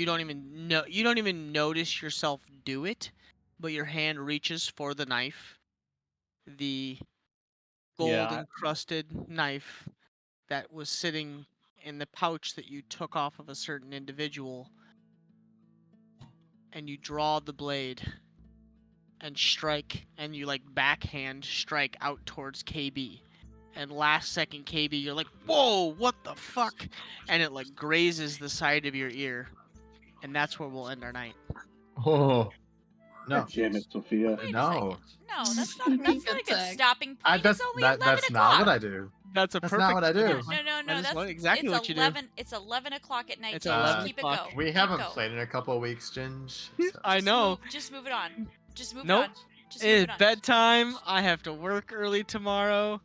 don't even notice yourself do it, but your hand reaches for the knife, the gold Yeah. encrusted knife that was sitting in the pouch that you took off of a certain individual, and you draw the blade and strike, and you backhand strike out towards KB. And last second, KB, you're like, whoa, what the fuck? And it grazes the side of your ear. And that's where we'll end our night. Oh. No. God damn it, Sophia. Wait a No. second. No, that's not a good stopping point. That's, It's only 11 that's o'clock. not what I do. That's a That's perfect. not what I do. No, That is that's exactly it's what you do. 11. It's 11 o'clock at night. It's James. 11 Keep o'clock. it go. We Keep haven't go. played in a couple of weeks, Ginge. so- I know. Just move it on. Just move Nope. it on. Just move It's it on. bedtime. I have to work early tomorrow.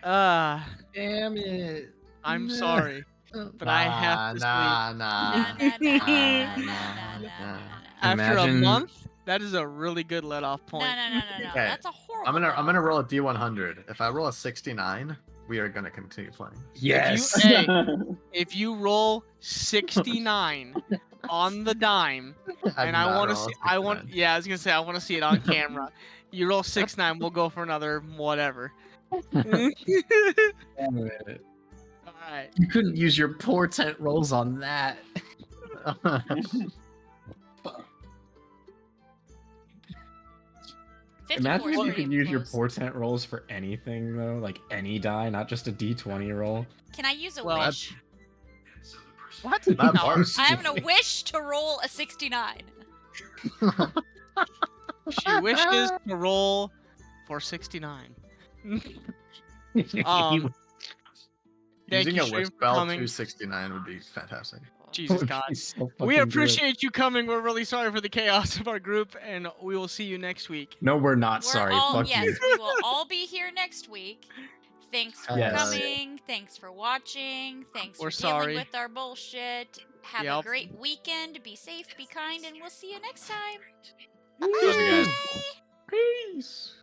Uh, Damn it. I'm sorry, but I have to sleep. Nah, nah, nah, nah, nah, nah, nah. After a Imagine- month, that is a really good let-off No, point. no, no, no, no. Okay, That's a horrible. I'm gonna let-off. roll a D100. If I roll a 69, we are gonna continue playing. Yes. Hey, if you roll 69 on the dime, I and did I not want to roll a see, I want, 69. yeah, I was gonna say I want to see it on camera. You roll 69, we'll go for another whatever. All Damn it. right. You couldn't use your portent rolls on that. Imagine if you could use your portent rolls for anything though, like any die, not just a D20 roll. Can I use a Well, wish? What? That No. bars. I'm gonna wish to roll a 69. She wishes to roll for 69. Thank Using you, a stream, wish for spell coming. to 69 would be fantastic. Jesus Would God. be so We fucking appreciate you coming. We're really sorry for the chaos of our group, and we will see you next week. good. No, we're not We're sorry. all, Fuck yes, you. we will all be here next week. Thanks for Yes. coming. Thanks for watching. Thanks We're for dealing sorry. with our bullshit. Have a Yep. great weekend. Be safe, be kind, and we'll see you next time. Love you guys. Bye. Peace.